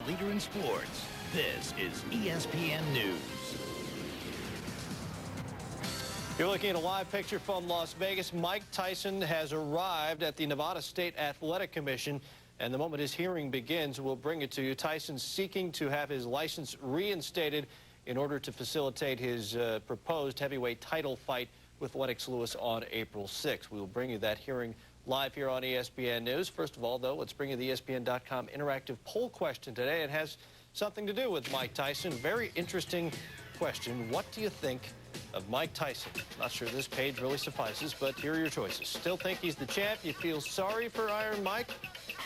Leader in sports, this is ESPN News. You're looking at a live picture from Las Vegas. Mike Tyson has arrived at the Nevada State Athletic Commission, and the moment his hearing begins, we'll bring it to you. Tyson's seeking to have his license reinstated in order to facilitate his proposed heavyweight title fight with Lennox Lewis on April 6th. We will bring you that hearing live here on ESPN News. First of all, though, let's bring you the ESPN.com interactive poll question today. It has something to do with Mike Tyson. Very interesting question. What do you think of Mike Tyson? Not sure this page really suffices, but here are your choices. Still think he's the champ? You feel sorry for Iron Mike?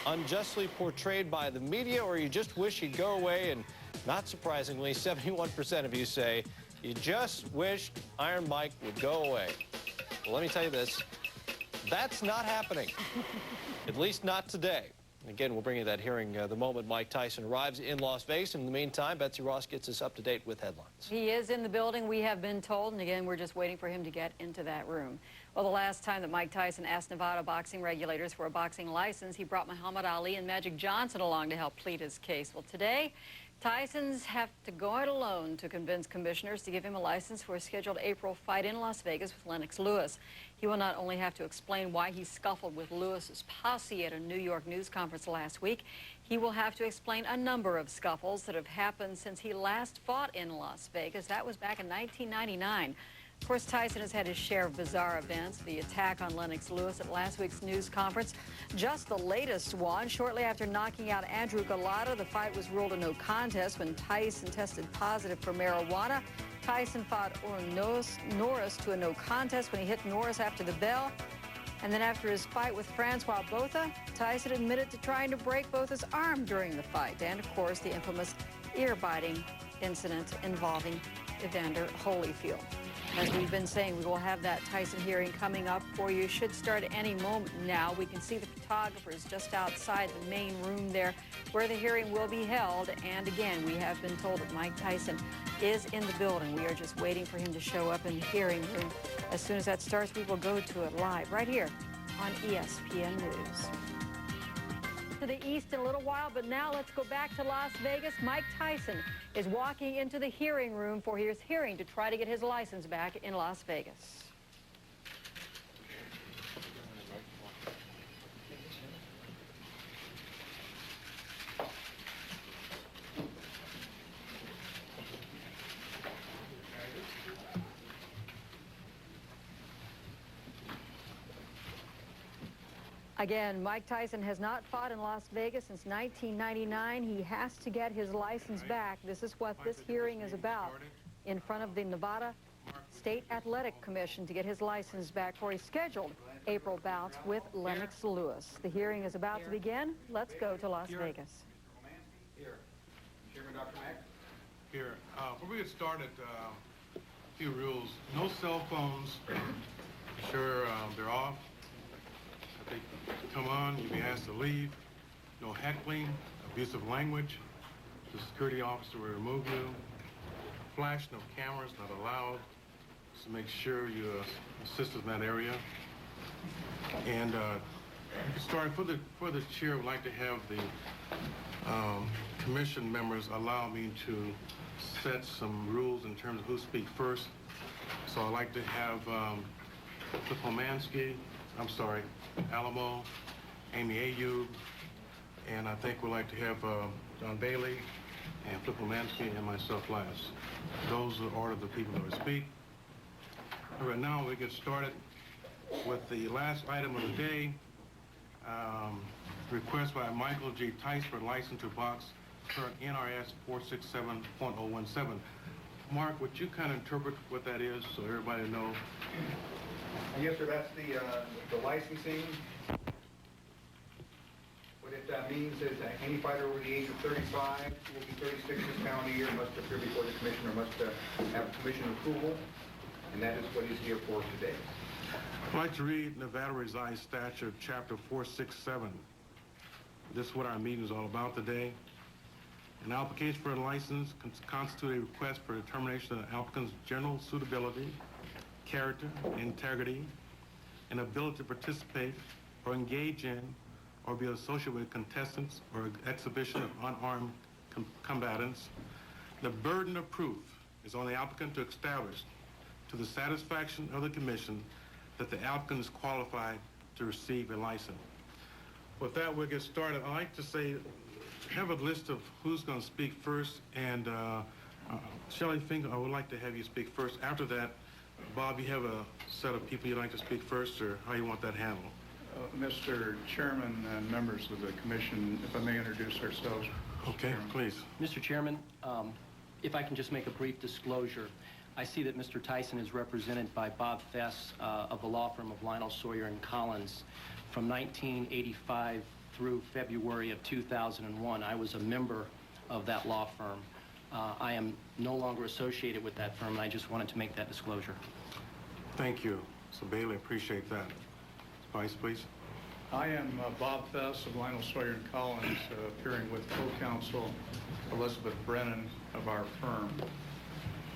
Unjustly portrayed by the media? Or you just wish he'd go away? And not surprisingly, 71% of you say you just wish Iron Mike would go away. Well, let me tell you this. That's not happening, at least not today. Again, we'll bring you that hearing the moment Mike Tyson arrives in Las Vegas. In the meantime, Betsy Ross gets us up to date with headlines. He is in the building, we have been told, and again, we're just waiting for him to get into that room. Well, the last time that Mike Tyson asked Nevada boxing regulators for a boxing license, he brought Muhammad Ali and Magic Johnson along to help plead his case. Well, today, Tyson's have to go it alone to convince commissioners to give him a license for a scheduled April fight in Las Vegas with Lennox Lewis. He will not only have to explain why he scuffled with Lewis's posse at a New York news conference last week, he will have to explain a number of scuffles that have happened since he last fought in Las Vegas. That was back in 1999. Of course, Tyson has had his share of bizarre events. The attack on Lennox Lewis at last week's news conference, just the latest one. Shortly after knocking out Andrew Galata, the fight was ruled a no contest when Tyson tested positive for marijuana. Tyson fought Norris to a no contest when he hit Norris after the bell. And then after his fight with Francois Botha, Tyson admitted to trying to break Botha's arm during the fight. And, of course, the infamous ear-biting incident involving Evander Holyfield. As we've been saying, we will have that Tyson hearing coming up for you. Should start any moment now. We can see the photographers just outside the main room there where the hearing will be held. And again, we have been told that Mike Tyson is in the building. We are just waiting for him to show up in the hearing room. As soon as that starts, we will go to it live right here on ESPN News. To the east in a little while, but now let's go back to Las Vegas. Mike Tyson is walking into the hearing room for his hearing to try to get his license back in Las Vegas. Again, Mike Tyson has not fought in Las Vegas since 1999. He has to get his license back. This is what this hearing is about in front of the Nevada State Athletic Commission to get his license back for a scheduled April bout with Lennox Lewis. The hearing is about to begin. Let's go to Las Vegas. Here. Chairman Dr. Mack? Here. Before we get started, a few rules. No cell phones. Sure, they're off. If they come on, you'll be asked to leave. No heckling, abusive language. The security officer will remove you. Flash, no cameras, not allowed. So make sure you assist us in that area. And starting for the chair, I would like to have the commission members allow me to set some rules in terms of who speaks first. So I'd like to have Pomansky, Alamo, Amy Ayub, and I think we'd like to have John Bailey and Flip Pomansky and myself last. Those are the order of the people that will speak. All right, now we get started with the last item of the day. Request by Michael G. Tyson for license to box per NRS 467.017. Mark, would you kind of interpret what that is so everybody knows? Yes, sir, that's the licensing. What it means is that any fighter over the age of 35 will be 36 this calendar year, must appear before the commissioner, must have commission approval, and that is what he's here for today. I'd like to read Nevada Revised Statute, Chapter 467. This is what our meeting is all about today. An application for a license constitutes a request for determination of the applicant's general suitability, character, integrity, and ability to participate or engage in or be associated with contestants or exhibition of unarmed combatants, the burden of proof is on the applicant to establish to the satisfaction of the commission that the applicant is qualified to receive a license. With that, we'll get started. I'd like to say, have a list of who's going to speak first, and Shelley Finkel, I would like to have you speak first. After that, Bob, you have a set of people you'd like to speak first, or how you want that handled? Mr. Chairman and members of the commission, if I may introduce ourselves. Okay, please. Mr. Chairman, if I can just make a brief disclosure, I see that Mr. Tyson is represented by Bob Fess of the law firm of Lionel Sawyer and Collins from 1985 through February of 2001. I was a member of that law firm. I am no longer associated with that firm, and I just wanted to make that disclosure. Thank you. So Bailey, appreciate that. Vice, please. I am Bob Fess of Lionel Sawyer and Collins, appearing with co-counsel Elizabeth Brennan of our firm,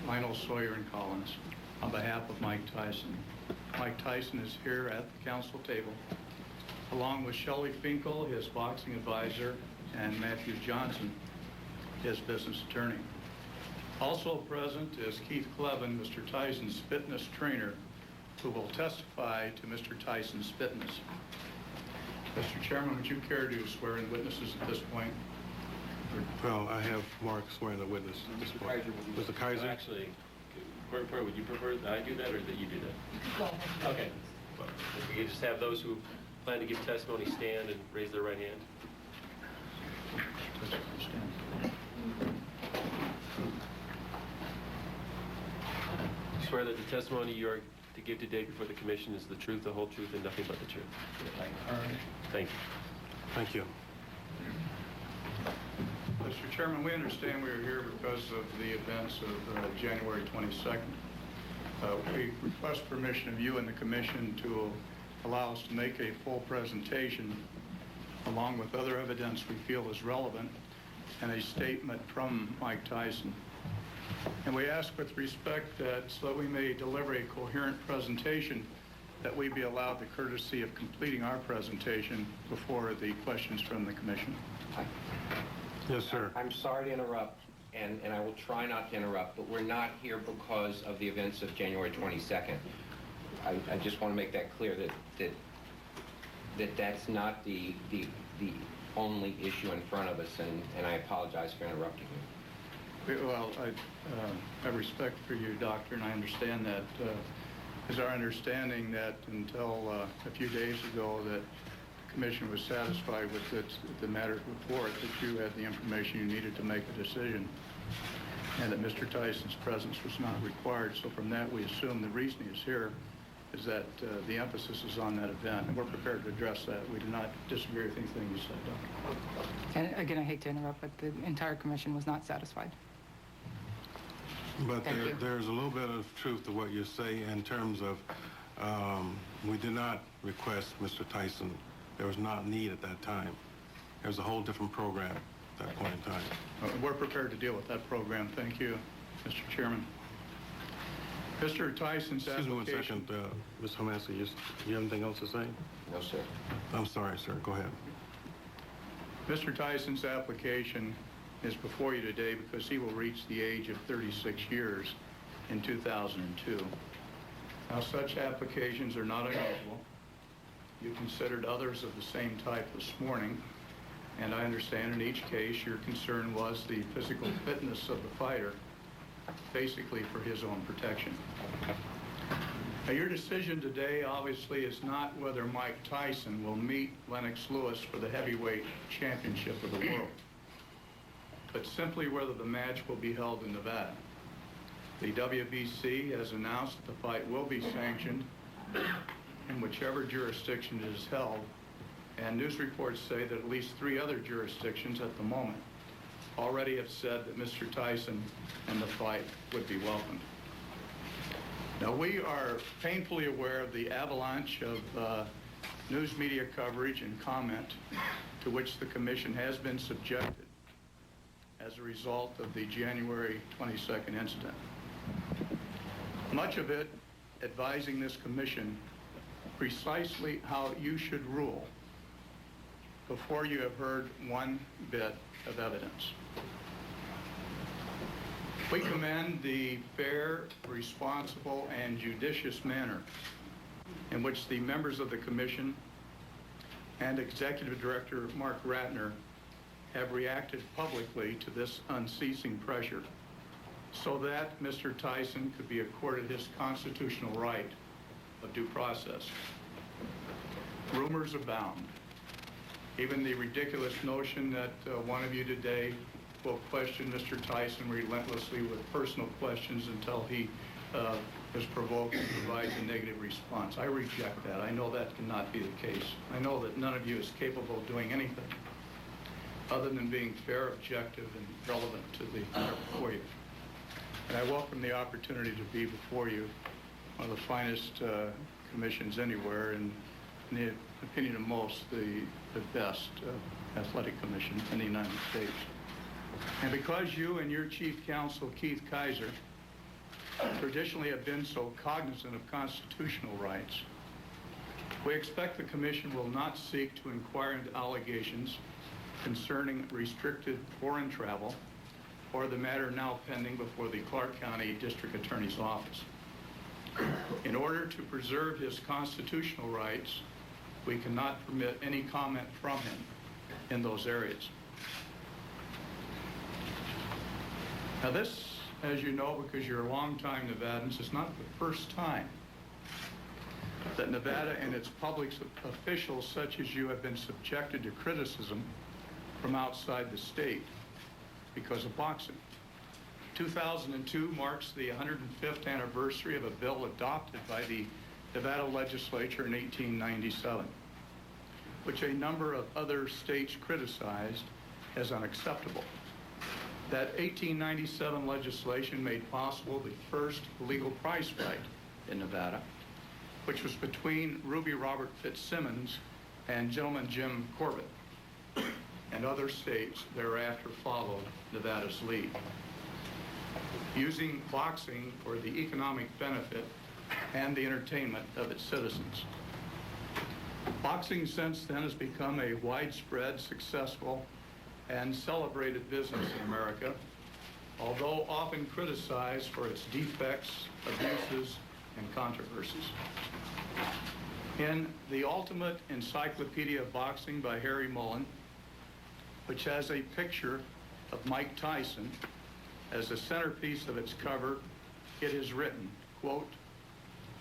Lionel Sawyer and Collins, on behalf of Mike Tyson. Mike Tyson is here at the council table, along with Shelley Finkel, his boxing advisor, and Matthew Johnson, his business attorney. Also present is Keith Clevin, Mr. Tyson's fitness trainer, who will testify to Mr. Tyson's fitness. Mr. Chairman, would you care to swear in witnesses at this point? Well, I have Mark swearing the witness at this point. Mr. Kaiser? Actually, would you prefer that I do that or that you do that? Okay. If we could just have those who plan to give testimony stand and raise their right hand. You swear that the testimony you are to give today before the commission is the truth, the whole truth, and nothing but the truth. Thank you. Thank you. Mr. Chairman, we understand we are here because of the events of January 22nd. We request permission of you and the commission to allow us to make a full presentation along with other evidence we feel is relevant and a statement from Mike Tyson. And we ask with respect that so that we may deliver a coherent presentation, that we be allowed the courtesy of completing our presentation before the questions from the commission. Yes, sir. I'm sorry to interrupt, and I will try not to interrupt, but we're not here because of the events of January 22nd. I just want to make that clear that's not the only issue in front of us, and I apologize for interrupting you. Well, I have respect for you, Doctor, and I understand that. It's our understanding that until a few days ago that the Commission was satisfied with the matter before it, that you had the information you needed to make a decision, and that Mr. Tyson's presence was not required. So from that, we assume the reason he's here is that the emphasis is on that event, and we're prepared to address that. We do not disagree with anything you said, Doctor. And again, I hate to interrupt, but the entire commission was not satisfied. But there's a little bit of truth to what you say in terms of we did not request Mr. Tyson. There was not need at that time. There was a whole different program at that point in time. We're prepared to deal with that program. Thank you, Mr. Chairman. Mr. Tyson's Excuse me application... 1 second, Ms. Homansky, you have anything else to say? No, sir. I'm sorry, sir. Go ahead. Mr. Tyson's application is before you today because he will reach the age of 36 years in 2002. Now, such applications are not unusual. You considered others of the same type this morning, and I understand in each case your concern was the physical fitness of the fighter, basically for his own protection. Now, your decision today obviously is not whether Mike Tyson will meet Lennox Lewis for the heavyweight championship of the world, but simply whether the match will be held in Nevada. The WBC has announced that the fight will be sanctioned in whichever jurisdiction it is held, and news reports say that at least 3 other jurisdictions at the moment already have said that Mr. Tyson and the fight would be welcomed. Now, we are painfully aware of the avalanche of news media coverage and comment to which the Commission has been subjected as a result of the January 22nd incident. Much of it advising this Commission precisely how you should rule before you have heard one bit of evidence. We commend the fair, responsible, and judicious manner in which the members of the Commission and Executive Director Mark Ratner have reacted publicly to this unceasing pressure so that Mr. Tyson could be accorded his constitutional right of due process. Rumors abound. Even the ridiculous notion that one of you today will question Mr. Tyson relentlessly with personal questions until he is provoked and provides a negative response. I reject that. I know that cannot be the case. I know that none of you is capable of doing anything other than being fair, objective, and relevant to the matter before you. And I welcome the opportunity to be before you, one of the finest commissions anywhere, and in the opinion of most, the best athletic commission in the United States. And because you and your chief counsel, Keith Kaiser, traditionally have been so cognizant of constitutional rights, we expect the commission will not seek to inquire into allegations concerning restricted foreign travel or the matter now pending before the Clark County District Attorney's Office. In order to preserve his constitutional rights, we cannot permit any comment from him in those areas. Now this, as you know, because you're longtime Nevadans, is not the first time that Nevada and its public officials such as you have been subjected to criticism from outside the state because of boxing. 2002 marks the 105th anniversary of a bill adopted by the Nevada legislature in 1897, which a number of other states criticized as unacceptable. That 1897 legislation made possible the first legal prize fight in Nevada, which was between Ruby Robert Fitzsimmons and Gentleman Jim Corbett, and other states thereafter followed Nevada's lead, using boxing for the economic benefit and the entertainment of its citizens. Boxing since then has become a widespread, successful, and celebrated business in America, although often criticized for its defects, abuses, and controversies. In The Ultimate Encyclopedia of Boxing by Harry Mullen, which has a picture of Mike Tyson as the centerpiece of its cover, it is written, quote,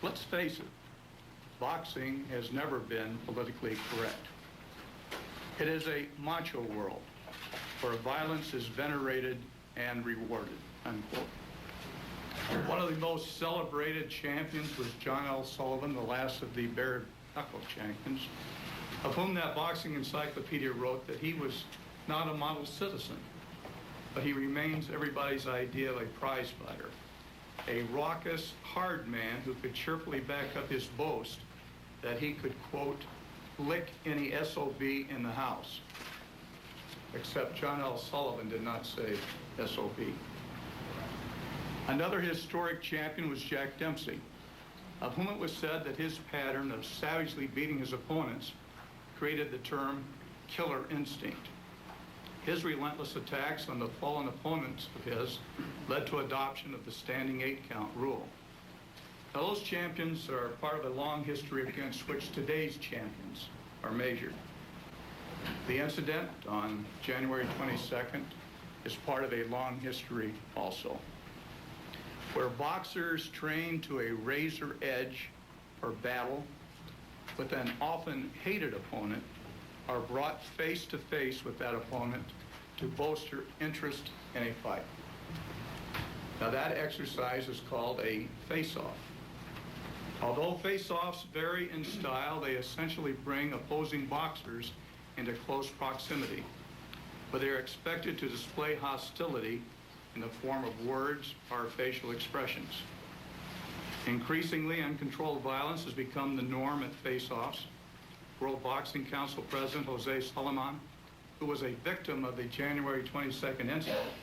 "Let's face it, boxing has never been politically correct. It is a macho world where violence is venerated and rewarded," unquote. One of the most celebrated champions was John L. Sullivan, the last of the bare knuckle champions, of whom that boxing encyclopedia wrote that he was not a model citizen, but he remains everybody's idea of a prize fighter, a raucous, hard man who could cheerfully back up his boast that he could, quote, "lick any SOB in the house." Except John L. Sullivan did not say SOB. Another historic champion was Jack Dempsey, of whom it was said that his pattern of savagely beating his opponents created the term killer instinct. His relentless attacks on the fallen opponents of his led to adoption of the standing 8-count rule. Now, those champions are part of a long history against which today's champions are measured. The incident on January 22nd is part of a long history also, where boxers trained to a razor edge for battle with an often hated opponent are brought face to face with that opponent to bolster interest in a fight. Now that exercise is called a face-off. Although face-offs vary in style, they essentially bring opposing boxers into close proximity, but they are expected to display hostility in the form of words or facial expressions. Increasingly, uncontrolled violence has become the norm at face-offs. World Boxing Council President Jose Sulaiman, who was a victim of the January 22nd incident,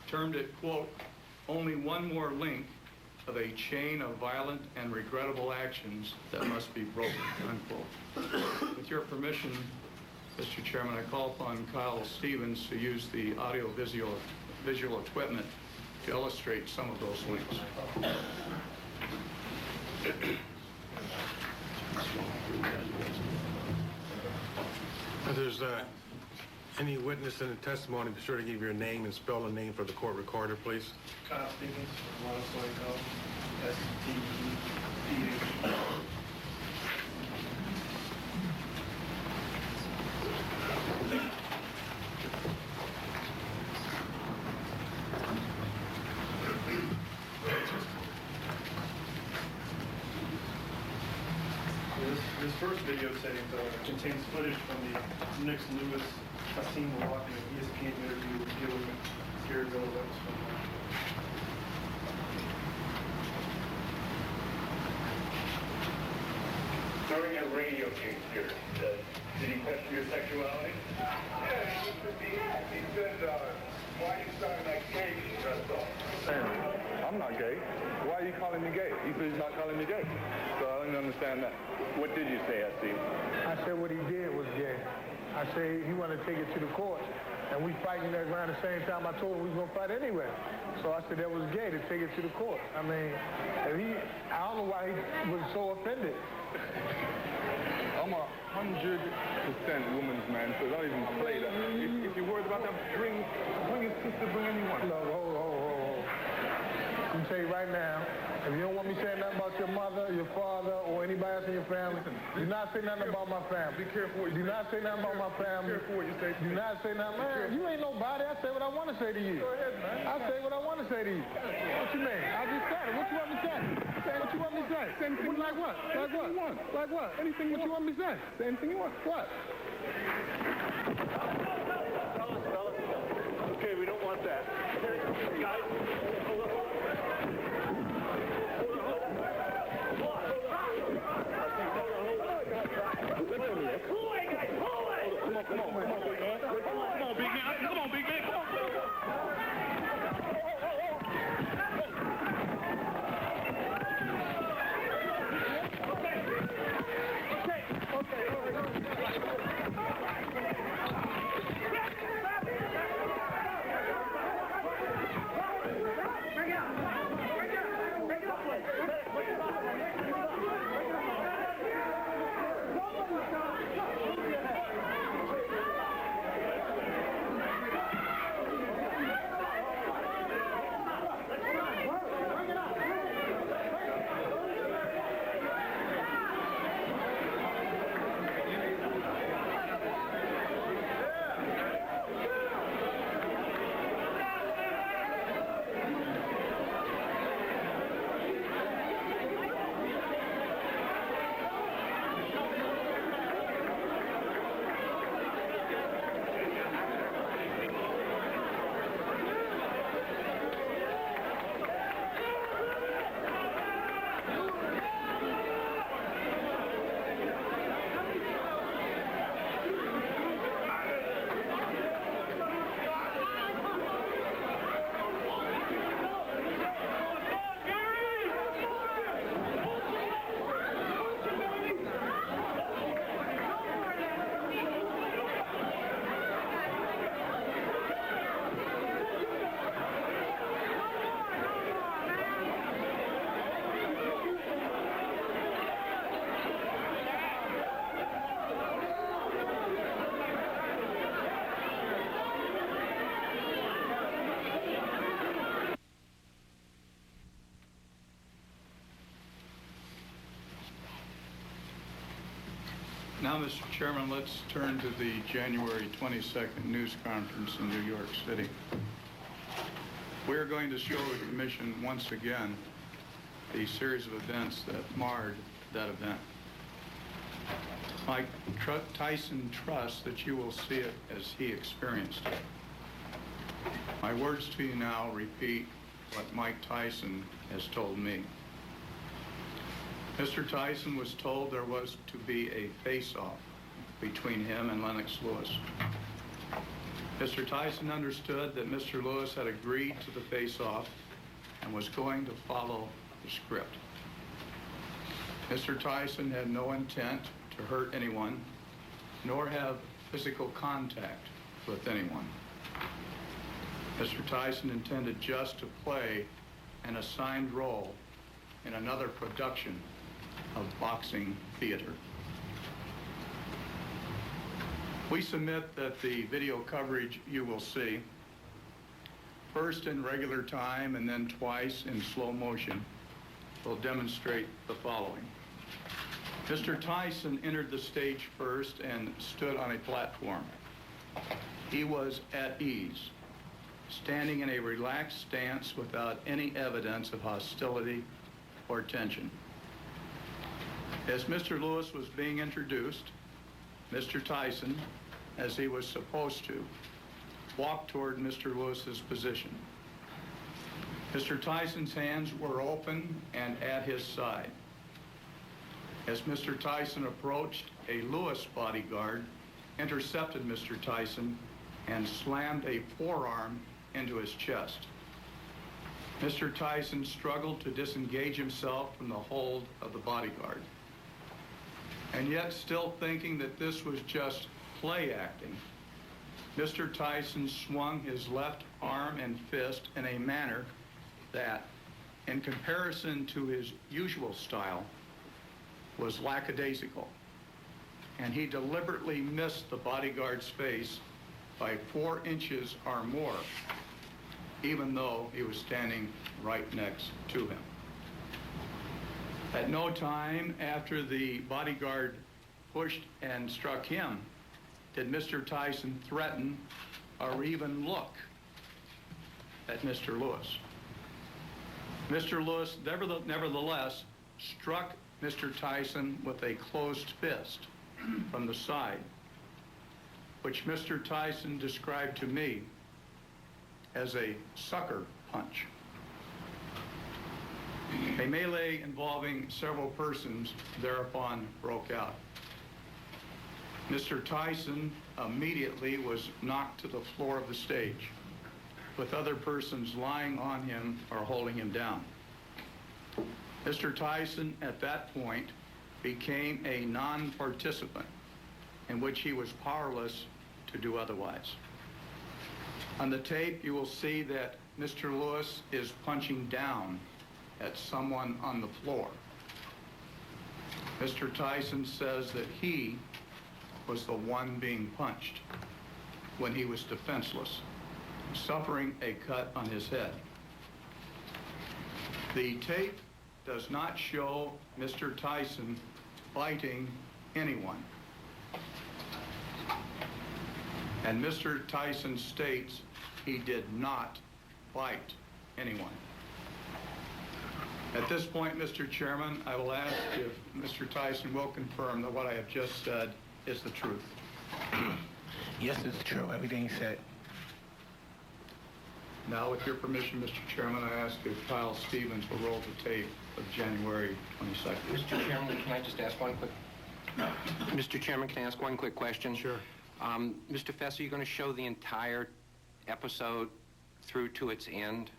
termed it, quote, "only one more link of a chain of violent and regrettable actions that must be broken," unquote. With your permission, Mr. Chairman, I call upon Kyle Stevens to use the audio-visual equipment to illustrate some of those links. If there's any witness in the testimony, be sure to give your name and spell the name for the court recorder, please. Kyle Stevens, S-T-E-P-H. This first videotape contains footage from the Knicks Lewis Tyson walking an ESPN interview with Gilliam Gary Miller. That was from during a radio here, did he question your sexuality? Yeah, he said, why are you sounding like gay? That's all. I'm not gay. Why are you calling me gay? He said he's not calling me gay. So I don't understand that. What did you say, S.C.? I said what he did was gay. I said he wanted to take it to the court. And we fighting that around the same time. I told him we was going to fight anyway. So I said that was gay to take it to the court. I mean, I don't know why he was so offended. I'm 100% woman's man, so don't even play that. If you're worried about that, bring your sister, bring anyone. No, hold. I'm going to tell you right now, if you don't want me saying nothing about your mother, your father, or anybody else in your family, do not say nothing about my family. Be careful what you say. Do not say nothing about my family. Be careful what you say. Do not say nothing. Man, you ain't nobody. I say what I want to say to you. Go ahead, man. I say what I want to say to you. What you mean? I just said it. What you want me to say? What you want me to say? Like what? Like what? Like what? Anything what you want me to say? Say anything you want. What? Okay, we don't want that. Guys, hold on. Come on, big man. Come on, big man. Come on. Now, Mr. Chairman, let's turn to the January 22nd news conference in New York City. We're going to show the Commission once again the series of events that marred that event. Mike Tyson trusts that you will see it as he experienced it. My words to you now repeat what Mike Tyson has told me. Mr. Tyson was told there was to be a face-off between him and Lennox Lewis. Mr. Tyson understood that Mr. Lewis had agreed to the face-off and was going to follow the script. Mr. Tyson had no intent to hurt anyone, nor have physical contact with anyone. Mr. Tyson intended just to play an assigned role in another production of boxing theater. We submit that the video coverage you will see, first in regular time and then twice in slow motion, will demonstrate the following. Mr. Tyson entered the stage first and stood on a platform. He was at ease, standing in a relaxed stance without any evidence of hostility or tension. As Mr. Lewis was being introduced, Mr. Tyson, as he was supposed to, walked toward Mr. Lewis's position. Mr. Tyson's hands were open and at his side. As Mr. Tyson approached, a Lewis bodyguard intercepted Mr. Tyson and slammed a forearm into his chest. Mr. Tyson struggled to disengage himself from the hold of the bodyguard. And yet, still thinking that this was just play acting, Mr. Tyson swung his left arm and fist in a manner that, in comparison to his usual style, was lackadaisical. And he deliberately missed the bodyguard's face by 4 inches or more, even though he was standing right next to him. At no time after the bodyguard pushed and struck him did Mr. Tyson threaten or even look at Mr. Lewis. Mr. Lewis nevertheless struck Mr. Tyson with a closed fist from the side, which Mr. Tyson described to me as a sucker punch. A melee involving several persons thereupon broke out. Mr. Tyson immediately was knocked to the floor of the stage, with other persons lying on him or holding him down. Mr. Tyson, at that point, became a non-participant in which he was powerless to do otherwise. On the tape, you will see that Mr. Lewis is punching down at someone on the floor. Mr. Tyson says that he was the one being punched when he was defenseless, suffering a cut on his head. The tape does not show Mr. Tyson fighting anyone. And Mr. Tyson states he did not fight anyone. At this point, Mr. Chairman, I will ask if Mr. Tyson will confirm that what I have just said is the truth. Yes, it's true. Everything he said. Now, with your permission, Mr. Chairman, I ask if Kyle Stevens will roll the tape of January 22nd. Mr. Chairman, can I just ask one quick... Mr. Chairman, can I ask one quick question? Sure. Mr. Fess, are you going to show the entire episode through to its end?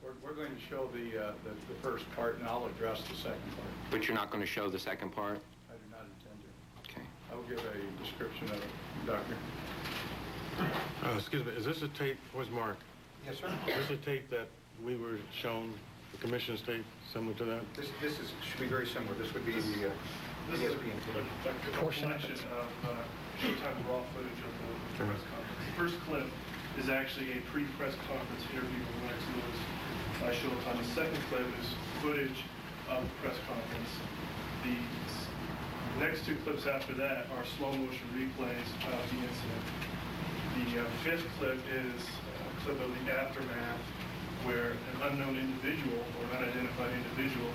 We're going to show the first part, and I'll address the second part. But you're not going to show the second part? I do not intend to. Okay. I will give a description of it, Doctor. Excuse me, is this a tape? Where's Mark? Yes, sir. Is this a tape that we were shown, the commission's tape, similar to that? This should be very similar. This would be the ESPN tape. A collection of Showtime raw footage of the press conference. The first clip is actually a pre-press conference interview with Lex Lewis by Showtime. The second clip is footage of the press conference. The next 2 clips after that are slow motion replays of the incident. The 5th clip is a clip of the aftermath where an unknown individual or unidentified individual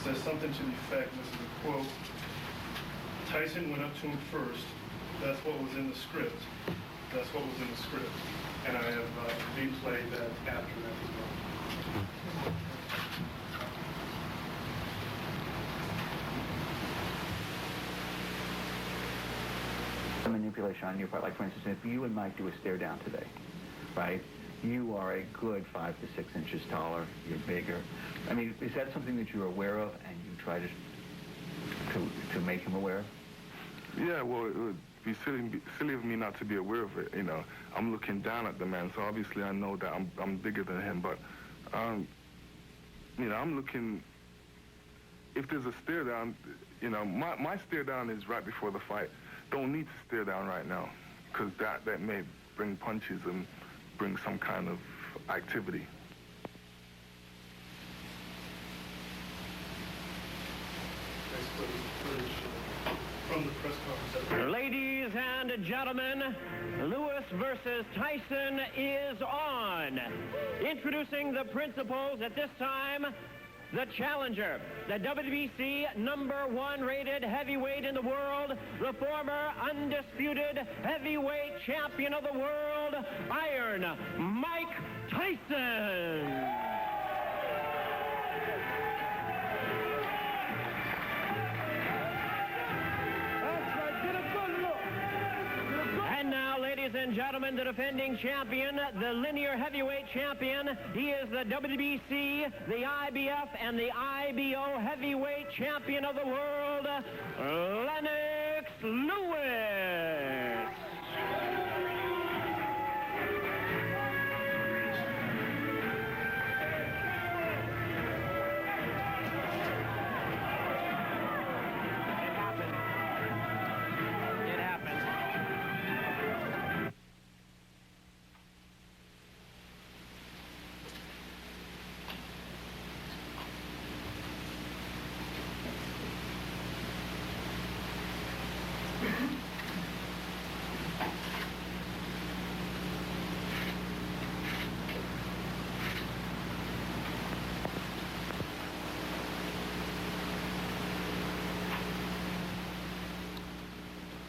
says something to the effect, this is a quote, "Tyson went up to him first. That's what was in the script. That's what was in the script." And I have replayed that aftermath as well. Manipulation on your part, like for instance, if you and Mike do a stare down today, right? You are a good 5 to 6 inches taller. You're bigger. I mean, is that something that you're aware of and you try to make him aware of? Yeah, well, be silly of me not to be aware of it. You know, I'm looking down at the man, so obviously I know that I'm bigger than him. But you know, I'm looking. If there's a stare down, you know, my stare down is right before the fight. Don't need to stare down right now, because that may bring punches and bring some kind of activity. From the press conference. Ladies and gentlemen, Lewis versus Tyson is on. Introducing the principals at this time, the challenger, the WBC #1 rated heavyweight in the world, the former undisputed heavyweight champion of the world, Iron Mike Tyson. And now, ladies and gentlemen, the defending champion, the linear heavyweight champion. He is the WBC, the IBF, and the IBO heavyweight champion of the world, Lennox Lewis.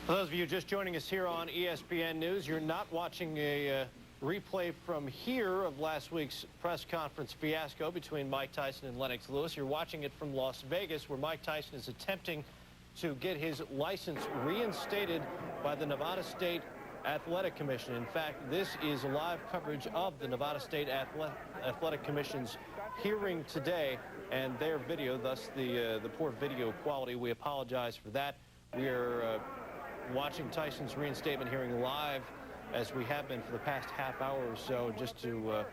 For those of you just joining us here on ESPN News, you're not watching a replay from here of last week's press conference fiasco between Mike Tyson and Lennox Lewis. You're watching it from Las Vegas, where Mike Tyson is attempting to get his license reinstated by the Nevada State Athletic Commission. In fact, this is live coverage of the Nevada State Athletic Commission's hearing today and their video, thus the poor video quality. We apologize for that. We are watching Tyson's reinstatement hearing live, as we have been for the past half hour or so. Just to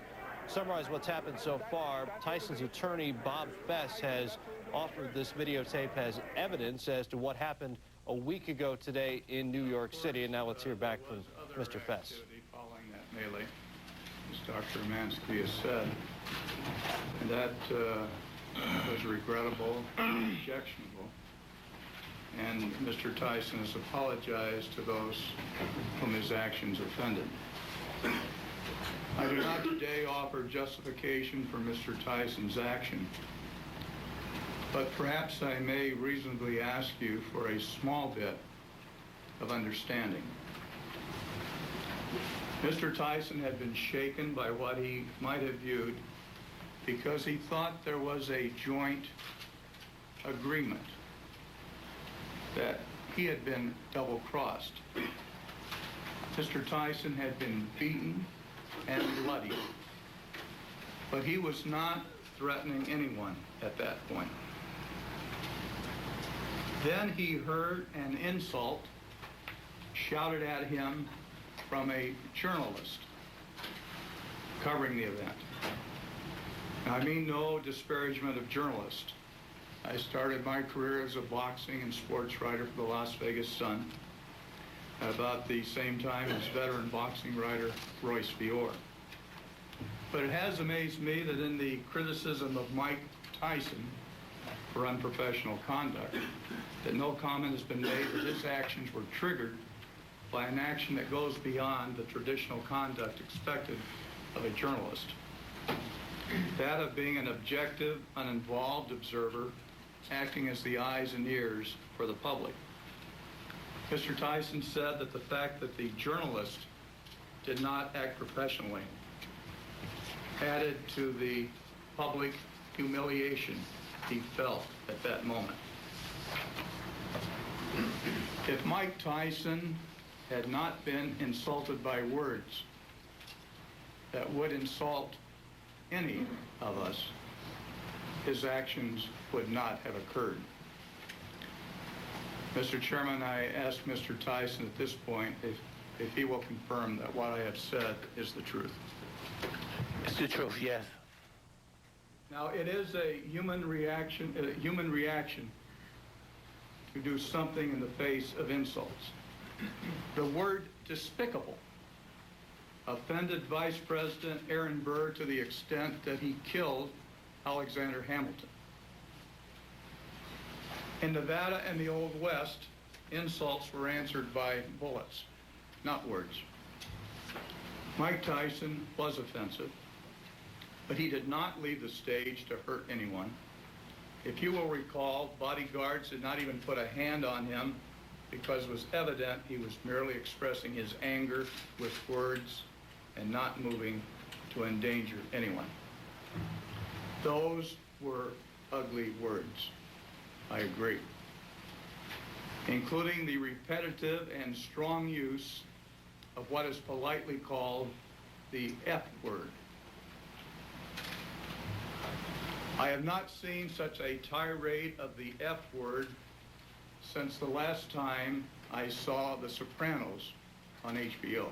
summarize what's happened so far, Tyson's attorney, Bob Fess, has offered this videotape as evidence as to what happened a week ago today in New York City. And now let's hear back from Mr. Fess. Following that melee, as Dr. Mansky has said, and that was regrettable and objectionable. And Mr. Tyson has apologized to those whom his actions offended. I do not today offer justification for Mr. Tyson's action, but perhaps I may reasonably ask you for a small bit of understanding. Mr. Tyson had been shaken by what he might have viewed because he thought there was a joint agreement that he had been double-crossed. Mr. Tyson had been beaten and bloodied, but he was not threatening anyone at that point. Then he heard an insult shouted at him from a journalist covering the event. Now, I mean no disparagement of journalists. I started my career as a boxing and sports writer for the Las Vegas Sun at about the same time as veteran boxing writer Royce Fior. But it has amazed me that in the criticism of Mike Tyson for unprofessional conduct, that no comment has been made that his actions were triggered by an action that goes beyond the traditional conduct expected of a journalist. That of being an objective, uninvolved observer, acting as the eyes and ears for the public. Mr. Tyson said that the fact that the journalist did not act professionally added to the public humiliation he felt at that moment. If Mike Tyson had not been insulted by words that would insult any of us, his actions would not have occurred. Mr. Chairman, I ask Mr. Tyson at this point if he will confirm that what I have said is the truth. It's the truth, yes. Now, it is a human reaction to do something in the face of insults. The word despicable offended Vice President Aaron Burr to the extent that he killed Alexander Hamilton. In Nevada and the Old West, insults were answered by bullets, not words. Mike Tyson was offensive, but he did not leave the stage to hurt anyone. If you will recall, bodyguards did not even put a hand on him because it was evident he was merely expressing his anger with words and not moving to endanger anyone. Those were ugly words. I agree, including the repetitive and strong use of what is politely called the F word. I have not seen such a tirade of the F word since the last time I saw The Sopranos on HBO.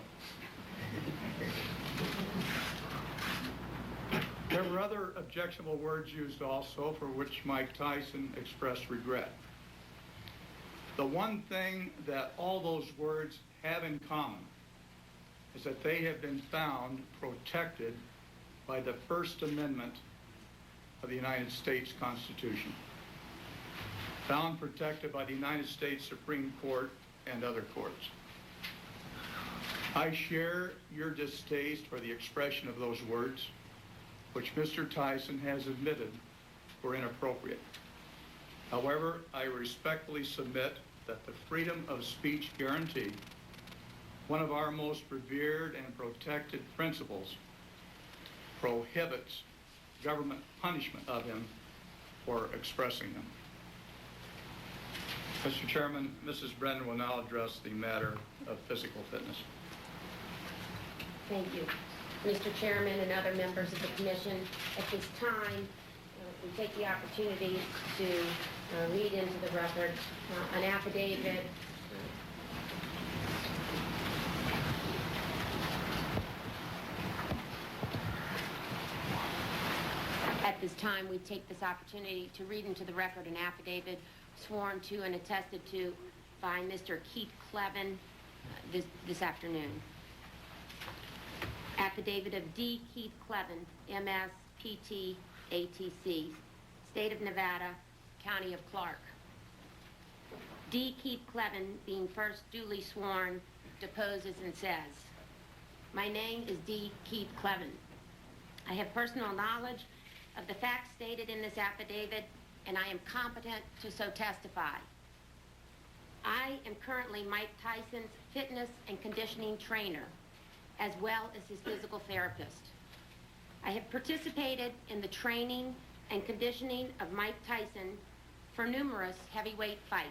There were other objectionable words used also for which Mike Tyson expressed regret. The one thing that all those words have in common is that they have been found protected by the First Amendment of the United States Constitution, found protected by the United States Supreme Court and other courts. I share your distaste for the expression of those words, which Mr. Tyson has admitted were inappropriate. However, I respectfully submit that the freedom of speech guarantee, one of our most revered and protected principles, prohibits government punishment of him for expressing them. Mr. Chairman, Mrs. Brennan will now address the matter of physical fitness. Thank you. Mr. Chairman and other members of the Commission, at this time, we take the opportunity to read into the record an affidavit At this time, we take this opportunity to read into the record an affidavit sworn to and attested to by Mr. Keith Clevin this afternoon. Affidavit of D. Keith Clevin, MS, PT, ATC, State of Nevada, County of Clark. D. Keith Clevin, being first duly sworn, deposes and says, "My name is D. Keith Clevin. I have personal knowledge of the facts stated in this affidavit, and I am competent to so testify. I am currently Mike Tyson's fitness and conditioning trainer, as well as his physical therapist. I have participated in the training and conditioning of Mike Tyson for numerous heavyweight fights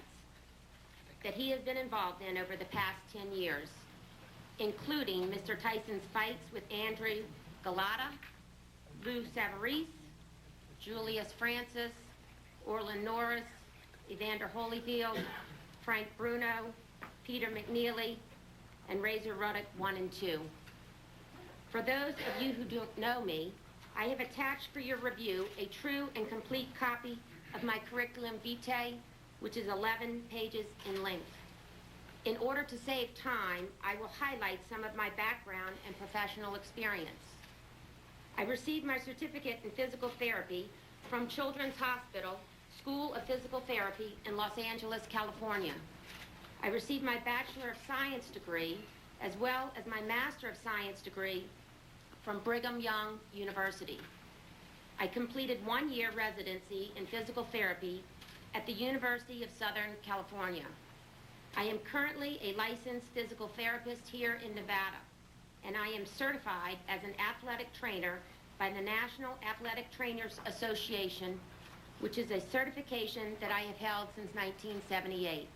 that he has been involved in over the past 10 years, including Mr. Tyson's fights with Andrew Galata, Lou Savarese, Julius Francis, Orlin Norris, Evander Holyfield, Frank Bruno, Peter McNeely, and Razor Ruddock 1 and 2. For those of you who don't know me, I have attached for your review a true and complete copy of my curriculum vitae, which is 11 pages in length. In order to save time, I will highlight some of my background and professional experience. I received my certificate in physical therapy from Children's Hospital School of Physical Therapy in Los Angeles, California. I received my Bachelor of Science degree as well as my Master of Science degree from Brigham Young University. I completed 1-year residency in physical therapy at the University of Southern California. I am currently a licensed physical therapist here in Nevada, and I am certified as an athletic trainer by the National Athletic Trainers Association, which is a certification that I have held since 1978.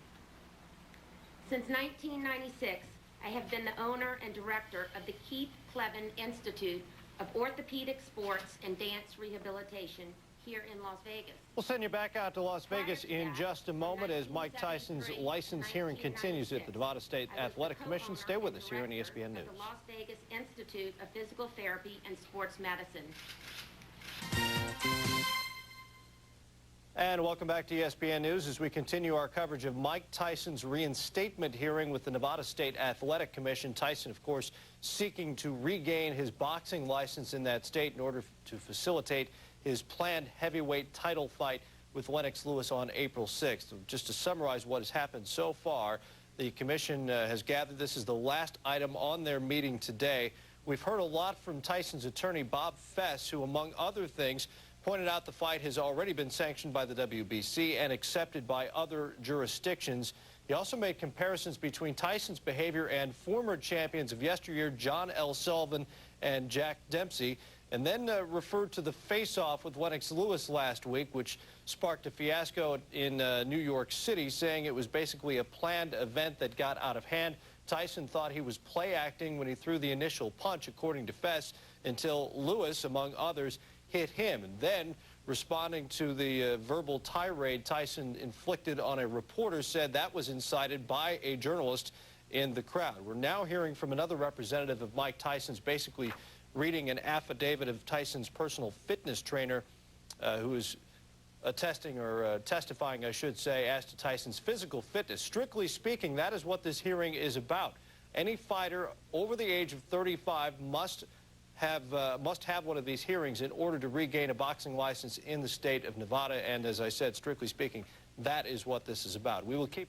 Since 1996, I have been the owner and director of the Keith Clevin Institute of Orthopedic Sports and Dance Rehabilitation here in Las Vegas. We'll send you back out to Las Vegas in just a moment as Mike Tyson's license hearing continues at the Nevada State Athletic Commission. Stay with us here on ESPN News. The Las Vegas Institute of Physical Therapy and Sports Medicine. And welcome back to ESPN News as we continue our coverage of Mike Tyson's reinstatement hearing with the Nevada State Athletic Commission. Tyson, of course, seeking to regain his boxing license in that state in order to facilitate his planned heavyweight title fight with Lennox Lewis on April 6th. Just to summarize what has happened so far, the commission has gathered this is the last item on their meeting today. We've heard a lot from Tyson's attorney, Bob Fess, who, among other things, pointed out the fight has already been sanctioned by the WBC and accepted by other jurisdictions. He also made comparisons between Tyson's behavior and former champions of yesteryear, John L. Sullivan and Jack Dempsey, and then referred to the face-off with Lennox Lewis last week, which sparked a fiasco in New York City, saying it was basically a planned event that got out of hand. Tyson thought he was play-acting when he threw the initial punch, according to Fess, until Lewis, among others, hit him. And then, responding to the verbal tirade Tyson inflicted on a reporter, said that was incited by a journalist in the crowd. We're now hearing from another representative of Mike Tyson's, basically reading an affidavit of Tyson's personal fitness trainer, who is testifying, I should say, as to Tyson's physical fitness. Strictly speaking, that is what this hearing is about. Any fighter over the age of 35 must have one of these hearings in order to regain a boxing license in the state of Nevada. And as I said, strictly speaking, that is what this is about. We will keep...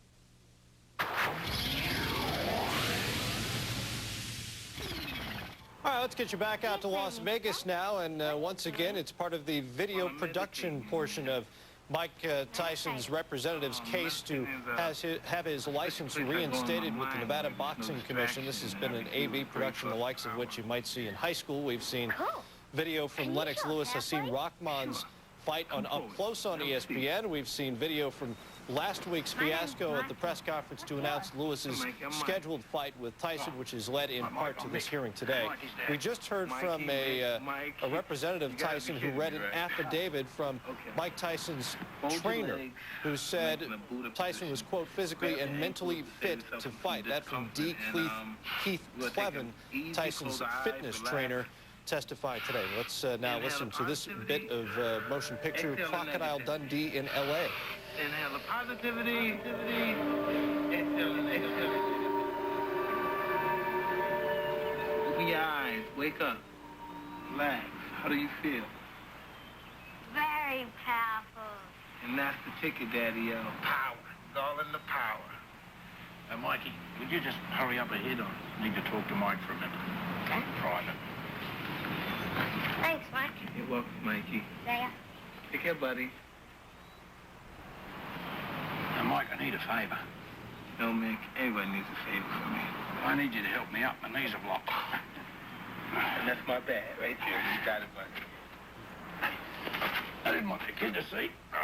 All right, let's get you back out to Las Vegas now. And once again, it's part of the video production portion of Mike Tyson's representative's case to have his license reinstated with the Nevada Boxing Commission. This has been an AV production, the likes of which you might see in high school. We've seen video from Lennox Lewis, Hasim Rahman's fight on Up Close on ESPN. We've seen video from last week's fiasco at the press conference to announce Lewis's scheduled fight with Tyson, which has led in part to this hearing today. We just heard from a representative of Tyson who read an affidavit from Mike Tyson's trainer, who said Tyson was, quote, physically and mentally fit to fight. That from Keith Clevin, Tyson's fitness trainer, testified today. Let's now listen to this bit of motion picture Crocodile Dundee in L.A. Inhale the positivity. Exhale the negativity. Open your eyes. Wake up. Relax. How do you feel? Very powerful. And that's the ticket, Daddy-O. Power. It's all in the power. Mikey, would you just hurry up ahead? I need to talk to Mike for a minute. Okay. Private. Thanks, Mike. You're welcome, Mikey. There. Take care, buddy. Now, Mike, I need a favor. No, Mick. Everybody needs a favor from me. I need you to help me up. My knees are blocked. And that's my bad right there. You got it, buddy. I didn't want the kid to see. Oh.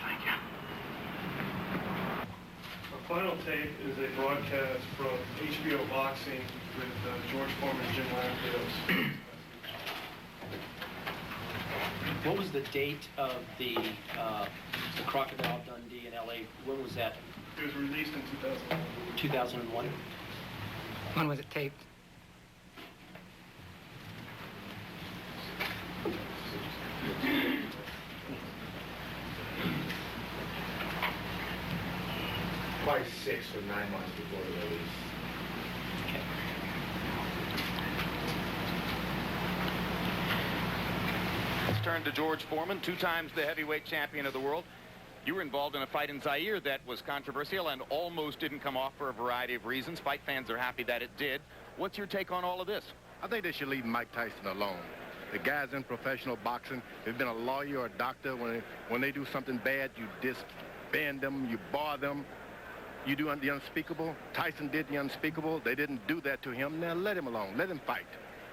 Thank you. Our final tape is a broadcast from HBO Boxing with George Foreman and Jim Lamplios. What was the date of the Crocodile Dundee in L.A.? When was that? It was released in 2001. 2001? When was it taped? Probably 6 or 9 months before the release. Okay. Let's turn to George Foreman, 2 times the heavyweight champion of the world. You were involved in a fight in Zaire that was controversial and almost didn't come off for a variety of reasons. Fight fans are happy that it did. What's your take on all of this? I think they should leave Mike Tyson alone. The guy's in professional boxing. They've been a lawyer or a doctor. When they do something bad, you disband them, you bar them. You do the unspeakable. Tyson did the unspeakable. They didn't do that to him. Now let him alone. Let him fight.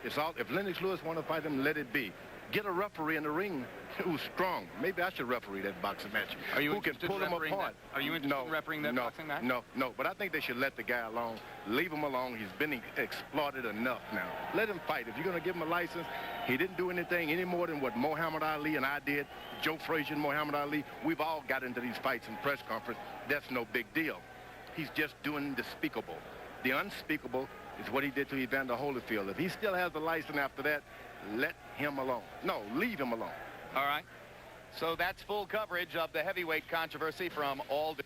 It's all. If Lennox Lewis want to fight him, let it be. Get a referee in the ring who's strong. Maybe I should referee that boxing match. Are you who can interested pull in them refereeing apart? Are you interested in refereeing that boxing match? No. But I think they should let the guy alone. Leave him alone. He's been exploited enough now. Let him fight. If you're going to give him a license, he didn't do anything any more than what Muhammad Ali and I did. Joe Frazier and Muhammad Ali. We've all got into these fights in press conference. That's no big deal. He's just doing the speakable. The unspeakable is what he did to Evander Holyfield. If he still has the license after that, let him alone. No, leave him alone. All right. So that's full coverage of the heavyweight controversy from all...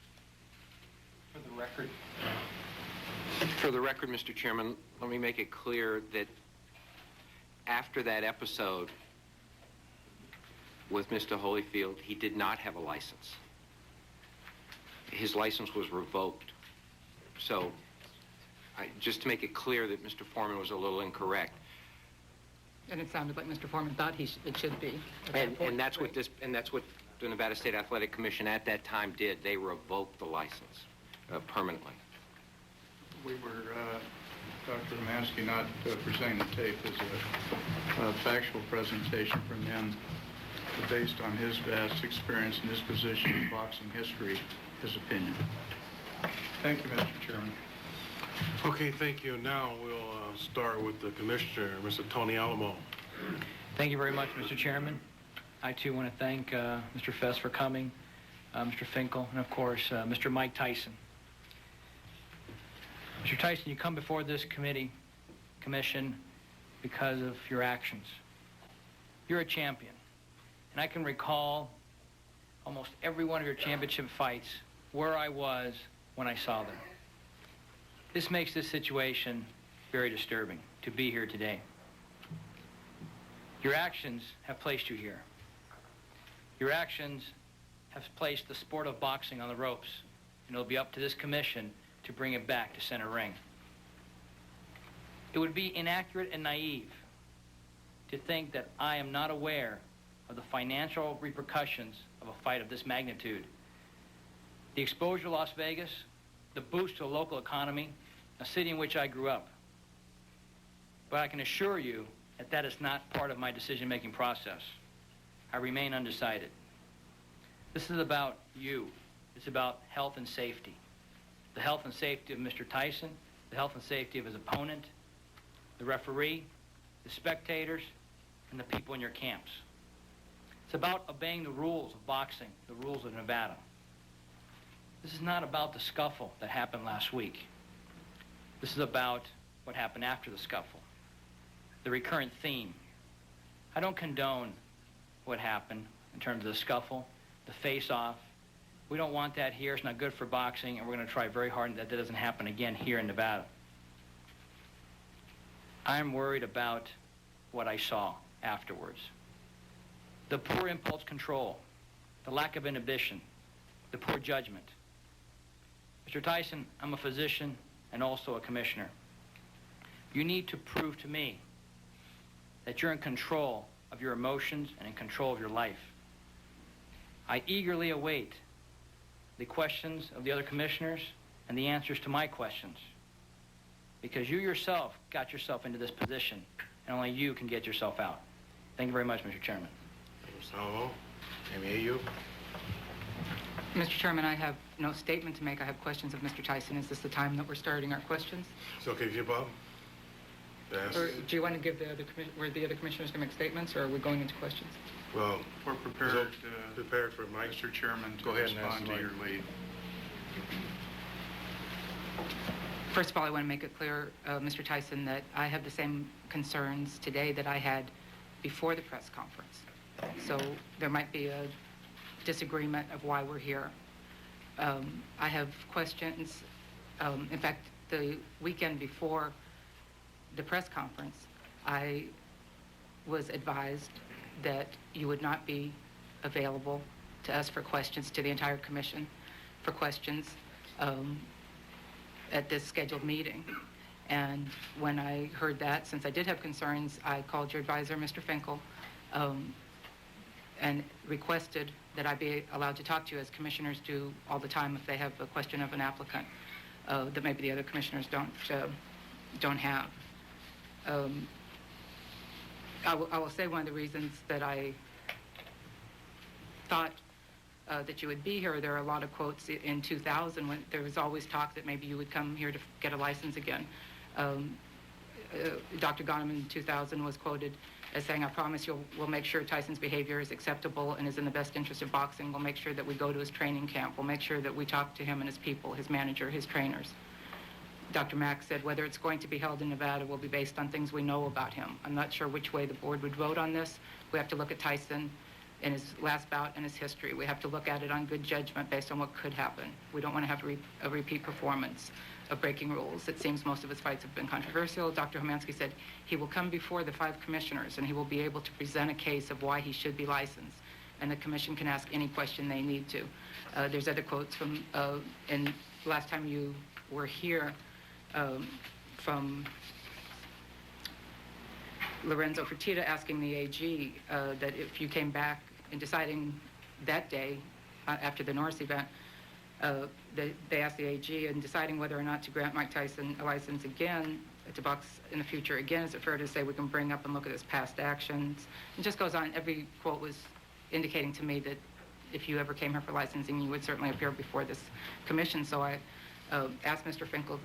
For the record, Mr. Chairman, let me make it clear that after that episode with Mr. Holyfield, he did not have a license. His license was revoked. So, just to make it clear that Mr. Foreman was a little incorrect. And it sounded like Mr. Foreman thought it should be. And that's what the Nevada State Athletic Commission at that time did. They revoked the license permanently. We were, Dr. Lemansky, not presenting the tape as a factual presentation from him, but based on his vast experience and his position in boxing history, his opinion. Thank you, Mr. Chairman. Okay, thank you. Now we'll start with the Commissioner, Mr. Tony Alamo. Thank you very much, Mr. Chairman. I, too, want to thank Mr. Fess for coming, Mr. Finkel, and, of course, Mr. Mike Tyson. Mr. Tyson, you come before this commission because of your actions. You're a champion, and I can recall almost every one of your championship fights where I was when I saw them. This makes this situation very disturbing to be here today. Your actions have placed you here. Your actions have placed the sport of boxing on the ropes, and it'll be up to this commission to bring it back to center ring. It would be inaccurate and naive to think that I am not aware of the financial repercussions of a fight of this magnitude. The exposure to Las Vegas, the boost to a local economy, a city in which I grew up. But I can assure you that that is not part of my decision-making process. I remain undecided. This is about you. It's about health and safety. The health and safety of Mr. Tyson, the health and safety of his opponent, the referee, the spectators, and the people in your camps. It's about obeying the rules of boxing, the rules of Nevada. This is not about the scuffle that happened last week. This is about what happened after the scuffle, the recurrent theme. I don't condone what happened in terms of the scuffle, the face-off. We don't want that here. It's not good for boxing, and we're going to try very hard that doesn't happen again here in Nevada. I'm worried about what I saw afterwards. The poor impulse control, the lack of inhibition, the poor judgment. Mr. Tyson, I'm a physician and also a commissioner. You need to prove to me that you're in control of your emotions and in control of your life. I eagerly await the questions of the other commissioners and the answers to my questions, because you yourself got yourself into this position, and only you can get yourself out. Thank you very much, Mr. Chairman. Mr. Alamo, MEAU. Mr. Chairman, I have no statement to make. I have questions of Mr. Tyson. Is this the time that we're starting our questions? It's okay to jump up. Yes. Or do you want to give the other commissioners to make statements, or are we going into questions? Well, we're prepared for Mike. Mr. Chairman, to go ahead and respond to your lead. First of all, I want to make it clear, Mr. Tyson, that I have the same concerns today that I had before the press conference. So there might be a disagreement of why we're here. I have questions. In fact, the weekend before the press conference, I was advised that you would not be available to us for questions, to the entire commission for questions at this scheduled meeting. And when I heard that, since I did have concerns, I called your advisor, Mr. Finkel, and requested that I be allowed to talk to you, as commissioners do all the time if they have a question of an applicant that maybe the other commissioners don't have. I will say one of the reasons that I thought that you would be here, there are a lot of quotes in 2000 when there was always talk that maybe you would come here to get a license again. Dr. Ghanem in 2000 was quoted as saying, I promise we'll make sure Tyson's behavior is acceptable and is in the best interest of boxing. We'll make sure that we go to his training camp. We'll make sure that we talk to him and his people, his manager, his trainers. Dr. Mack said whether it's going to be held in Nevada will be based on things we know about him. I'm not sure which way the board would vote on this. We have to look at Tyson in his last bout and his history. We have to look at it on good judgment based on what could happen. We don't want to have a repeat performance of breaking rules. It seems most of his fights have been controversial. Dr. Homansky said he will come before the 5 commissioners and he will be able to present a case of why he should be licensed. And the commission can ask any question they need to. There's other quotes from, and last time you were here, from Lorenzo Fertitta asking the AG that if you came back and deciding that day after the Norris event, they asked the AG in deciding whether or not to grant Mike Tyson a license again to box in the future again, is it fair to say we can bring up and look at his past actions? It just goes on. Every quote was indicating to me that if you ever came here for licensing, you would certainly appear before this commission. So I asked Mr. Finkel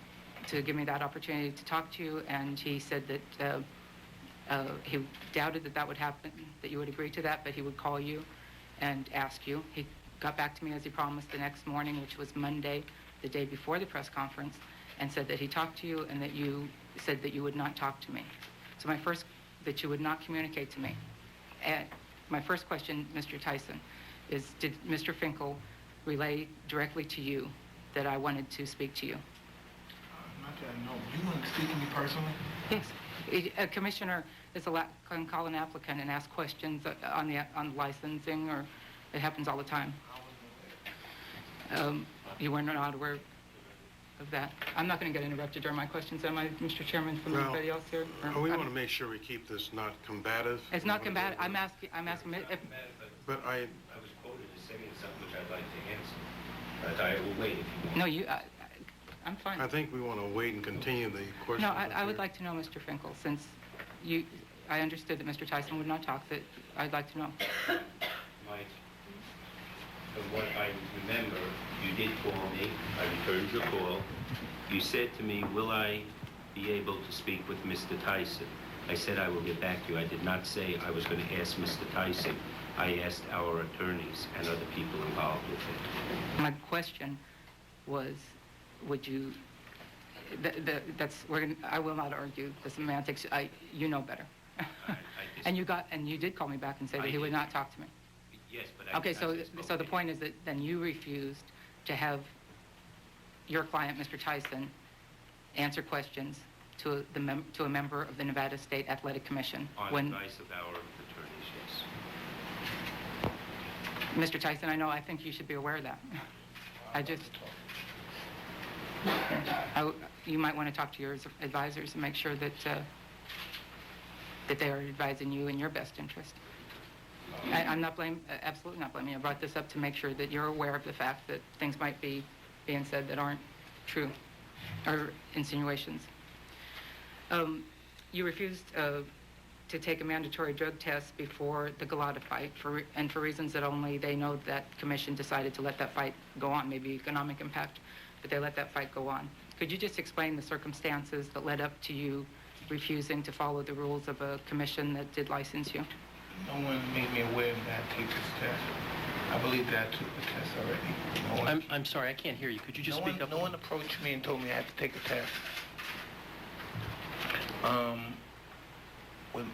to give me that opportunity to talk to you, and he said that he doubted that that would happen, that you would agree to that, but he would call you and ask you. He got back to me as he promised the next morning, which was Monday, the day before the press conference, and said that he talked to you and that you said that you would not talk to me. So that you would not communicate to me. My first question, Mr. Tyson, is did Mr. Finkel relay directly to you that I wanted to speak to you? Not that I know. You want to speak to me personally? Yes. A commissioner can call an applicant and ask questions on licensing, or it happens all the time. You were not aware of that. I'm not going to get interrupted during my questions, am I, Mr. Chairman, from anybody else here? We want to make sure we keep this not combative. It's not combative. I'm asking if... But I was quoted as saying something which I'd like to answer. But I will wait if you want. No, you... I'm fine. I think we want to wait and continue the question. No, I would like to know, Mr. Finkel, since I understood that Mr. Tyson would not talk, that I'd like to know. Mike, from what I remember, you did call me. I returned your call. You said to me, will I be able to speak with Mr. Tyson? I said I will get back to you. I did not say I was going to ask Mr. Tyson. I asked our attorneys and other people involved with it. My question was, would you, I will not argue the semantics. You know better. And you did call me back and say that he would not talk to me. Yes, but I... Okay, so the point is that then you refused to have your client, Mr. Tyson, answer questions to a member of the Nevada State Athletic Commission. On advice of our attorneys, yes. Mr. Tyson, I think you should be aware of that. You might want to talk to your advisors and make sure that they are advising you in your best interest. I'm not absolutely not blaming you. I brought this up to make sure that you're aware of the fact that things might be being said that aren't true, or insinuations. You refused to take a mandatory drug test before the Galata fight, and for reasons that only they know that commission decided to let that fight go on, maybe economic impact, but they let that fight go on. Could you just explain the circumstances that led up to you refusing to follow the rules of a commission that did license you? No one made me aware that I had to take this test. I believe that I took the test already. I'm sorry, I can't hear you. Could you just speak up? No one approached me and told me I had to take a test. With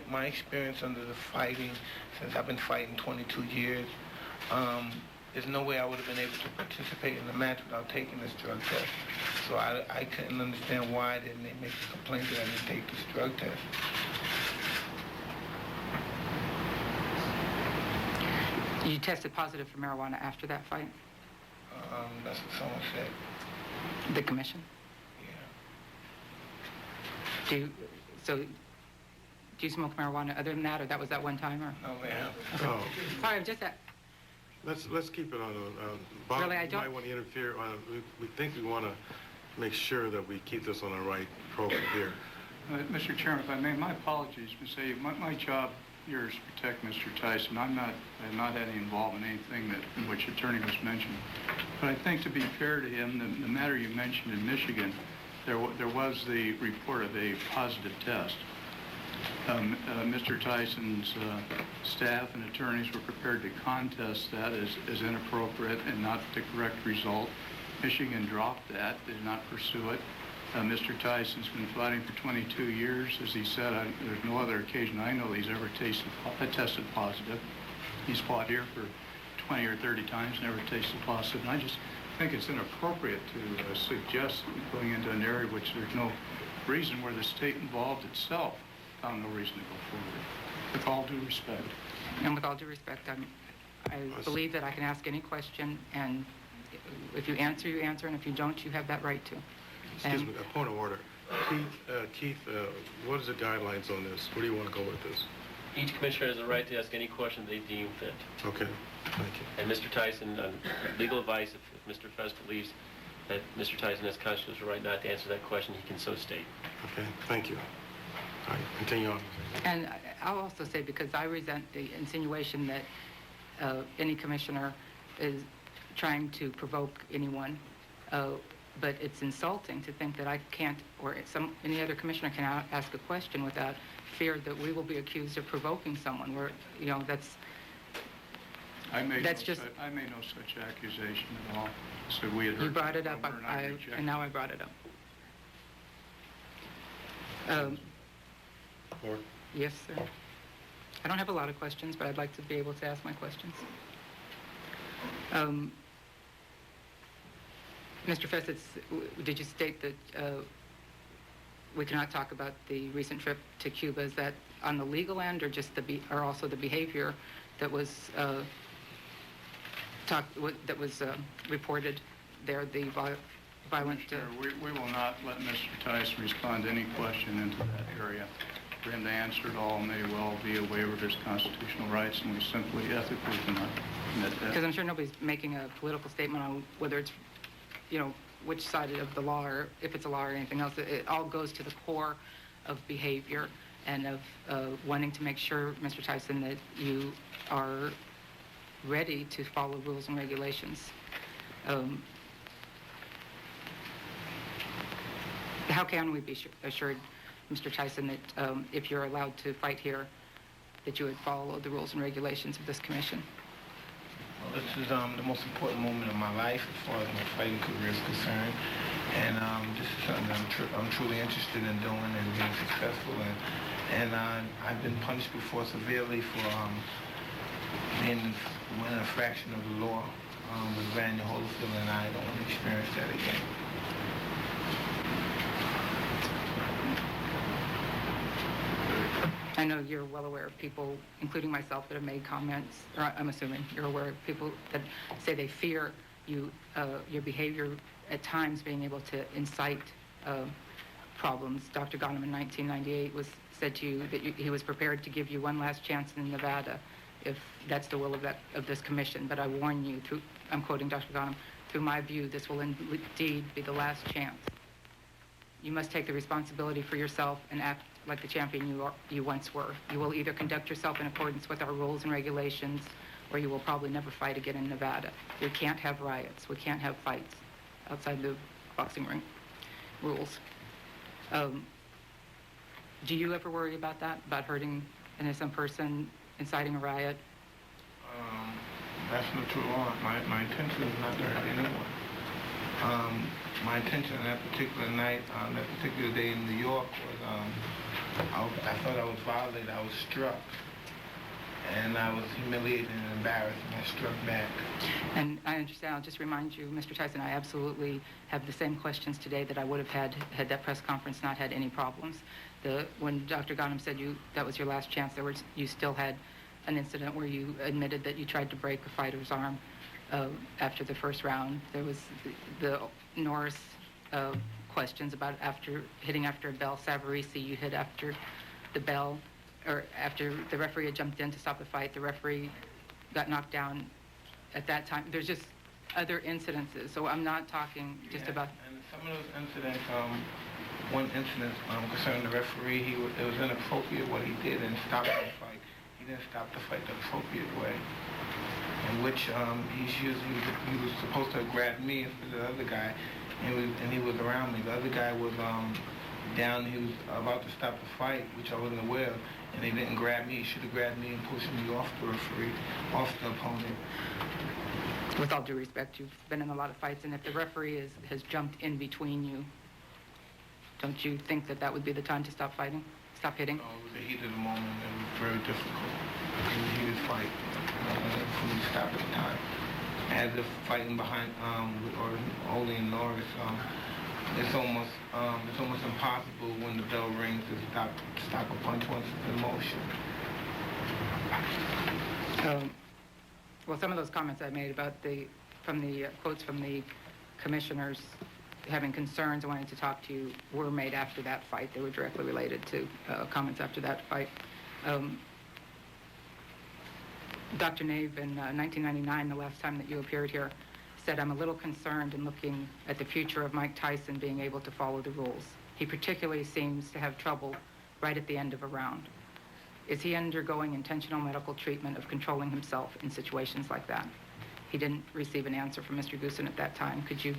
my experience under the fighting, since I've been fighting 22 years, there's no way I would have been able to participate in the match without taking this drug test. So I couldn't understand why didn't they make a complaint that I didn't take this drug test. You tested positive for marijuana after that fight? That's what someone said. The commission? Yeah. Do you smoke marijuana other than that, or that was that one time? Or? No, ma'am. Okay. Oh. Sorry, just that. Let's keep it on. Bob, really, you might want to interfere. We think we want to make sure that we keep this on the right program here. Mr. Chairman, if I may, my apologies, Ms. A. My job here is to protect Mr. Tyson. I have not had any involvement in anything in which attorney was mentioned. But I think to be fair to him, the matter you mentioned in Michigan, there was the report of a positive test. Mr. Tyson's staff and attorneys were prepared to contest that as inappropriate and not the correct result. Michigan dropped that, did not pursue it. Mr. Tyson's been fighting for 22 years. As he said, there's no other occasion I know he's ever tested positive. He's fought here for 20 or 30 times, never tasted positive. And I just think it's inappropriate to suggest going into an area which there's no reason, where the state involved itself found no reason to go forward. With all due respect. And with all due respect, I believe that I can ask any question, and if you answer, you answer, and if you don't, you have that right to. Excuse me, a point of order. Keith, what is the guidelines on this? Where do you want to go with this? Each commissioner has a right to ask any question they deem fit. Okay, thank you. And Mr. Tyson, legal advice, if Mr. Fest believes that Mr. Tyson has constitutional right not to answer that question, he can so state. Okay, thank you. All right, continue on. And I'll also say, because I resent the insinuation that any commissioner is trying to provoke anyone, but it's insulting to think that I can't, or any other commissioner can ask a question without fear that we will be accused of provoking someone. I made no such accusation at all. So we had heard. You brought it up, and now I brought it up. Yes, sir. I don't have a lot of questions, but I'd like to be able to ask my questions. Mr. Fessitz, did you state that we cannot talk about the recent trip to Cuba? Is that on the legal end, or just or also the behavior that was reported there, the violent? We will not let Mr. Tyson respond to any question into that area. For him to answer it all may well be a waiver of his constitutional rights, and we simply ethically cannot admit that. Because I'm sure nobody's making a political statement on whether it's, which side of the law, or if it's a law or anything else. It all goes to the core of behavior and of wanting to make sure, Mr. Tyson, that you are ready to follow rules and regulations. How can we be assured, Mr. Tyson, that if you're allowed to fight here, that you would follow the rules and regulations of this commission? Well, this is the most important moment of my life as far as my fighting career is concerned. And this is something I'm truly interested in doing and being successful in. And I've been punished before severely for winning a fraction of the law with Randy Holyfield, and I don't want to experience that again. I know you're well aware of people, including myself, that have made comments, or I'm assuming you're aware of people that say they fear you, your behavior at times being able to incite problems. Dr. Ghanem in 1998 said to you that he was prepared to give you one last chance in Nevada if that's the will of this commission. But I warn you, I'm quoting Dr. Ghanem, through my view, this will indeed be the last chance. You must take the responsibility for yourself and act like the champion you once were. You will either conduct yourself in accordance with our rules and regulations, or you will probably never fight again in Nevada. We can't have riots. We can't have fights outside the boxing ring rules. Do you ever worry about that, about hurting an innocent person, inciting a riot? That's not true at all. My intention is not to hurt anyone. My intention on that particular night, that particular day in New York was, I thought I was violated. I was struck. And I was humiliated and embarrassed, and I struck back. And I understand. I'll just remind you, Mr. Tyson, I absolutely have the same questions today that I would have had that press conference not had any problems. When Dr. Ghanem said that was your last chance, you still had an incident where you admitted that you tried to break a fighter's arm after the first round. There was the Norris questions about hitting after a bell. Savarese, you hit after the bell, or after the referee had jumped in to stop the fight. The referee got knocked down at that time. There's just other incidences, so I'm not talking just about... And some of those incidents, one incident concerning the referee. It was inappropriate what he did and stopped the fight. He didn't stop the fight the appropriate way, in which he was supposed to have grabbed me instead of the other guy, and he was around me. The other guy was down. He was about to stop the fight, which I wasn't aware of, and he didn't grab me. He should have grabbed me and pushed me off the referee, off the opponent. With all due respect, you've been in a lot of fights, and if the referee has jumped in between you, don't you think that would be the time to stop fighting? Stop hitting? Oh, it was the heat of the moment. It was very difficult. It was a heated fight for me to stop at the time. As if fighting behind or Oli and Norris, it's almost impossible when the bell rings to stop a punch once it's in motion. Well, some of those comments I made about quotes from the commissioners having concerns and wanting to talk to you were made after that fight. They were directly related to comments after that fight. Dr. Nave, in 1999, the last time that you appeared here, said, "I'm a little concerned in looking at the future of Mike Tyson being able to follow the rules. He particularly seems to have trouble right at the end of a round. Is he undergoing intentional medical treatment of controlling himself in situations like that?" He didn't receive an answer from Mr. Goosen at that time. Could you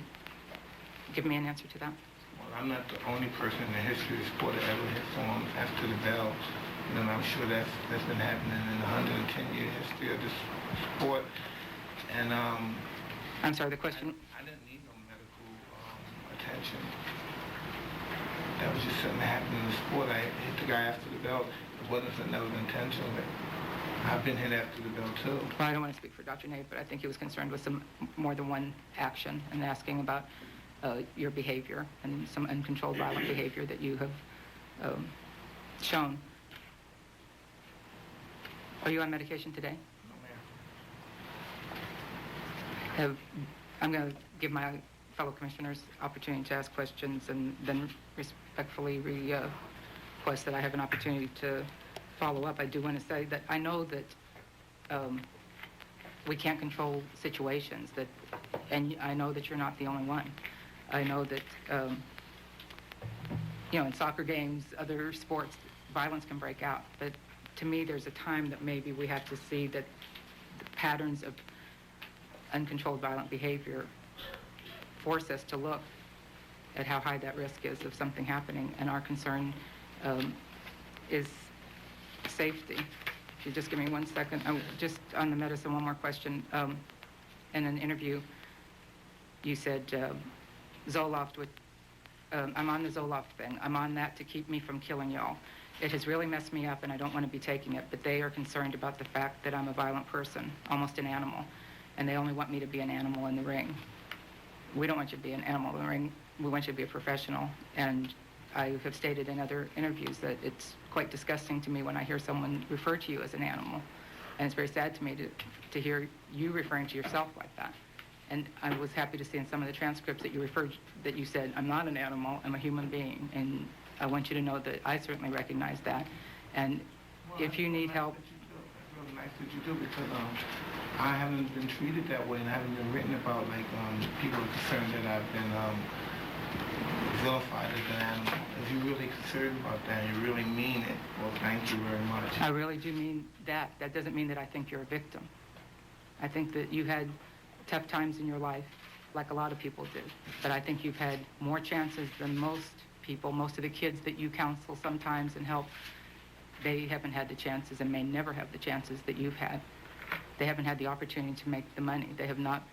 give me an answer to that? Well, I'm not the only person in the history of the sport that ever hit someone after the bell. And I'm sure that's been happening in the 110-year history of this sport. And I'm sorry, the question... I didn't need no medical attention. That was just something that happened in the sport. I hit the guy after the bell. It wasn't something that was intentional. I've been hit after the bell, too. Well, I don't want to speak for Dr. Nave, but I think he was concerned with some more than one action and asking about your behavior and some uncontrolled violent behavior that you have shown. Are you on medication today? No, ma'am. I'm going to give my fellow commissioners opportunity to ask questions and then respectfully request that I have an opportunity to follow up. I do want to say that I know that we can't control situations, and I know that you're not the only one. I know that, in soccer games, other sports, violence can break out. But to me, there's a time that maybe we have to see that the patterns of uncontrolled violent behavior force us to look at how high that risk is of something happening. And our concern is safety. If you just give me 1 second. Just on the medicine, one more question. In an interview, you said, Zoloft I'm on the Zoloft thing. I'm on that to keep me from killing y'all. It has really messed me up, and I don't want to be taking it, but they are concerned about the fact that I'm a violent person, almost an animal, and they only want me to be an animal in the ring. We don't want you to be an animal in the ring. We want you to be a professional, and I have stated in other interviews that it's quite disgusting to me when I hear someone refer to you as an animal, and it's very sad to me to hear you referring to yourself like that. And I was happy to see in some of the transcripts that you said, I'm not an animal, I'm a human being. And I want you to know that I certainly recognize that. And if you need help... It's really nice that you do, because I haven't been treated that way, and I haven't been written about, like, people are concerned that I've been vilified as an animal. If you're really concerned about that and you really mean it, well, thank you very much. I really do mean that. That doesn't mean that I think you're a victim. I think that you had tough times in your life, like a lot of people do. But I think you've had more chances than most people. Most of the kids that you counsel sometimes and help, they haven't had the chances and may never have the chances that you've had. They haven't had the opportunity to make the money. They have not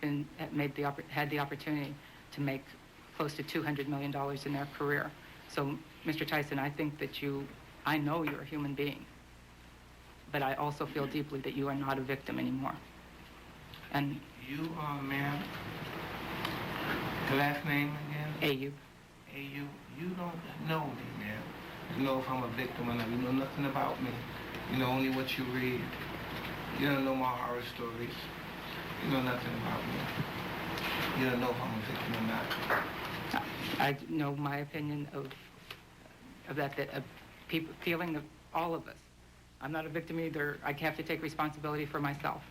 had the opportunity to make close to $200 million in their career. So, Mr. Tyson, I think that I know you're a human being, but I also feel deeply that you are not a victim anymore. And you, ma'am, the last name again? Ayub. Ayub, you don't know me, ma'am. You know if I'm a victim or not. You know nothing about me. You know only what you read. You don't know my horror stories. You know nothing about me. You don't know if I'm a victim or not. I know my opinion of people feeling that all of us. I'm not a victim either. I have to take responsibility for myself.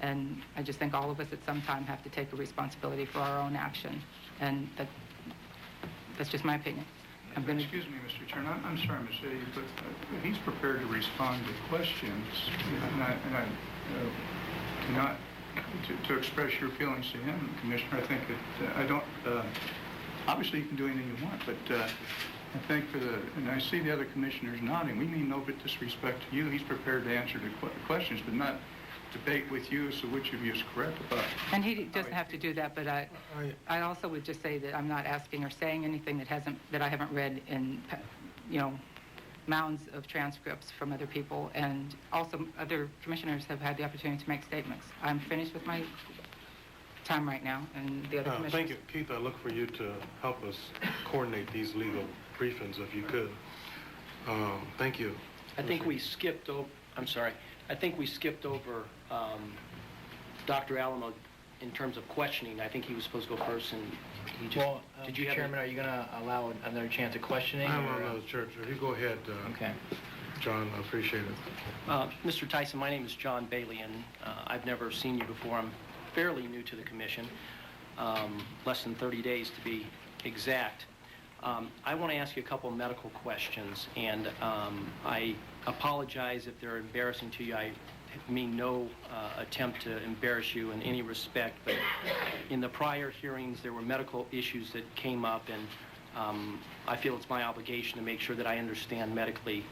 And I just think all of us at some time have to take a responsibility for our own action. And that's just my opinion. Excuse me, Mr. Chairman, I'm sorry, Ms. Eddy, but he's prepared to respond to questions, and I cannot, to express your feelings to him, Commissioner. I think that I don't, obviously you can do anything you want, but I think and I see the other commissioners nodding, we mean no disrespect to you. He's prepared to answer the questions, but not debate with you as to which of you is correct about. And he doesn't have to do that, but I also would just say that I'm not asking or saying anything that I haven't read in, mounds of transcripts from other people, and also other commissioners have had the opportunity to make statements. I'm finished with my time right now, and the other commissioners. Thank you, Keith. I look for you to help us coordinate these legal briefings if you could. Thank you. I think we skipped over, I'm sorry, I think we skipped over Dr. Alamo in terms of questioning. I think he was supposed to go first, and he just... Well, Chairman, are you going to allow another chance at questioning? I will allow the church. You go ahead, okay. John. I appreciate it. Mr. Tyson, my name is John Bailey, and I've never seen you before. I'm fairly new to the commission, less than 30 days to be exact. I want to ask you a couple of medical questions, and I apologize if they're embarrassing to you. I mean no attempt to embarrass you in any respect, but in the prior hearings there were medical issues that came up, and I feel it's my obligation to make sure that I understand medically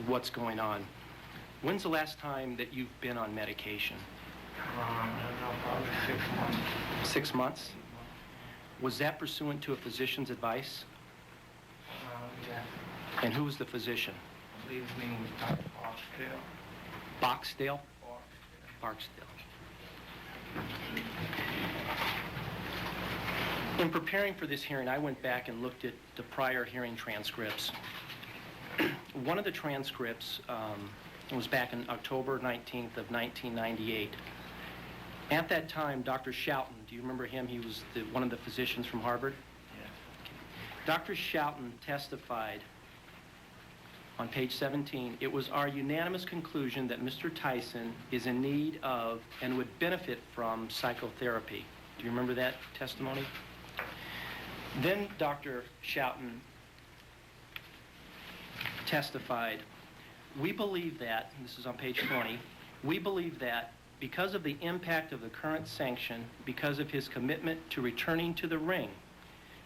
what's going on. When's the last time that you've been on medication? Probably 6 months. 6 months? Was that pursuant to a physician's advice? Yeah. And who was the physician? I believe his name was Dr. Barksdale. Boxdale? Barksdale. In preparing for this hearing, I went back and looked at the prior hearing transcripts. One of the transcripts was back in October 19th of 1998. At that time, Dr. Schouten, do you remember him? He was one of the physicians from Harvard? Yes. Dr. Schouten testified on page 17, it was our unanimous conclusion that Mr. Tyson is in need of and would benefit from psychotherapy. Do you remember that testimony? Then Dr. Schouten testified, we believe that, and this is on page 20, we believe that because of the impact of the current sanction, because of his commitment to returning to the ring,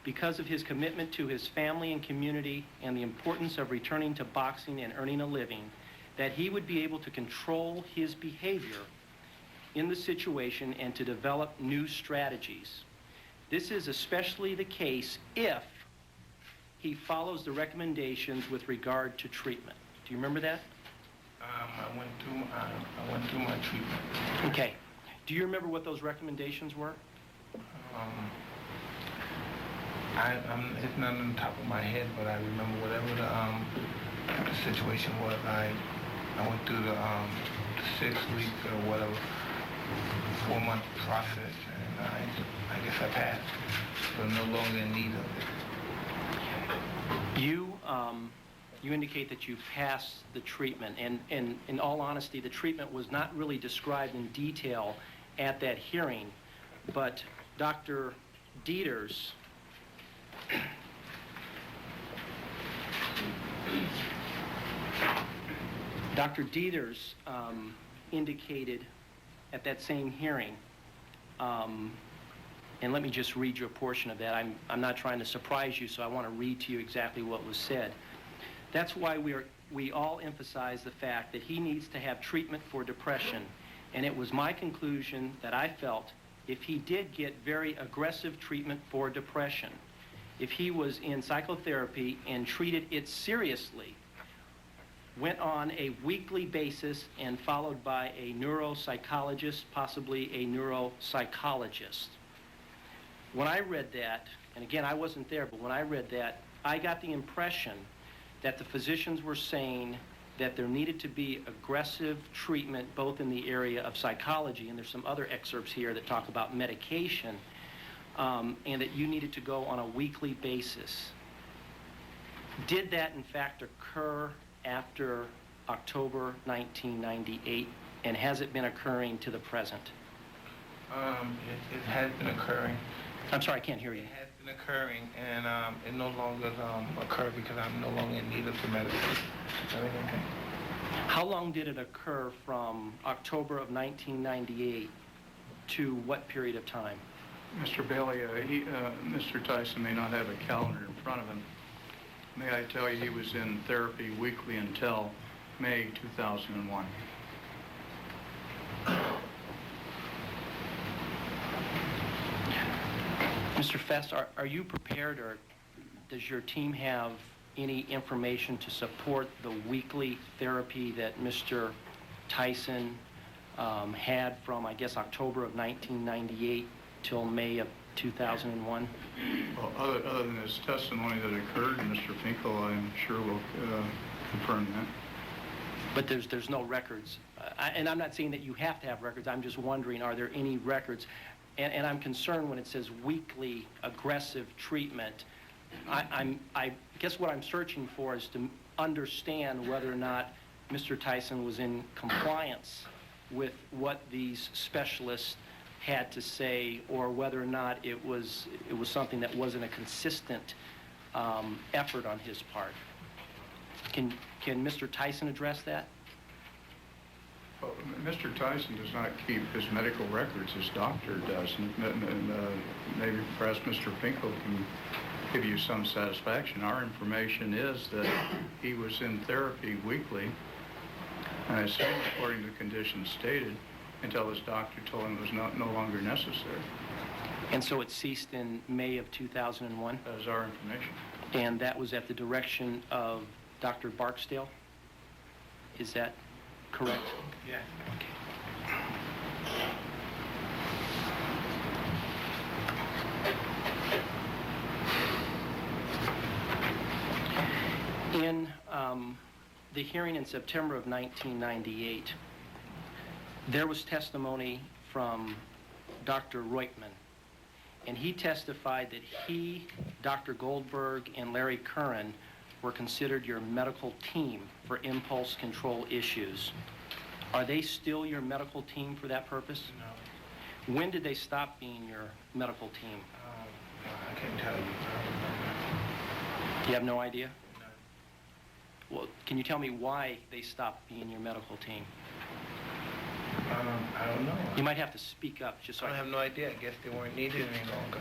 because of his commitment to his family and community and the importance of returning to boxing and earning a living, that he would be able to control his behavior in the situation and to develop new strategies. This is especially the case if he follows the recommendations with regard to treatment. Do you remember that? I went through my treatment. Okay. Do you remember what those recommendations were? It's not on the top of my head, but I remember whatever the situation was. I went through the 6 week or whatever 4-month process, and I guess I passed. So I'm no longer in need of it. You indicate that you passed the treatment, and in all honesty, the treatment was not really described in detail at that hearing, but Dr. Dieters indicated at that same hearing, and let me just read you a portion of that. I'm not trying to surprise you, so I want to read to you exactly what was said. That's why we all emphasize the fact that he needs to have treatment for depression, and it was my conclusion that I felt if he did get very aggressive treatment for depression, if he was in psychotherapy and treated it seriously, went on a weekly basis and followed by a neuropsychologist, possibly a neuropsychologist. When I read that, and again, I wasn't there, but when I read that, I got the impression that the physicians were saying that there needed to be aggressive treatment both in the area of psychology, and there's some other excerpts here that talk about medication, and that you needed to go on a weekly basis. Did that in fact occur after October 1998, and has it been occurring to the present? It has been occurring. I'm sorry, I can't hear you. It has been been occurring, and it no longer occur because I'm no longer in need of the medicine. Everything okay? How long did it occur from October of 1998 to what period of time? Mr. Bailey, Mr. Tyson may not have a calendar in front of him. May I tell you he was in therapy weekly until May 2001. Mr. Fest, are you prepared, or does your team have any information to support the weekly therapy that Mr. Tyson had from, I guess, October of 1998 till May of 2001? Well, other than his testimony that occurred, Mr. Finkel, I'm sure will confirm that. But there's no records. And I'm not saying that you have to have records. I'm just wondering, are there any records? And I'm concerned when it says weekly aggressive treatment. I guess what I'm searching for is to understand whether or not Mr. Tyson was in compliance with what these specialists had to say, or whether or not it was something that wasn't a consistent effort on his part. Can Mr. Tyson address that? Well, Mr. Tyson does not keep his medical records. His doctor does. And maybe perhaps Mr. Finkel can give you some satisfaction. Our information is that he was in therapy weekly, and I assume according to the conditions stated, until his doctor told him it was no longer necessary. And so it ceased in May of 2001? That is our information. And that was at the direction of Dr. Barksdale? Is that correct? Yeah. Okay. In the hearing in September of 1998, there was testimony from Dr. Reutman, and he testified that he, Dr. Goldberg, and Larry Curran were considered your medical team for impulse control issues. Are they still your medical team for that purpose? No. When did they stop being your medical team? I can't tell you. You have no idea? No. Well, can you tell me why they stopped being your medical team? I don't know. You might have to speak up just so I have no idea. I guess they weren't needed any longer.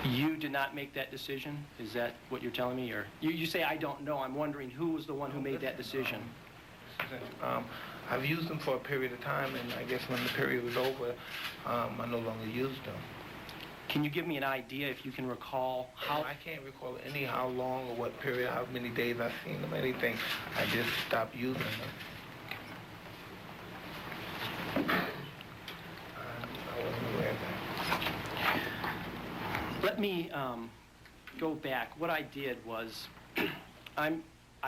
You did not make that decision? Is that what you're telling me? Or you say, I don't know. I'm wondering who was the one who made that decision? I've used them for a period of time, and I guess when the period was over, I no longer used them. Can you give me an idea, if you can recall, how... I can't recall how long or what period, how many days I've seen them, anything. I just stopped using them. I wasn't aware of that. Let me go back. What I did was, I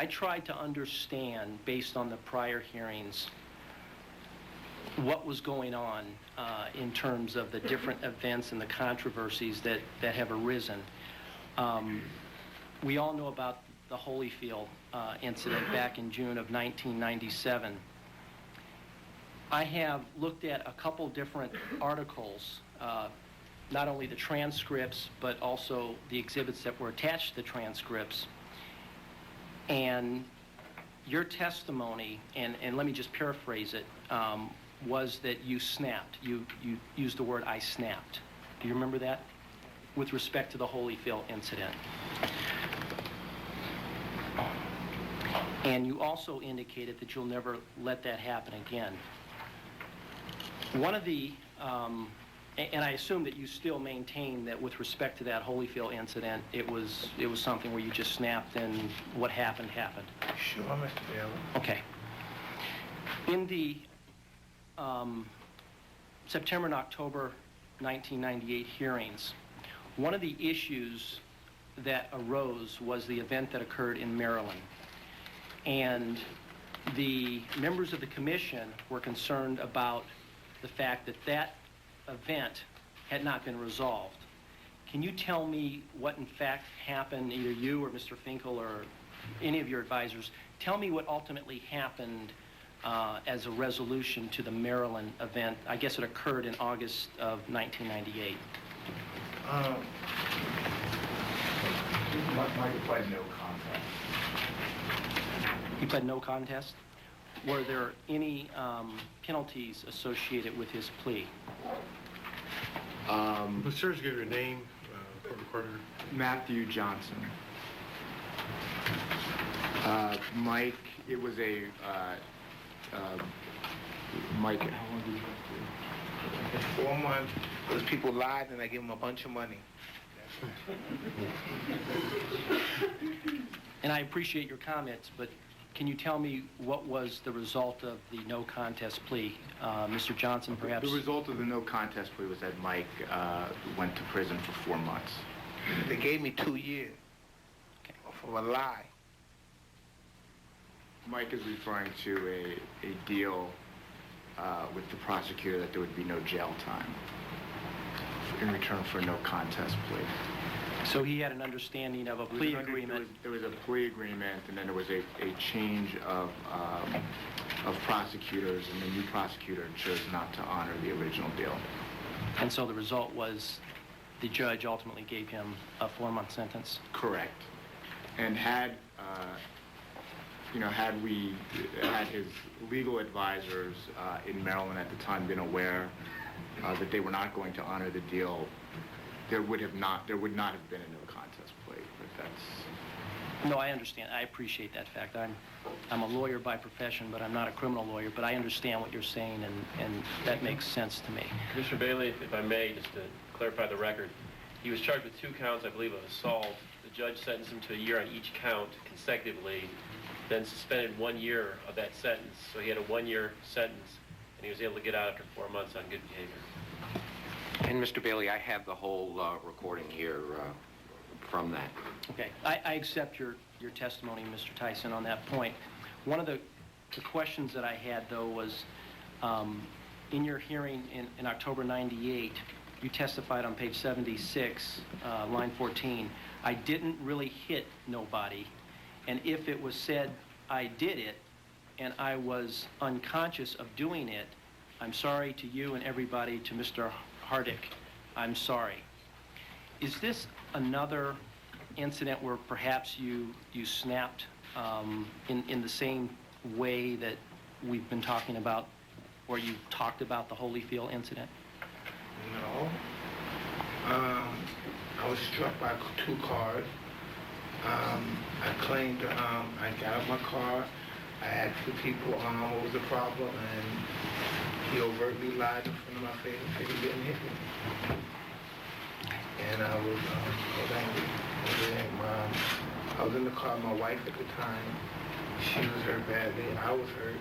tried to understand, based on the prior hearings, what was going on in terms of the different events and the controversies that have arisen. We all know about the Holyfield incident back in June of 1997. I have looked at a couple different articles, not only the transcripts, but also the exhibits that were attached to the transcripts. And your testimony, and let me just paraphrase it, was that you snapped. You used the word, I snapped. Do you remember that? With respect to the Holyfield incident. And you also indicated that you'll never let that happen again. One of the, and I assume that you still maintain that with respect to that Holyfield incident, it was something where you just snapped and what happened, happened. Sure, Mr. Bailey. Okay. In the September and October 1998 hearings, one of the issues that arose was the event that occurred in Maryland. And the members of the commission were concerned about the fact that that event had not been resolved. Can you tell me what in fact happened, either you or Mr. Finkel or any of your advisors, tell me what ultimately happened as a resolution to the Maryland event? I guess it occurred in August of 1998. Mike pled no contest. He pled no contest? Were there any penalties associated with his plea? Sir, give your name, court recorder. Matthew Johnson. Mike, it was a, Mike, how long did you go through? 4 months. Those people lied and I gave them a bunch of money. And I appreciate your comments, but can you tell me what was the result of the no contest plea? Mr. Johnson, perhaps? The result of the no contest plea was that Mike went to prison for 4 months. They gave me 2 years for a lie. Mike is referring to a deal with the prosecutor that there would be no jail time in return for a no contest plea. So he had an understanding of a plea agreement. There was a plea agreement, and then there was a change of prosecutors, and the new prosecutor chose not to honor the original deal. And so the result was the judge ultimately gave him a 4-month sentence? Correct. And had his legal advisors in Maryland at the time been aware that they were not going to honor the deal, there would not have been a no contest plea. But that's... No, I understand. I appreciate that fact. I'm a lawyer by profession, but I'm not a criminal lawyer. But I understand what you're saying, and that makes sense to me. Commissioner Bailey, if I may, just to clarify the record, he was charged with 2 counts, I believe, of assault. The judge sentenced him to a year on each count consecutively, then suspended 1 year of that sentence. So he had a 1-year sentence, and he was able to get out after 4 months on good behavior. And Mr. Bailey, I have the whole recording here from that. Okay. I accept your testimony, Mr. Tyson, on that point. One of the questions that I had, though, was in your hearing in October 98, you testified on page 76, line 14, I didn't really hit nobody, and if it was said I did it and I was unconscious of doing it, I'm sorry to you and everybody, to Mr. Hardick, I'm sorry. Is this another incident where perhaps you snapped in the same way that we've been talking about, where you talked about the Holyfield incident? No. I was struck by 2 cars. I claimed, I got out of my car, I asked the people what was the problem, and he overtly lied in front of my face and said he didn't hit me. And I was angry. I was in the car with my wife at the time. She was hurt badly, I was hurt,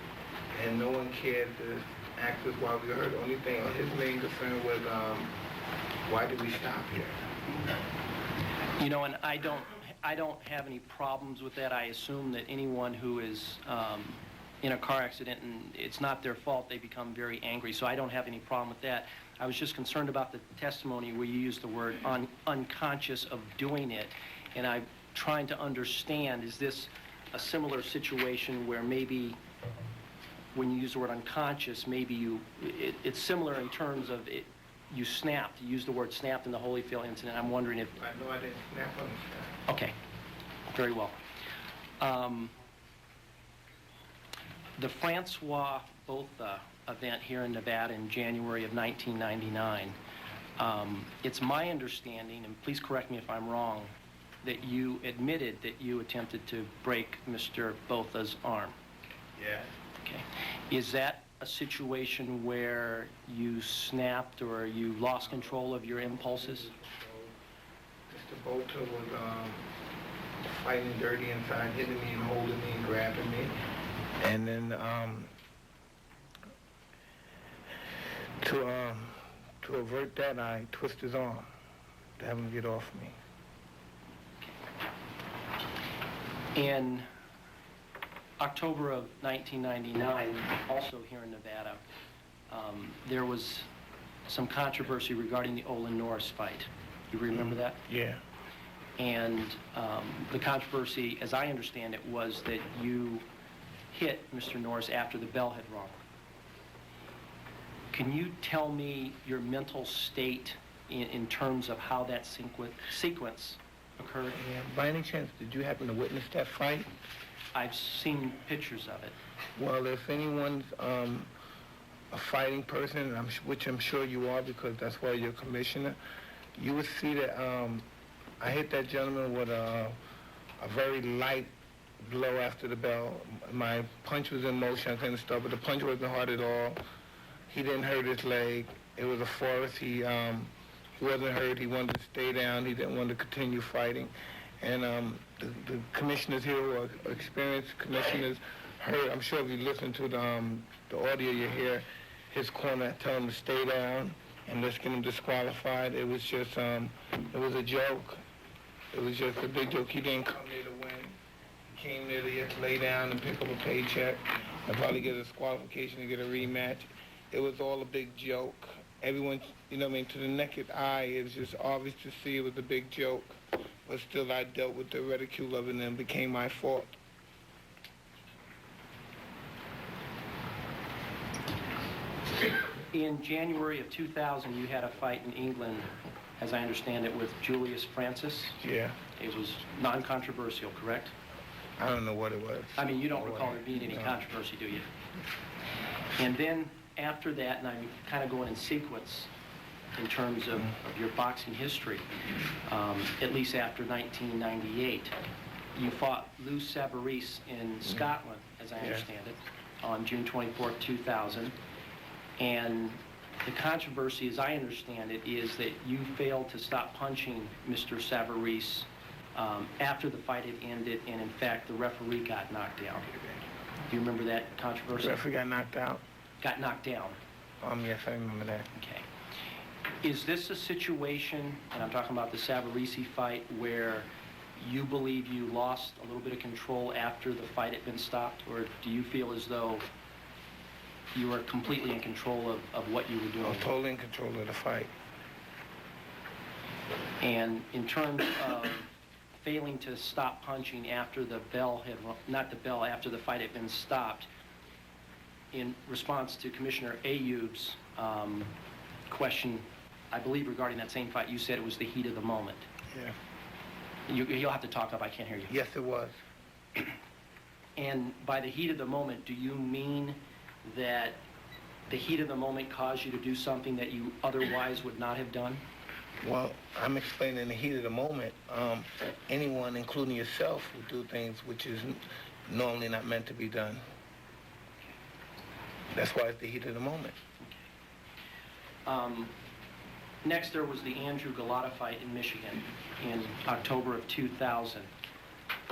and no one cared to ask us why we were hurt. The only thing, his main concern was, why did we stop here? You know, and I don't have any problems with that. I assume that anyone who is in a car accident and it's not their fault, they become very angry. So I don't have any problem with that. I was just concerned about the testimony where you used the word unconscious of doing it. And I'm trying to understand, is this a similar situation where maybe when you use the word unconscious, maybe it's similar in terms of it, you snapped. You used the word snapped in the Holyfield incident. I'm wondering if... I know I didn't snap on the Okay, very well. The Francois Botha event here in Nevada in January of 1999, it's my understanding, and please correct me if I'm wrong, that you admitted that you attempted to break Mr. Botha's arm. Yeah. Okay. Is that a situation where you snapped or you lost control of your impulses? Mr. Botha was fighting dirty inside, hitting me and holding me and grabbing me. And then to avert that, I twist his arm to have him get off me. In October of 1999, also here in Nevada, there was some controversy regarding the Olin Norris fight. You remember that? Yeah. And the controversy, as I understand it, was that you hit Mr. Norris after the bell had rung. Can you tell me your mental state in terms of how that sequence occurred? Yeah. By any chance, did you happen to witness that fight? I've seen pictures of it. Well, if anyone's a fighting person, which I'm sure you are because that's why you're commissioner, you would see that I hit that gentleman with a very light blow after the bell. My punch was in motion, I couldn't stop, but the punch wasn't hard at all. He didn't hurt his leg. It was a forest. He wasn't hurt. He wanted to stay down. He didn't want to continue fighting. And the commissioners here who are experienced commissioners heard, I'm sure if you listen to the audio, you hear his corner tell him to stay down and let's get him disqualified. It was just, it was a joke. It was just a big joke. He didn't come there to win. He came there to just lay down and pick up a paycheck and probably get a disqualification and get a rematch. It was all a big joke. Everyone, you know what I mean, to the naked eye, it's just obvious to see it was a big joke. But still, I dealt with the ridicule of it and it became my fault. In January of 2000, you had a fight in England, as I understand it, with Julius Francis. Yeah. It was non-controversial, correct? I don't know what it was. I mean, you don't recall there being any controversy, do you? And then after that, and I'm kind of going in sequence in terms of your boxing history, at least after 1998, you fought Lou Savarese in Scotland, as I understand it, on June 24, 2000. And the controversy, as I understand it, is that you failed to stop punching Mr. Savarese after the fight had ended, and in fact, the referee got knocked down. Do you remember that controversy? The referee got knocked out? Got knocked down. Yes, I remember that. Okay. Is this a situation, and I'm talking about the Savarese fight, where you believe you lost a little bit of control after the fight had been stopped, or do you feel as though you were completely in control of what you were doing? I was totally in control of the fight. And in terms of failing to stop punching after the bell had, not the bell, after the fight had been stopped, in response to Commissioner Ayoub's question, I believe regarding that same fight, you said it was the heat of the moment. Yeah. You'll have to talk up, I can't hear you. Yes, it was. And by the heat of the moment, do you mean that the heat of the moment caused you to do something that you otherwise would not have done? Well, I'm explaining the heat of the moment. Anyone, including yourself, will do things which is normally not meant to be done. That's why it's the heat of the moment. Next, there was the Andrew Galata fight in Michigan in October of 2000.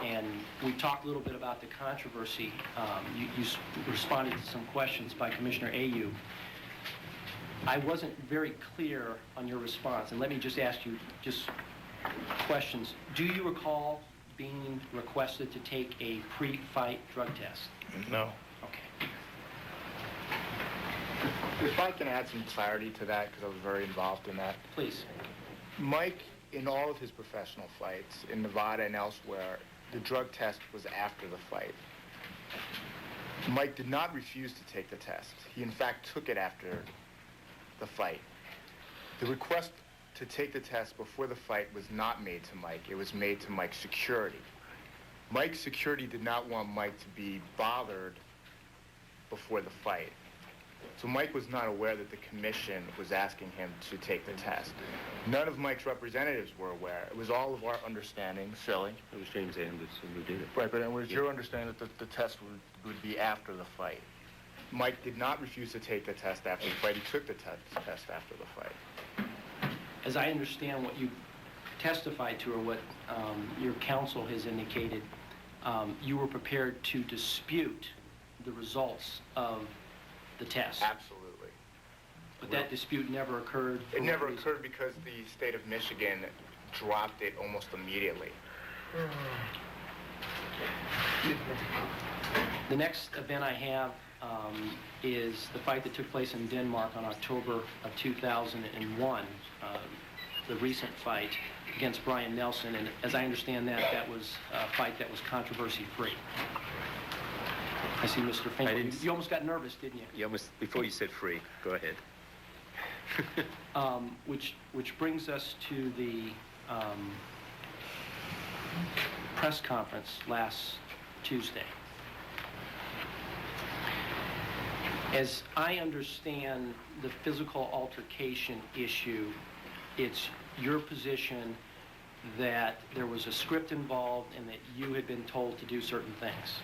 And we talked a little bit about the controversy. You responded to some questions by Commissioner Ayoub. I wasn't very clear on your response, and let me just ask you just questions. Do you recall being requested to take a pre-fight drug test? No. Okay. If I can add some clarity to that, because I was very involved in that. Please. Mike, in all of his professional fights, in Nevada and elsewhere, the drug test was after the fight. Mike did not refuse to take the test. He, in fact, took it after the fight. The request to take the test before the fight was not made to Mike. It was made to Mike's security. Mike's security did not want Mike to be bothered before the fight. So Mike was not aware that the commission was asking him to take the test. None of Mike's representatives were aware. It was all of our understanding, silly. It was James Anderson who did it. Right, but it was your understanding that the test would be after the fight. Mike did not refuse to take the test after the fight. He took the test after the fight. As I understand what you testified to, or what your counsel has indicated, you were prepared to dispute the results of the test. Absolutely. But that dispute never occurred? It never occurred because the state of Michigan dropped it almost immediately. The next event I have is the fight that took place in Denmark on October of 2001, the recent fight against Brian Nelson, and as I understand that, that was a fight that was controversy-free. I see Mr. Finkel. You almost got nervous, didn't you? You almost, before you said free, go ahead. Which brings us to the press conference last Tuesday. As I understand the physical altercation issue, it's your position that there was a script involved and that you had been told to do certain things.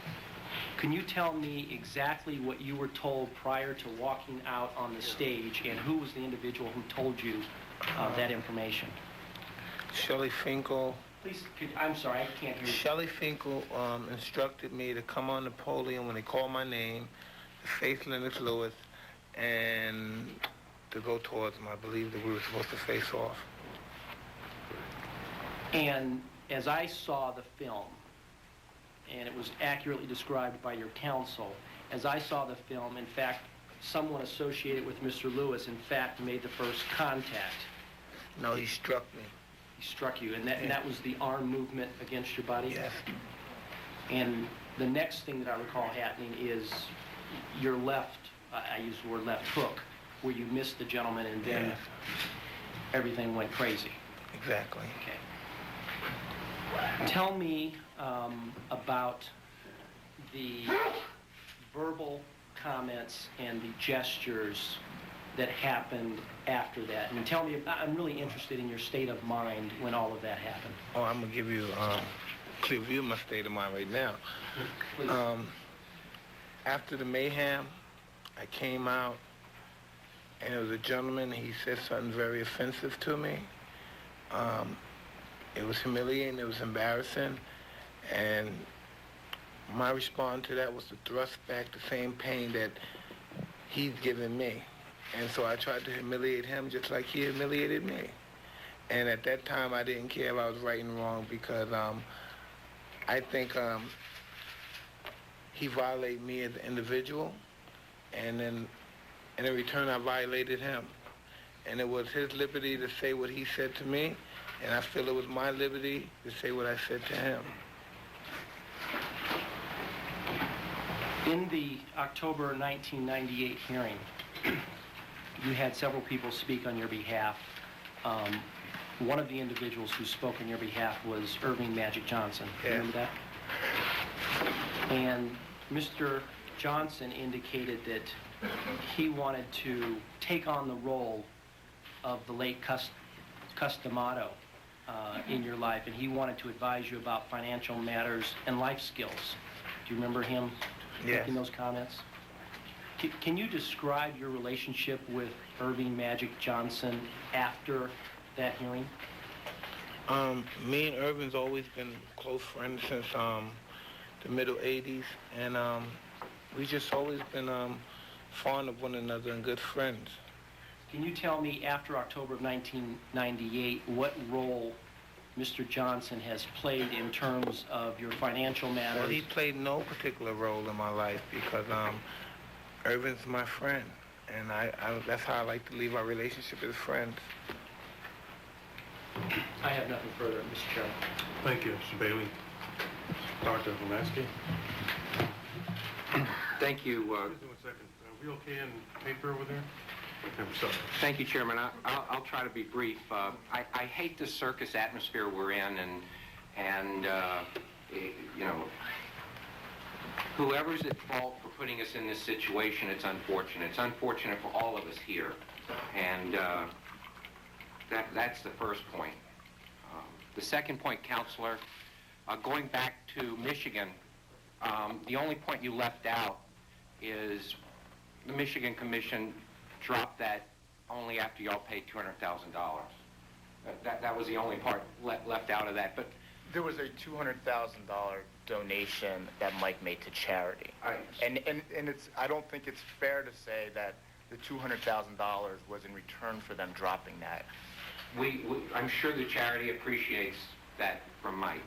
Can you tell me exactly what you were told prior to walking out on the stage, and who was the individual who told you that information? Shelley Finkel. Please, I'm sorry, I can't hear you. Shelley Finkel instructed me to come on the podium when they called my name, to face Lennox Lewis, and to go towards him. I believe that we were supposed to face off. And as I saw the film, and it was accurately described by your counsel, as I saw the film, in fact, someone associated with Mr. Lewis, in fact, made the first contact. No, he struck me. He struck you, and that was the arm movement against your body? Yes. And the next thing that I recall happening is your left, I use the word left hook, where you missed the gentleman, and then everything went crazy. Exactly. Okay. Tell me about the verbal comments and the gestures that happened after that. And tell me, I'm really interested in your state of mind when all of that happened. Oh, I'm going to give you a clear view of my state of mind right now. After the mayhem, I came out, and there was a gentleman, he said something very offensive to me. It was humiliating, it was embarrassing, and my response to that was to thrust back the same pain that he's given me. And so I tried to humiliate him just like he humiliated me. And at that time, I didn't care if I was right and wrong, because I think he violated me as an individual, and then in return, I violated him. And it was his liberty to say what he said to me, and I feel it was my liberty to say what I said to him. In the October 1998 hearing, you had several people speak on your behalf. One of the individuals who spoke on your behalf was Irving Magic Johnson. Remember that? And Mr. Johnson indicated that he wanted to take on the role of the late Customato in your life, and he wanted to advise you about financial matters and life skills. Do you remember him making those comments? Can you describe your relationship with Irving Magic Johnson after that hearing? Me and Irving's always been close friends since the middle 80s, and we just always been fond of one another and good friends. Can you tell me, after October of 1998, what role Mr. Johnson has played in terms of your financial matters? Well, he played no particular role in my life, because Irving's my friend, and that's how I like to leave our relationship as friends. I have nothing further, Mr. Chairman. Thank you, Mr. Bailey. Dr. Volasky. Thank you. Just 1 second. Are we okay in paper over there? Okay, I'm sorry. Thank you, Chairman. I'll try to be brief. I hate the circus atmosphere we're in, and you know, whoever's at fault for putting us in this situation, it's unfortunate. It's unfortunate for all of us here, and that's the first point. The second point, Counselor, going back to Michigan, the only point you left out is the Michigan Commission dropped that only after y'all paid $200,000. That was the only part left out of that. But there was a $200,000 donation that Mike made to charity, and it's, I don't think it's fair to say that the $200,000 was in return for them dropping that. I'm sure the charity appreciates that from Mike.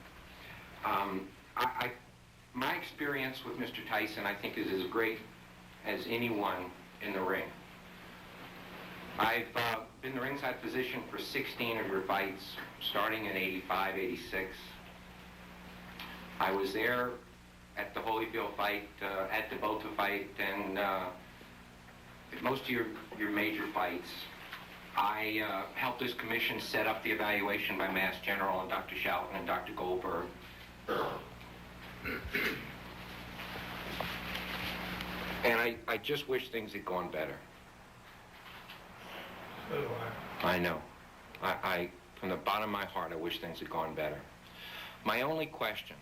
My experience with Mr. Tyson, I think, is as great as anyone in the ring. I've been the ringside physician for 16 of your fights, starting in 85, 86. I was there at the Holyfield fight, at the Bota fight, and at most of your major fights. I helped this commission set up the evaluation by Mass General and Dr. Shelton and Dr. Goldberg. And I just wish things had gone better. So do I know. I from the bottom of my heart, I wish things had gone better. My only question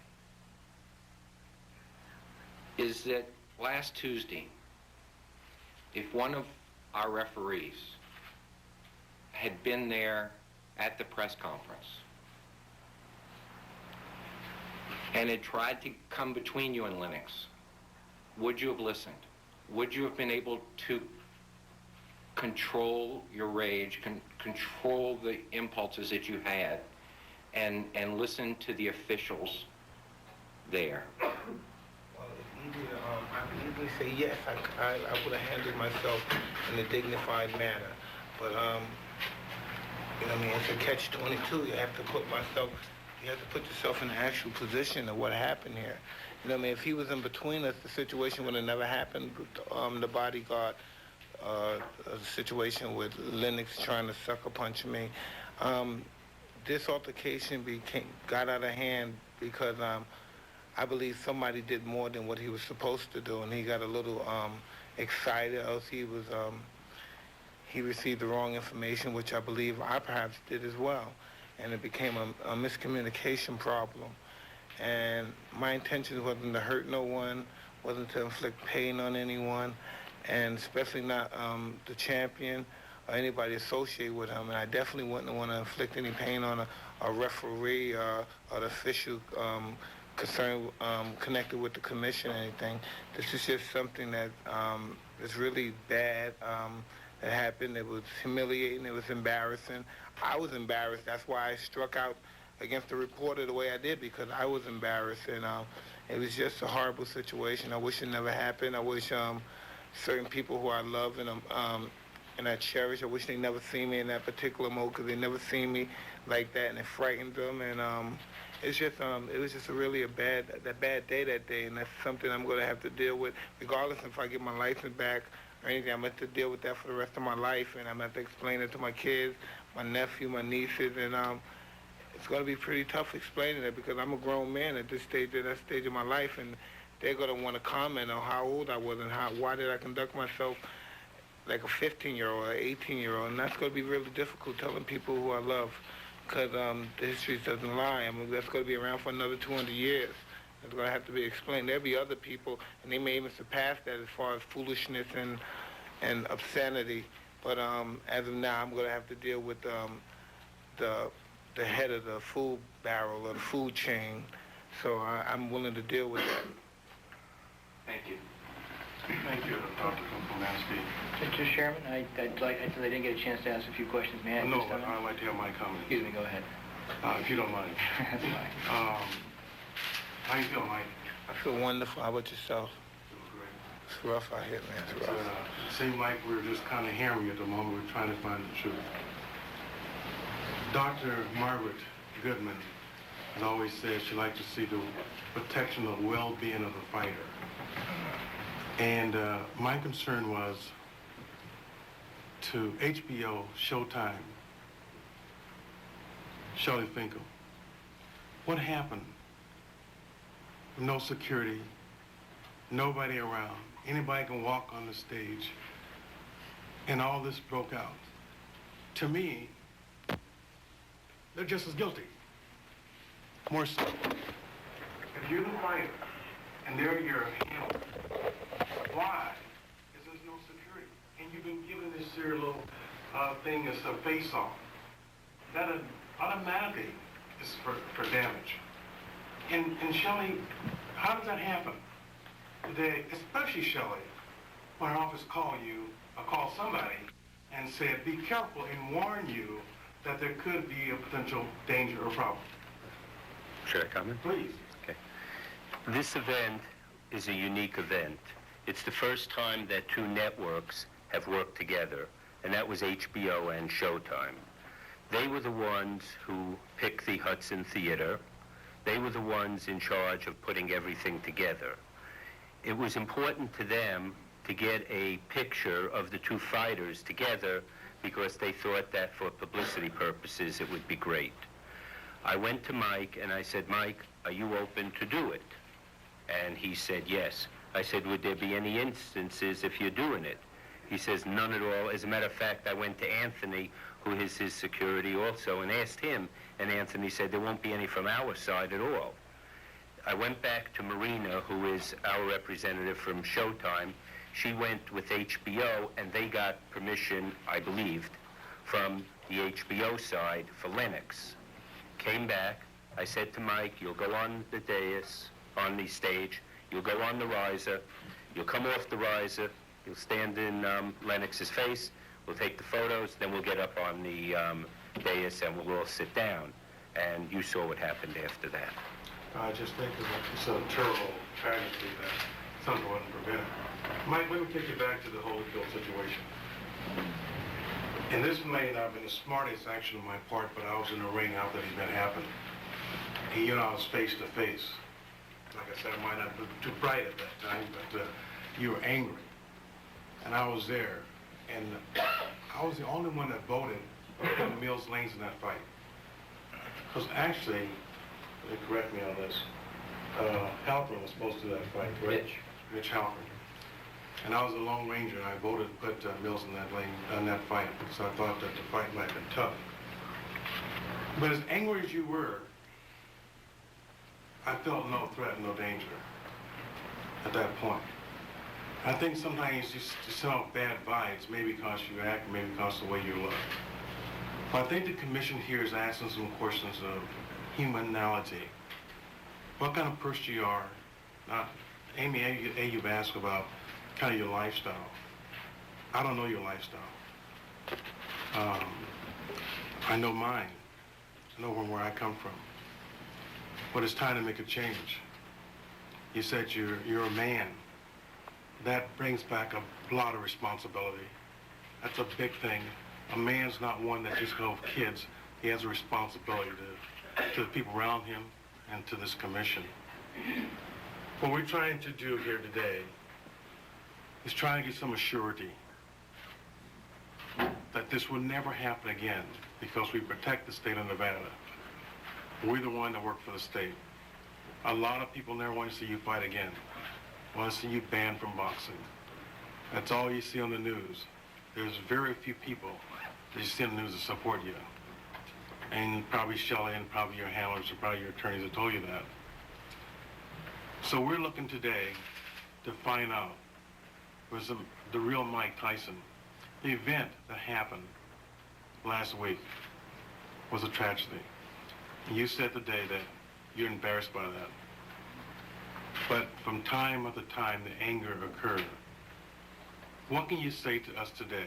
is that last Tuesday, if one of our referees had been there at the press conference and had tried to come between you and Lennox, would you have listened? Would you have been able to control your rage, control the impulses that you had, and listen to the officials there? Well, it's easy to, I can easily say yes, I would have handled myself in a dignified manner. But, you know what I mean, it's a catch-22. You have to put yourself in the actual position of what happened here. You know what I mean? If he was in between us, the situation would have never happened. The bodyguard, a situation with Lennox trying to sucker punch me. This altercation got out of hand because I believe somebody did more than what he was supposed to do, and he got a little excited, else he received the wrong information, which I believe I perhaps did as well, and it became a miscommunication problem. And my intention wasn't to hurt no one, wasn't to inflict pain on anyone, and especially not the champion or anybody associated with him. And I definitely wouldn't want to inflict any pain on a referee or an official concerned, connected with the commission or anything. This is just something that is really bad that happened. It was humiliating. It was embarrassing. I was embarrassed. That's why I struck out against the reporter the way I did, because I was embarrassed. And it was just a horrible situation. I wish it never happened. I wish certain people who I love and I cherish, I wish they never seen me in that particular mode, because they never seen me like that, and it frightened them. And it's just, it was just a bad day that day, and that's something I'm going to have to deal with, regardless if I get my license back or anything. I'm going to have to deal with that for the rest of my life, and I'm going to have to explain it to my kids, my nephew, my nieces, and it's going to be pretty tough explaining it, because I'm a grown man at this stage, at that stage of my life, and they're going to want to comment on how old I was and why did I conduct myself like a 15-year-old or 18-year-old, and that's going to be really difficult telling people who I love, because the history doesn't lie. I mean, that's going to be around for another 200 years. It's going to have to be explained. There'll be other people, and they may even surpass that as far as foolishness and obscenity. But as of now, I'm going to have to deal with the head of the food barrel or the food chain. So I'm willing to deal with that. Thank you. Thank you, Dr. Kompolanski. Mr. Chairman, I didn't get a chance to ask a few questions. May I? No, but I'd like to have my comments. Excuse me, go ahead. If you don't mind. That's fine. How you feel, Mike? I feel wonderful. How about yourself? Great. It's rough out here, man. It's rough. It seemed like we were just kind of hearing at the moment. We're trying to find the truth. Dr. Margaret Goodman has always said she liked to see the protection of the well-being of the fighter. And my concern was to HBO, Showtime, Shelley Finkel. What happened? No security, nobody around. Anybody can walk on the stage, and all this broke out. To me, they're just as guilty. More so. If you're the fighter, and they're your handler, why is there no security? And you've been given this here little thing as a face-off. That automatically is for damage. And Shelley, how does that happen today, especially Shelley, when her office call you, or call somebody, and said, be careful, and warn you that there could be a potential danger or problem? Should I comment? Please. Okay. This event is a unique event. It's the first time that two networks have worked together, and that was HBO and Showtime. They were the ones who picked the Hudson Theater. They were the ones in charge of putting everything together. It was important to them to get a picture of the two fighters together because they thought that for publicity purposes it would be great. I went to Mike and I said, Mike, are you open to do it? And he said, yes. I said, would there be any instances if you're doing it? He says, none at all. As a matter of fact, I went to Anthony, who is his security also, and asked him, and Anthony said there won't be any from our side at all. I went back to Marina, who is our representative from Showtime. She went with HBO, and they got permission, I believed, from the HBO side for Lennox. Came back. I said to Mike, you'll go on the dais, on the stage, you'll go on the riser, you'll come off the riser, you'll stand in Lennox's face, we'll take the photos, then we'll get up on the dais and we'll all sit down. And you saw what happened after that. I just think it's a terrible tragedy that something wasn't prevented. Mike, let me take you back to the Holyfield situation. And this may not have been the smartest action on my part, but I was in the ring after the event happened. And you know, I was face to face. Like I said, I might not be too bright at that time, but you were angry. And I was there. And I was the only one that voted for the Mills Lanes in that fight. Because actually, they correct me on this, Halpern was supposed to do that fight, correct? Mitch Halpern. And I was a Lone Ranger, and I voted to put Mills in that lane, in that fight, so I thought that the fight might have been tough. But as angry as you were, I felt no threat, no danger at that point. I think sometimes you send off bad vibes, maybe because you act, maybe because of the way you look. But I think the commission here is asking some questions of humanality. What kind of person you are? Amy, you've asked about kind of your lifestyle. I don't know your lifestyle. I know mine. I know where I come from. But it's time to make a change. You said you're a man. That brings back a lot of responsibility. That's a big thing. A man's not one that just goes with kids. He has a responsibility to the people around him and to this commission. What we're trying to do here today is trying to get some assurity that this will never happen again because we protect the state of Nevada. We're the one that work for the state. A lot of people never want to see you fight again. Want to see you banned from boxing. That's all you see on the news. There's very few people that you see on the news that support you. And probably Shelley and probably your handlers and probably your attorneys have told you that. So we're looking today to find out was the real Mike Tyson. The event that happened last week was a tragedy. And you said today that you're embarrassed by that. But from time after time, the anger occurred. What can you say to us today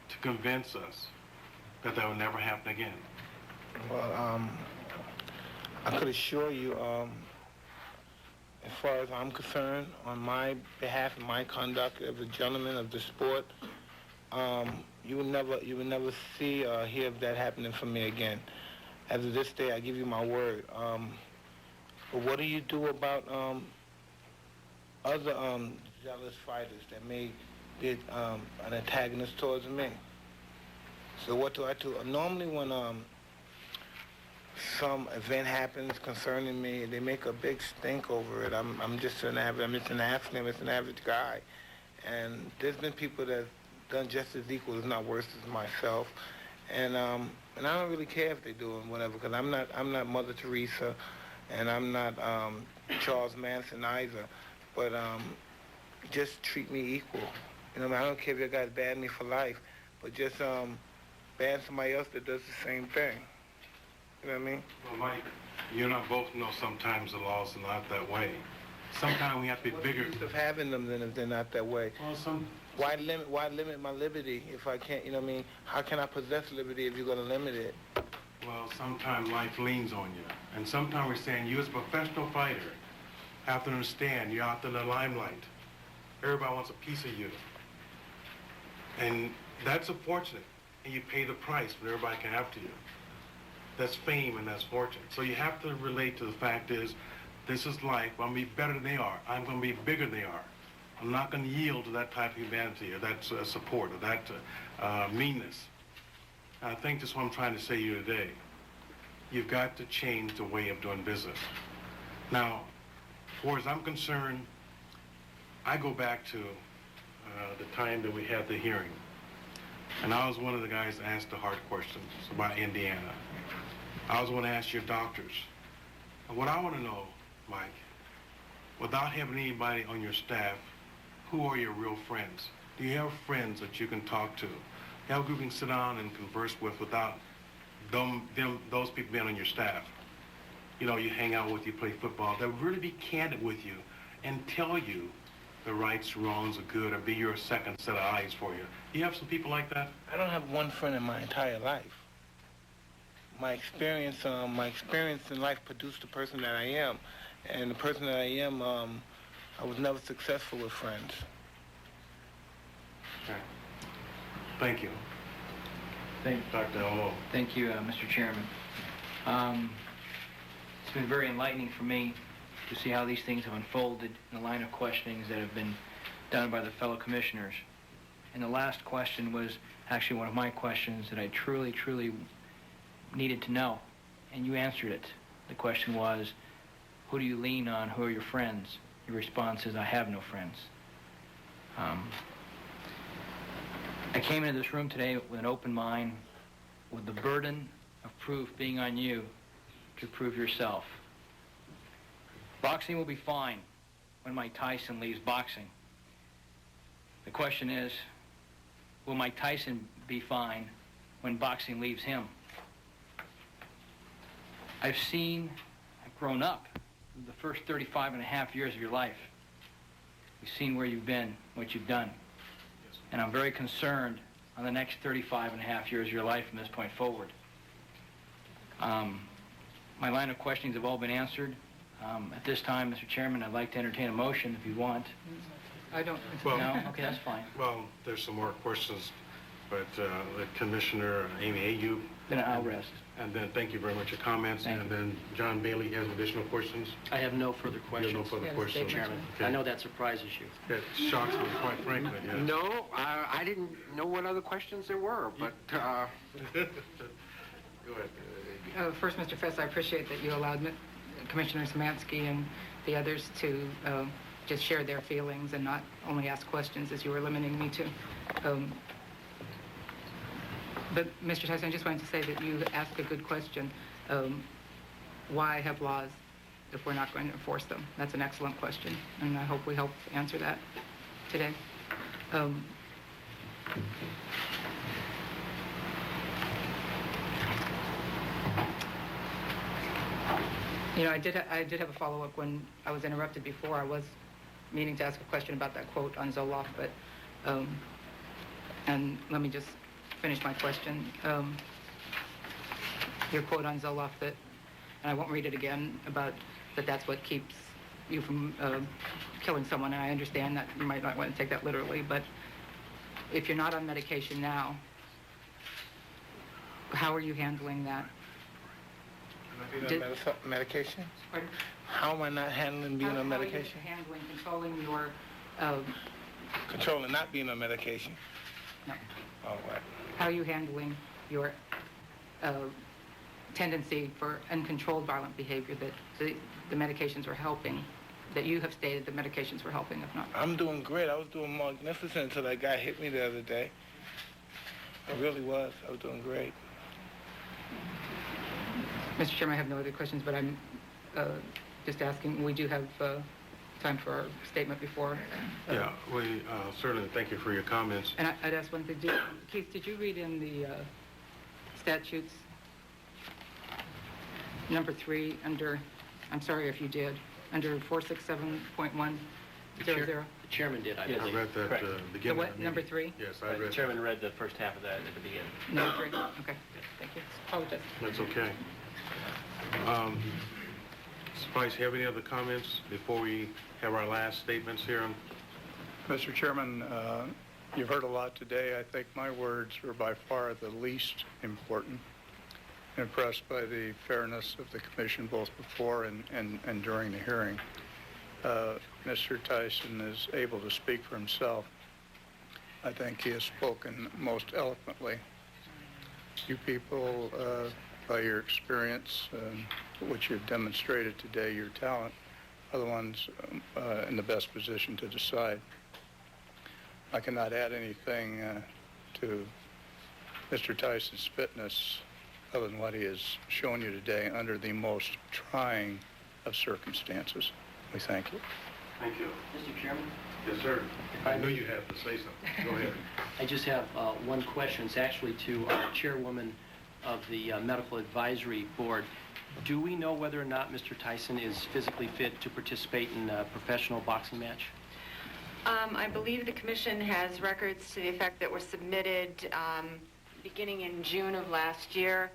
to convince us that that will never happen again? Well, I could assure you, as far as I'm concerned, on my behalf and my conduct as a gentleman of the sport, you will never see or hear of that happening for me again. As of this day, I give you my word. But what do you do about other zealous fighters that may be an antagonist towards me? So what do I do? Normally when some event happens concerning me, they make a big stink over it. I'm just an average guy. And there's been people that done just as equal, if not worse, as myself. And I don't really care if they do it, whatever, because I'm not Mother Teresa, and I'm not Charles Manson either. But just treat me equal. You know, I don't care if your guys ban me for life, but just ban somebody else that does the same thing. You know what I mean? Well, Mike, you and I both know sometimes the laws are not that way. Sometimes we have to be bigger. What's the use of having them then if they're not that way? Well, why limit my liberty if I can't, you know what I mean? How can I possess liberty if you're going to limit it? Well, sometimes life leans on you. And sometimes we're saying you as a professional fighter have to understand you're out in the limelight. Everybody wants a piece of you. And that's unfortunate. And you pay the price when everybody can have to you. That's fame and that's fortune. So you have to relate to the fact is, this is life. I'm going to be better than they are. I'm going to be bigger than they are. I'm not going to yield to that type of humanity or that support or that meanness. And I think that's what I'm trying to say to you today. You've got to change the way of doing business. Now, as far as I'm concerned, I go back to the time that we had the hearing. And I was one of the guys that asked the hard questions about Indiana. I was the one to ask your doctors. And what I want to know, Mike, without having anybody on your staff, who are your real friends? Do you have friends that you can talk to? You have a group you can sit down and converse with without those people being on your staff? You know, you hang out with, you play football. They'll really be candid with you and tell you the rights, wrongs, or good, or be your second set of eyes for you. Do you have some people like that? I don't have one friend in my entire life. My experience in life produced the person that I am. And the person that I am, I was never successful with friends. Okay. Thank you. Dr. Olo. Thank you, Mr. Chairman. It's been very enlightening for me to see how these things have unfolded in the line of questionings that have been done by the fellow commissioners. And the last question was actually one of my questions that I truly, truly needed to know, and you answered it. The question was, who do you lean on? Who are your friends? Your response is, I have no friends. I came into this room today with an open mind, with the burden of proof being on you to prove yourself. Boxing will be fine when Mike Tyson leaves boxing. The question is, will Mike Tyson be fine when boxing leaves him? I've grown up the first 35 and a half years of your life. We've seen where you've been, what you've done. And I'm very concerned on the next 35 and a half years of your life from this point forward. My line of questionings have all been answered. At this time, Mr. Chairman, I'd like to entertain a motion if you want. I don't. Well, No? Okay, that's fine. Well, there's some more questions, but the Commissioner Amy Ayub. Then I'll rest. And then thank you very much for your comments. Thank and then John Bailey has additional questions. I have no further questions. You have no further questions. Chairman. Okay. I know that surprises you. That shocks me, quite frankly. Yes. No, I didn't know what other questions there were, but... Go ahead. First, Mr. Fess, I appreciate that you allowed Commissioner Szymanski and the others to just share their feelings and not only ask questions as you were limiting me to. But, Mr. Tyson, I just wanted to say that you asked a good question. Why have laws if we're not going to enforce them? That's an excellent question, and I hope we help answer that today. You know, I did have a follow-up when I was interrupted before. I was meaning to ask a question about that quote on Zoloft, but, and let me just finish my question. Your quote on Zoloft that, and I won't read it again, about that's what keeps you from killing someone, and I understand that you might not want to take that literally, but if you're not on medication now, how are you handling that? Medication? Pardon? How am I not handling being on medication? How are you handling, controlling your... Controlling not being on medication? No. Oh, what? How are you handling your tendency for uncontrolled violent behavior that the medications are helping, that you have stated the medications were helping, if not? I'm doing great. I was doing magnificent until that guy hit me the other day. I really was. I was doing great. Mr. Chairman, I have no other questions, but I'm just asking, we do have time for our statement before. Yeah, we certainly thank you for your comments. And I'd ask one thing. Keith, did you read in the statutes number 3 under, I'm sorry if you did, under 467.100? The chairman did, I believe. I read that beginning. The what, number 3? Yes, I read The chairman read the first half of that at the beginning. Number 3, okay. Thank you. Apologize. That's okay. Spice, have any other comments before we have our last statements here? Mr. Chairman, you've heard a lot today. I think my words were by far the least important. Impressed by the fairness of the commission both before and during the hearing. Mr. Tyson is able to speak for himself. I think he has spoken most eloquently. You people, by your experience, which you've demonstrated today, your talent, are the ones in the best position to decide. I cannot add anything to Mr. Tyson's fitness other than what he has shown you today under the most trying of circumstances. We thank you. Thank you. Mr. Chairman? Yes, sir. I knew you had to say something. Go ahead. I just have one question. It's actually to our chairwoman of the Medical Advisory Board. Do we know whether or not Mr. Tyson is physically fit to participate in a professional boxing match? I believe the commission has records to the effect that were submitted beginning in June of last year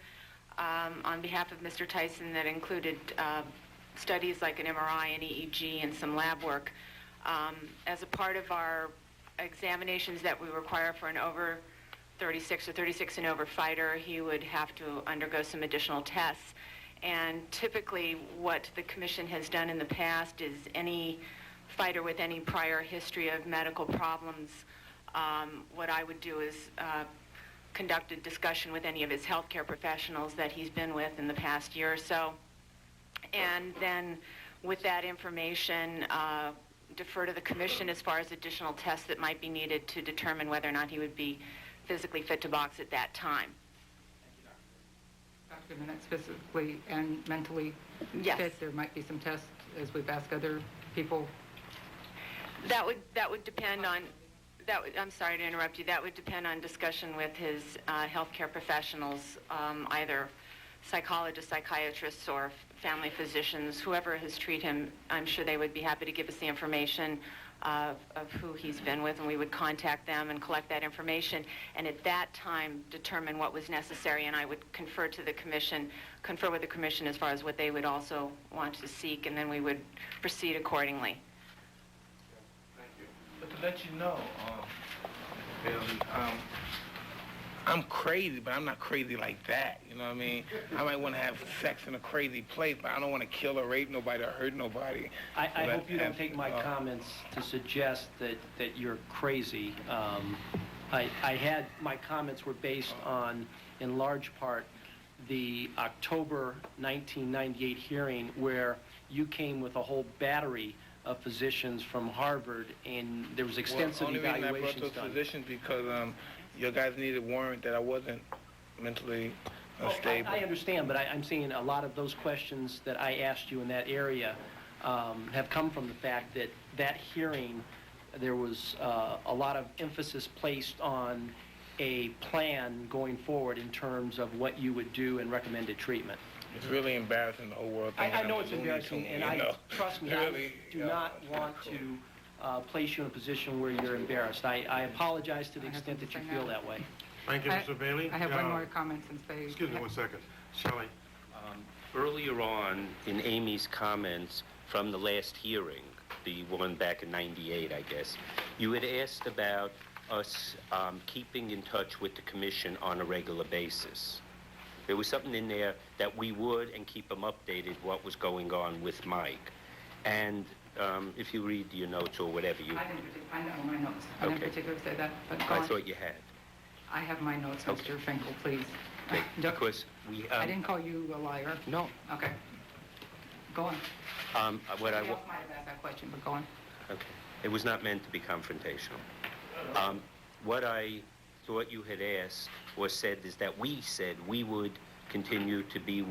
on behalf of Mr. Tyson that included studies like an MRI, an EEG, and some lab work. As a part of our examinations that we require for an over 36 or 36 and over fighter, he would have to undergo some additional tests. And typically what the commission has done in the past is any fighter with any prior history of medical problems, what I would do is conduct a discussion with any of his healthcare professionals that he's been with in the past year or so. And then with that information, defer to the commission as far as additional tests that might be needed to determine whether or not he would be physically fit to box at that time. Dr. Minette's physically and mentally fit. There might be some tests, as we've asked other people. That would depend on. I'm sorry to interrupt you. That would depend on discussion with his healthcare professionals, either psychologists, psychiatrists, or family physicians, whoever has treated him. I'm sure they would be happy to give us the information of who he's been with, and we would contact them and collect that information, and at that time determine what was necessary. And I would confer with the commission as far as what they would also want to seek, and then we would proceed accordingly. But to let you know, Bailey, I'm crazy, but I'm not crazy like that. You know what I mean? I might want to have sex in a crazy place, but I don't want to kill or rape nobody or hurt nobody. I hope you don't take my comments to suggest that you're crazy. My comments were based on, in large part, the October 1998 hearing where you came with a whole battery of physicians from Harvard, and there was extensive evaluations done. Only reason I brought those physicians because your guys needed a warrant that I wasn't mentally unstable. I understand, but I'm saying a lot of those questions that I asked you in that area have come from the fact that that hearing, there was a lot of emphasis placed on a plan going forward in terms of what you would do and recommended treatment. It's really embarrassing, the whole world. I know it's embarrassing, and trust me, really, I do not want to place you in a position where you're embarrassed. I apologize to the extent that you feel that way. Thank you, Mr. Bailey. I have one more comment since they... Excuse me 1 second. Shelley. Earlier on in Amy's comments from the last hearing, the one back in '98, I guess, you had asked about us keeping in touch with the commission on a regular basis. There was something in there that we would and keep them updated what was going on with Mike. And if you read your notes or whatever you... I know my notes. I didn't particularly say that, but go on. I thought you had. I have my notes, Mr. Finkel, please. Okay. Because we... I didn't call you a liar. No. Okay. Go on. What Somebody else might have asked that question, but go on. Okay. It was not meant to be confrontational. What I thought you had asked or said is that we said we would continue to be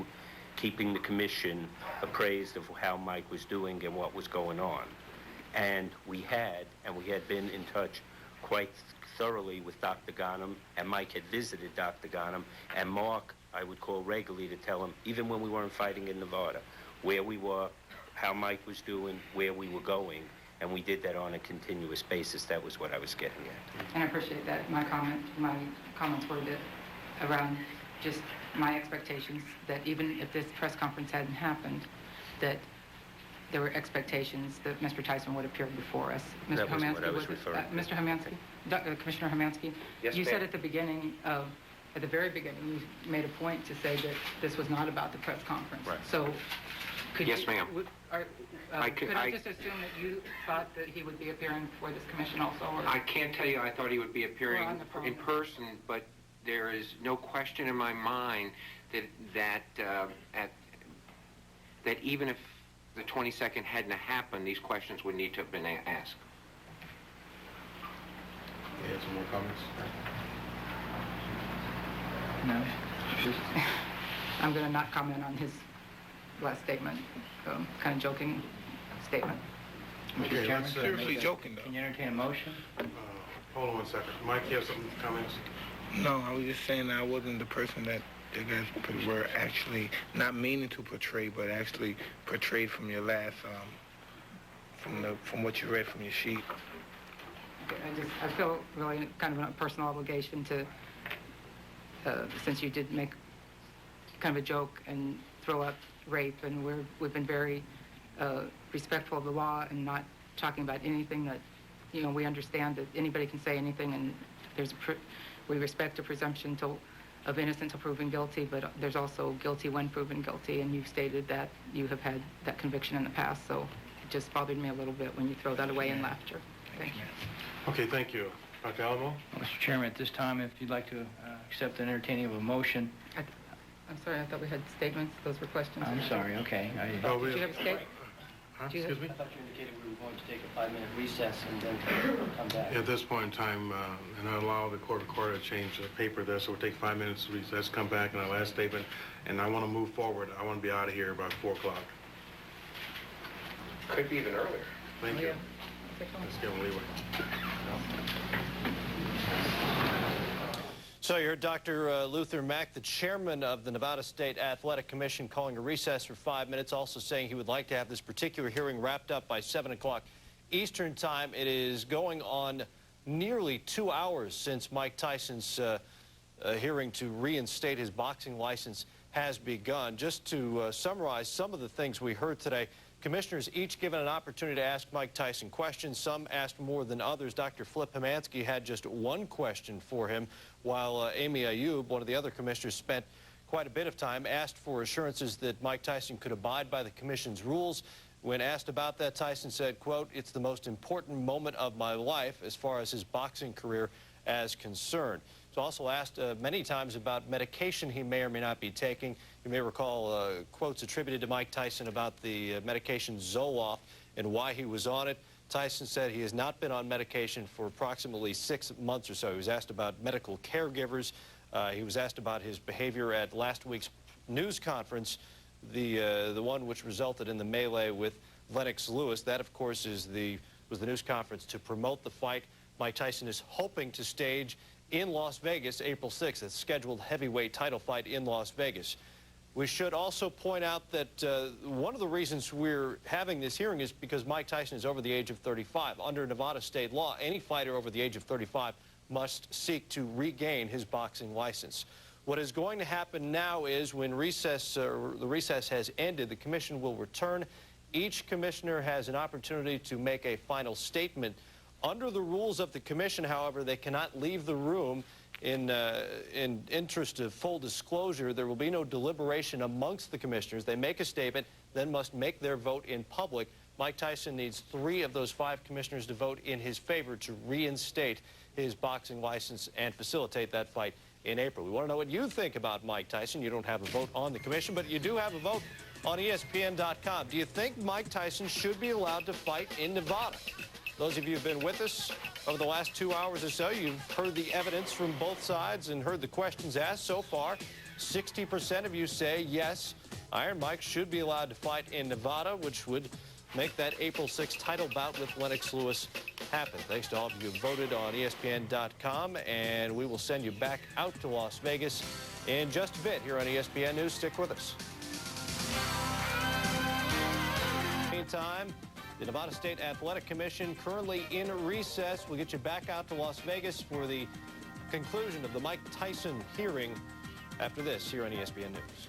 keeping the commission appraised of how Mike was doing and what was going on. And we had been in touch quite thoroughly with Dr. Ghanem, and Mike had visited Dr. Ghanem, and Mark I would call regularly to tell him, even when we weren't fighting in Nevada, where we were, how Mike was doing, where we were going, and we did that on a continuous basis. That was what I was getting at. And I appreciate that. My comments were that around just my expectations that even if this press conference hadn't happened, that there were expectations that Mr. Tyson would appear before us. Mr. That wasn't what I was Homansky, referring to. Mr. Homansky, Commissioner Homansky, Yes, you ma'am. said at the very beginning, you made a point to say that this was not about the press conference. Right. So Yes, ma'am. Could I just assume that you thought that he would be appearing before this commission also? Or? I can't tell you I thought he would be appearing in person, but there is no question in my mind that even if the 22nd hadn't happened, these questions would need to have been asked. You have some more comments? No. I'm going to not comment on his last statement. Kind of joking statement. Okay, let's, Seriously joking, though. Can you entertain a motion? Hold on one second. Mike, you have some comments? No, I was just saying I wasn't the person that you guys were actually not meaning to portray, but actually portrayed from your last, from what you read from your sheet. I feel really kind of a personal obligation to, since you did make kind of a joke and throw up rape, and we've been very respectful of the law and not talking about anything that, you know, we understand that anybody can say anything, and we respect a presumption of innocent until proven guilty, but there's also guilty when proven guilty, and you've stated that you have had that conviction in the past, so it just bothered me a little bit when you throw that away in laughter. Thank you. Okay, thank you. Dr. Alamo? Mr. Chairman, at this time, if you'd like to accept an entertaining of a motion. I'm sorry, I thought we had statements. Those were questions. I'm sorry, okay. Did you have a statement? Excuse me? I thought you indicated we were going to take a 5-minute recess and then come back. At this point in time, and I allow the court recorder to change the paper there, so we'll take 5 minutes to recess, come back in our last statement, and I want to move forward. I want to be out of here about 4 o'clock. Could be even earlier. Thank you. Let's give him leeway. So you heard Dr. Luther Mack, the chairman of the Nevada State Athletic Commission, calling a recess for 5 minutes, also saying he would like to have this particular hearing wrapped up by 7 o'clock Eastern time. It is going on nearly 2 hours since Mike Tyson's hearing to reinstate his boxing license has begun. Just to summarize some of the things we heard today, commissioners each given an opportunity to ask Mike Tyson questions. Some asked more than others. Dr. Flip Hemansky had just one question for him, while Amy Ayub, one of the other commissioners, spent quite a bit of time, asked for assurances that Mike Tyson could abide by the commission's rules. When asked about that, Tyson said, quote, "It's the most important moment of my life as far as his boxing career is concerned." He's also asked many times about medication he may or may not be taking. You may recall quotes attributed to Mike Tyson about the medication Zoloft and why he was on it. Tyson said he has not been on medication for approximately 6 months or so. He was asked about medical caregivers. He was asked about his behavior at last week's news conference, the one which resulted in the melee with Lennox Lewis. That, of course, was the news conference to promote the fight Mike Tyson is hoping to stage in Las Vegas April 6th, a scheduled heavyweight title fight in Las Vegas. We should also point out that one of the reasons we're having this hearing is because Mike Tyson is over the age of 35. Under Nevada state law, any fighter over the age of 35 must seek to regain his boxing license. What is going to happen now is when the recess has ended, the commission will return. Each commissioner has an opportunity to make a final statement. Under the rules of the commission, however, they cannot leave the room. In interest of full disclosure, there will be no deliberation amongst the commissioners. They make a statement, then must make their vote in public. Mike Tyson needs 3 of those 5 commissioners to vote in his favor to reinstate his boxing license and facilitate that fight in April. We want to know what you think about Mike Tyson. You don't have a vote on the commission, but you do have a vote on ESPN.com. Do you think Mike Tyson should be allowed to fight in Nevada? Those of you who've been with us over the last 2 hours or so, you've heard the evidence from both sides and heard the questions asked. So far, 60% of you say yes, Iron Mike should be allowed to fight in Nevada, which would make that April 6th title bout with Lennox Lewis happen. Thanks to all of you who voted on ESPN.com, and we will send you back out to Las Vegas in just a bit here on ESPN News. Stick with us. Meantime, the Nevada State Athletic Commission currently in recess. We'll get you back out to Las Vegas for the conclusion of the Mike Tyson hearing after this here on ESPN News.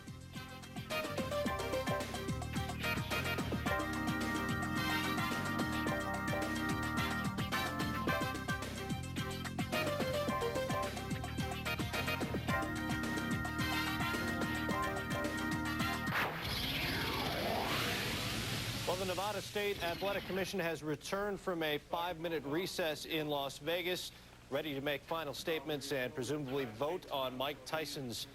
the Nevada State Athletic Commission has returned from a 5-minute recess in Las Vegas, ready to make final statements and presumably vote on Mike Tyson's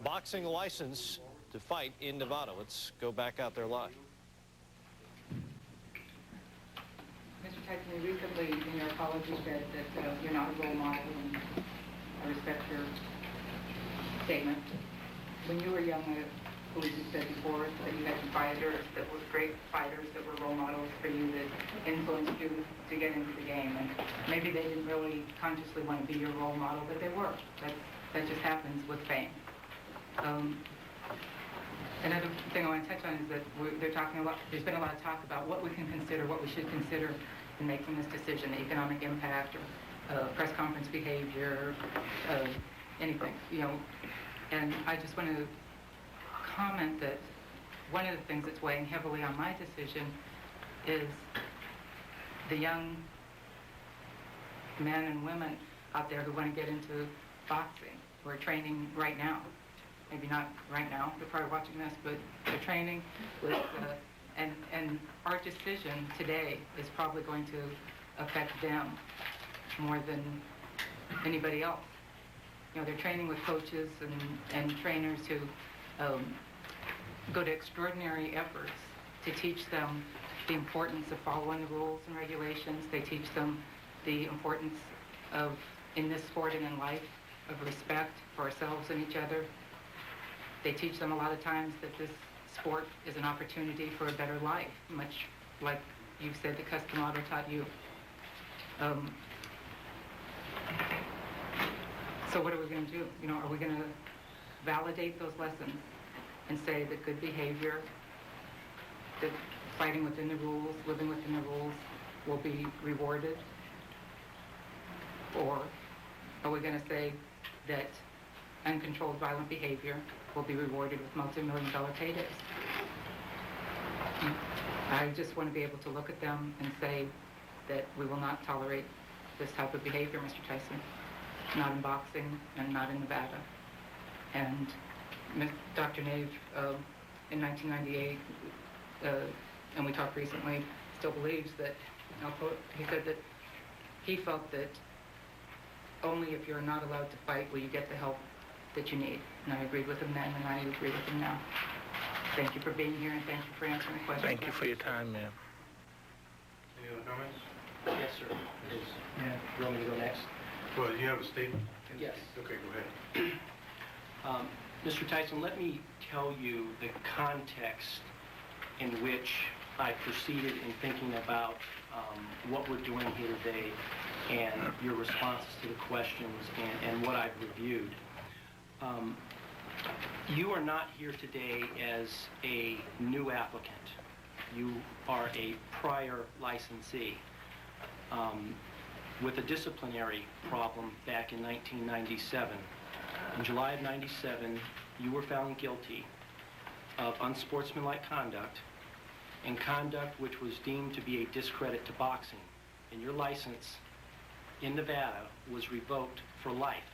boxing license to fight in Nevada. Let's go back out there live. Mr. Tyson, you recently in your apology said that you're not a role model, and I respect your statement. When you were young, I believe you said before that you had some fighters that were great fighters that were role models for you that influenced you to get into the game. And maybe they didn't really consciously want to be your role model, but they were. That just happens with fame. Another thing I want to touch on is that there's been a lot of talk about what we can consider, what we should consider in making this decision, the economic impact, or press conference behavior, anything, you know. And I just want to comment that one of the things that's weighing heavily on my decision is the young men and women out there who want to get into boxing, who are training right now. Maybe not right now, they're probably watching this, but they're training with, and our decision today is probably going to affect them more than anybody else. You know, they're training with coaches and trainers who go to extraordinary efforts to teach them the importance of following the rules and regulations. They teach them the importance of, in this sport and in life, of respect for ourselves and each other. They teach them a lot of times that this sport is an opportunity for a better life, much like you've said the Customato taught you. So what are we going to do? You know, are we going to validate those lessons and say that good behavior, that fighting within the rules, living within the rules will be rewarded? Or are we going to say that uncontrolled violent behavior will be rewarded with multi-million-dollar paydays? I just want to be able to look at them and say that we will not tolerate this type of behavior, Mr. Tyson. Not in boxing and not in Nevada. And Dr. Nave, in 1998, and we talked recently, still believes that, I'll quote, he said that he felt that only if you're not allowed to fight will you get the help that you need. And I agreed with him then, and I agree with him now. Thank you for being here, and thank you for answering the questions. Thank you for your time, ma'am. Any other comments? Yes, sir. Yeah. You want me to go next? Well, you have a statement? Yes. Okay, go ahead. Mr. Tyson, let me tell you the context in which I proceeded in thinking about what we're doing here today and your responses to the questions and what I've reviewed. You are not here today as a new applicant. You are a prior licensee with a disciplinary problem back in 1997. In July of 97, you were found guilty of unsportsmanlike conduct and conduct which was deemed to be a discredit to boxing. And your license in Nevada was revoked for life.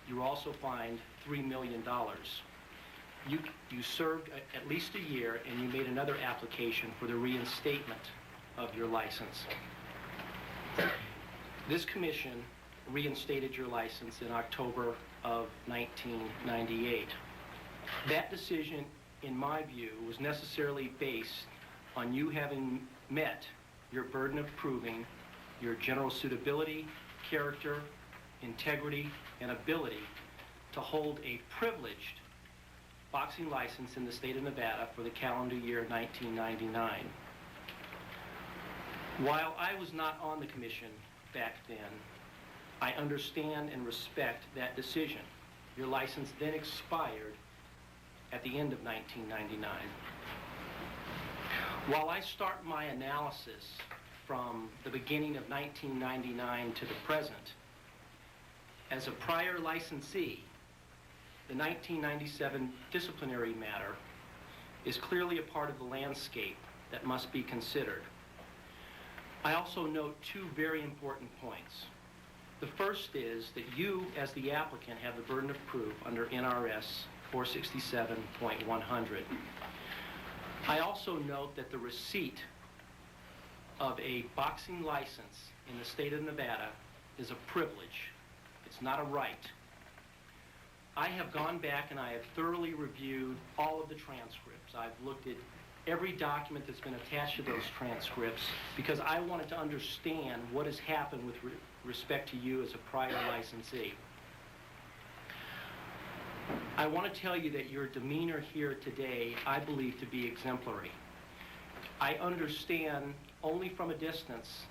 You were also fined $3 million. You served at least a year, and you made another application for the reinstatement of your license. This commission reinstated your license in October of 1998. That decision, in my view, was necessarily based on you having met your burden of proving your general suitability, character, integrity, and ability to hold a privileged boxing license in the state of Nevada for the calendar year 1999. While I was not on the commission back then, I understand and respect that decision. Your license then expired at the end of 1999. While I start my analysis from the beginning of 1999 to the present, as a prior licensee, the 1997 disciplinary matter is clearly a part of the landscape that must be considered. I also note two very important points. The first is that you, as the applicant, have the burden of proof under NRS 467.100. I also note that the receipt of a boxing license in the state of Nevada is a privilege. It's not a right. I have gone back and I have thoroughly reviewed all of the transcripts. I've looked at every document that's been attached to those transcripts because I wanted to understand what has happened with respect to you as a prior licensee. I want to tell you that your demeanor here today, I believe to be exemplary. I understand only from a distance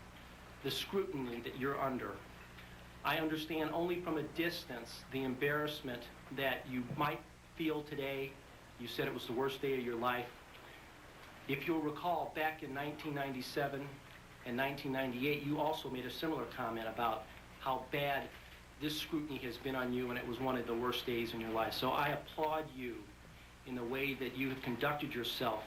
the scrutiny that you're under. I understand only from a distance the embarrassment that you might feel today. You said it was the worst day of your life. If you'll recall, back in 1997 and 1998, you also made a similar comment about how bad this scrutiny has been on you, and it was one of the worst days in your life. So I applaud you in the way that you have conducted yourself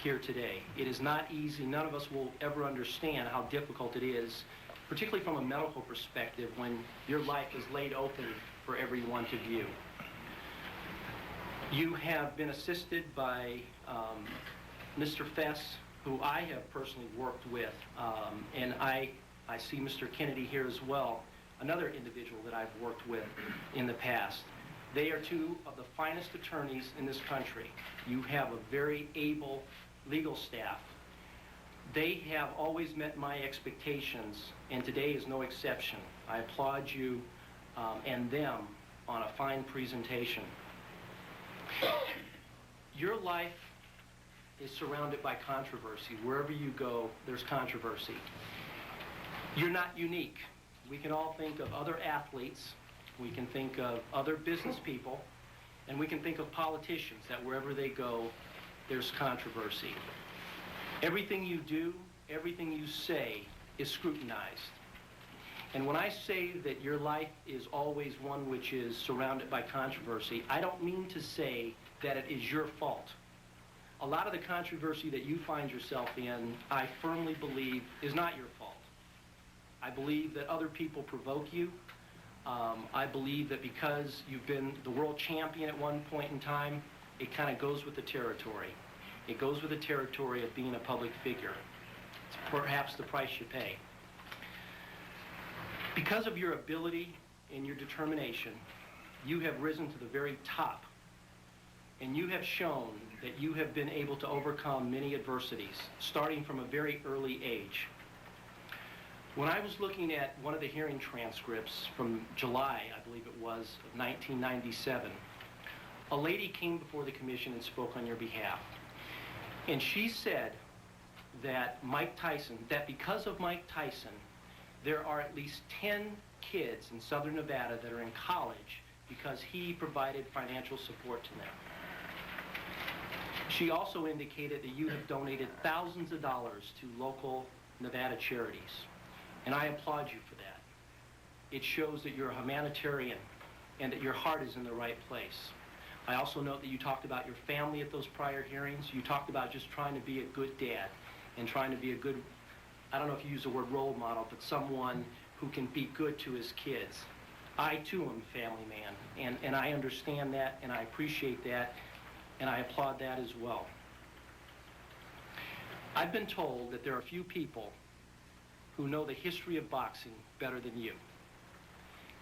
here today. It is not easy. None of us will ever understand how difficult it is, particularly from a medical perspective, when your life is laid open for everyone to view. You have been assisted by Mr. Fess, who I have personally worked with, and I see Mr. Kennedy here as well, another individual that I've worked with in the past. They are two of the finest attorneys in this country. You have a very able legal staff. They have always met my expectations, and today is no exception. I applaud you and them on a fine presentation. Your life is surrounded by controversy. Wherever you go, there's controversy. You're not unique. We can all think of other athletes, we can think of other business people, and we can think of politicians that wherever they go, there's controversy. Everything you do, everything you say is scrutinized. And when I say that your life is always one which is surrounded by controversy, I don't mean to say that it is your fault. A lot of the controversy that you find yourself in, I firmly believe, is not your fault. I believe that other people provoke you. I believe that because you've been the world champion at one point in time, it kind of goes with the territory. It goes with the territory of being a public figure. It's perhaps the price you pay. Because of your ability and your determination, you have risen to the very top, and you have shown that you have been able to overcome many adversities, starting from a very early age. When I was looking at one of the hearing transcripts from July, I believe it was, of 1997, a lady came before the commission and spoke on your behalf. And she said that Mike Tyson, that because of Mike Tyson, there are at least 10 kids in Southern Nevada that are in college because he provided financial support to them. She also indicated that you have donated thousands of dollars to local Nevada charities. And I applaud you for that. It shows that you're a humanitarian and that your heart is in the right place. I also note that you talked about your family at those prior hearings. You talked about just trying to be a good dad and trying to be a good, I don't know if you use the word role model, but someone who can be good to his kids. I too am a family man, and I understand that, and I appreciate that, and I applaud that as well. I've been told that there are few people who know the history of boxing better than you.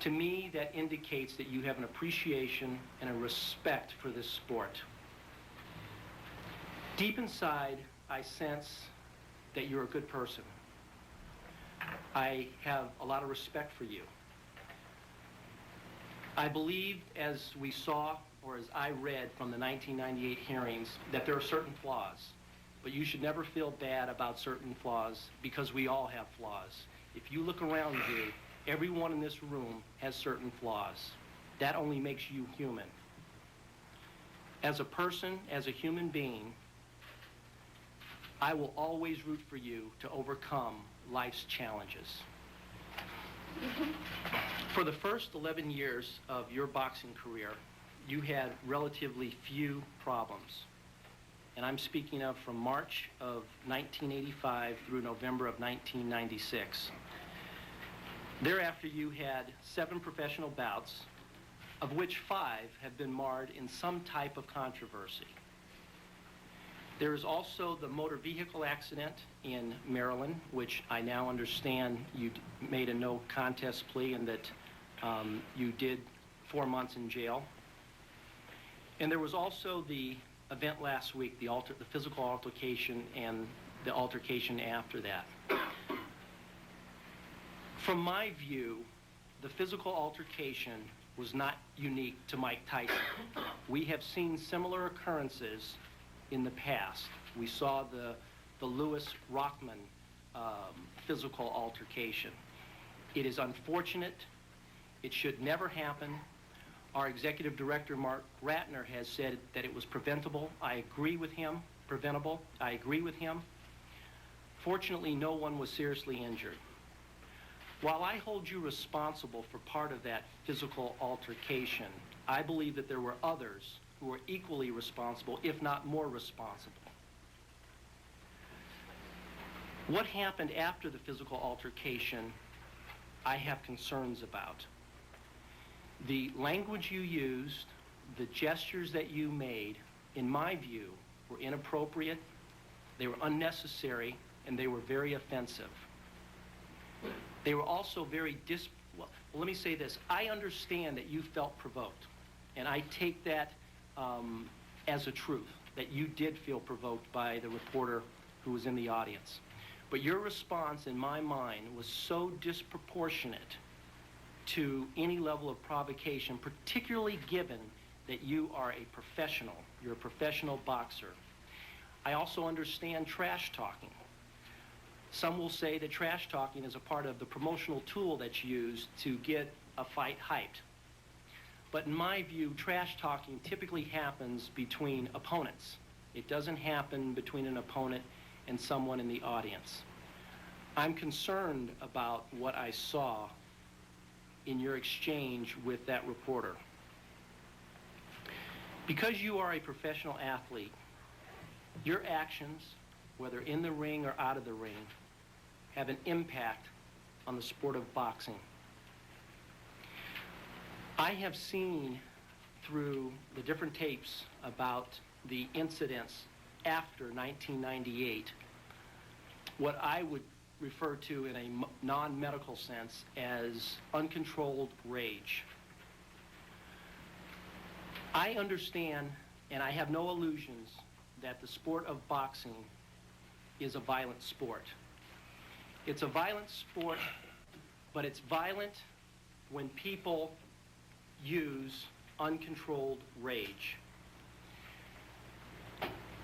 To me, that indicates that you have an appreciation and a respect for this sport. Deep inside, I sense that you're a good person. I have a lot of respect for you. I believe, as we saw, or as I read from the 1998 hearings, that there are certain flaws. But you should never feel bad about certain flaws, because we all have flaws. If you look around you, everyone in this room has certain flaws. That only makes you human. As a person, as a human being, I will always root for you to overcome life's challenges. For the first 11 years of your boxing career, you had relatively few problems. And I'm speaking of from March of 1985 through November of 1996. Thereafter, you had 7 professional bouts, of which 5 have been marred in some type of controversy. There is also the motor vehicle accident in Maryland, which I now understand you made a no contest plea and that you did 4 months in jail. And there was also the event last week, the physical altercation and the altercation after that. From my view, the physical altercation was not unique to Mike Tyson. We have seen similar occurrences in the past. We saw the Lewis Rockman physical altercation. It is unfortunate. It should never happen. Our executive director, Mark Ratner, has said that it was preventable. I agree with him. Preventable. I agree with him. Fortunately, no one was seriously injured. While I hold you responsible for part of that physical altercation, I believe that there were others who were equally responsible, if not more responsible. What happened after the physical altercation, I have concerns about. The language you used, the gestures that you made, in my view, were inappropriate, they were unnecessary, and they were very offensive. They were also very well, let me say this. I understand that you felt provoked, and I take that as a truth, that you did feel provoked by the reporter who was in the audience. But your response, in my mind, was so disproportionate to any level of provocation, particularly given that you are a professional. You're a professional boxer. I also understand trash talking. Some will say that trash talking is a part of the promotional tool that's used to get a fight hyped. But in my view, trash talking typically happens between opponents. It doesn't happen between an opponent and someone in the audience. I'm concerned about what I saw in your exchange with that reporter. Because you are a professional athlete, your actions, whether in the ring or out of the ring, have an impact on the sport of boxing. I have seen through the different tapes about the incidents after 1998 what I would refer to in a non-medical sense as uncontrolled rage. I understand, and I have no illusions, that the sport of boxing is a violent sport. It's a violent sport, but it's violent when people use uncontrolled rage.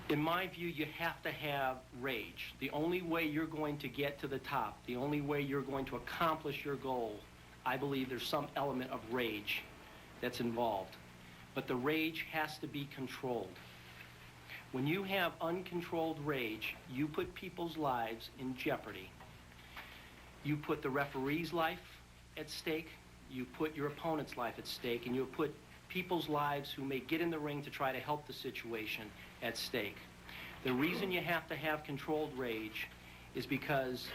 In my view, you have to have rage. The only way you're going to get to the top, the only way you're going to accomplish your goal, I believe there's some element of rage that's involved. But the rage has to be controlled. When you have uncontrolled rage, you put people's lives in jeopardy. You put the referee's life at stake, you put your opponent's life at stake, and you put people's lives who may get in the ring to try to help the situation at stake. The reason you have to have controlled rage is because,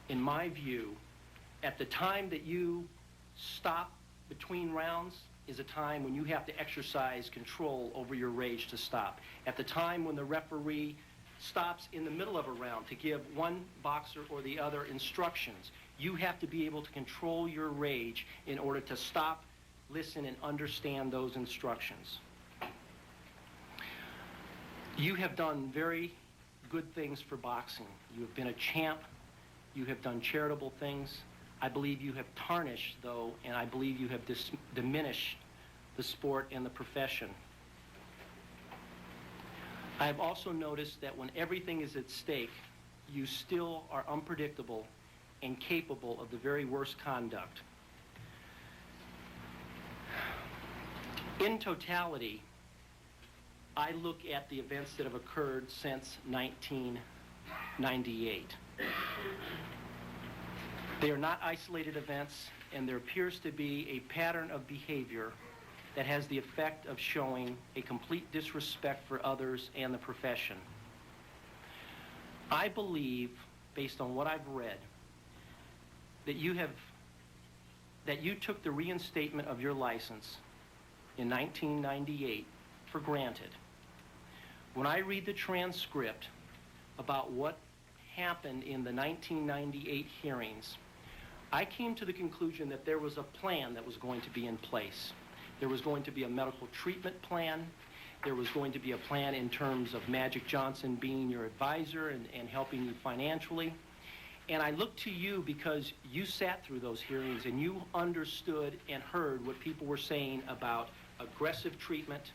in my view, at the time that you stop between rounds is a time when you have to exercise control over your rage to stop. At the time when the referee stops in the middle of a round to give one boxer or the other instructions, you have to be able to control your rage in order to stop, listen, and understand those instructions. You have done very good things for boxing. You have been a champ. You have done charitable things. I believe you have tarnished, though, and I believe you have diminished the sport and the profession. I have also noticed that when everything is at stake, you still are unpredictable and capable of the very worst conduct. In totality, I look at the events that have occurred since 1998. They are not isolated events, and there appears to be a pattern of behavior that has the effect of showing a complete disrespect for others and the profession. I believe, based on what I've read, that you took the reinstatement of your license in 1998 for granted. When I read the transcript about what happened in the 1998 hearings, I came to the conclusion that there was a plan that was going to be in place. There was going to be a medical treatment plan. There was going to be a plan in terms of Magic Johnson being your advisor and helping you financially. And I look to you because you sat through those hearings and you understood and heard what people were saying about aggressive treatment,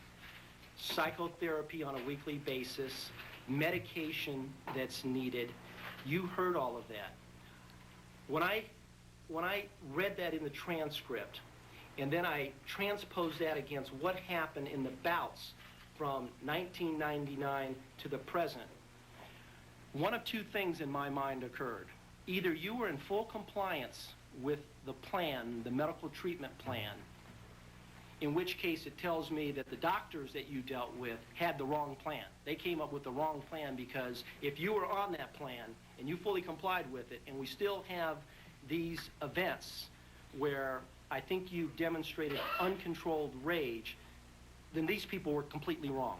psychotherapy on a weekly basis, medication that's needed. You heard all of that. When I read that in the transcript, and then I transposed that against what happened in the bouts from 1999 to the present, one of two things in my mind occurred. Either you were in full compliance with the plan, the medical treatment plan, in which case it tells me that the doctors that you dealt with had the wrong plan. They came up with the wrong plan, because if you were on that plan and you fully complied with it, and we still have these events where I think you demonstrated uncontrolled rage, then these people were completely wrong.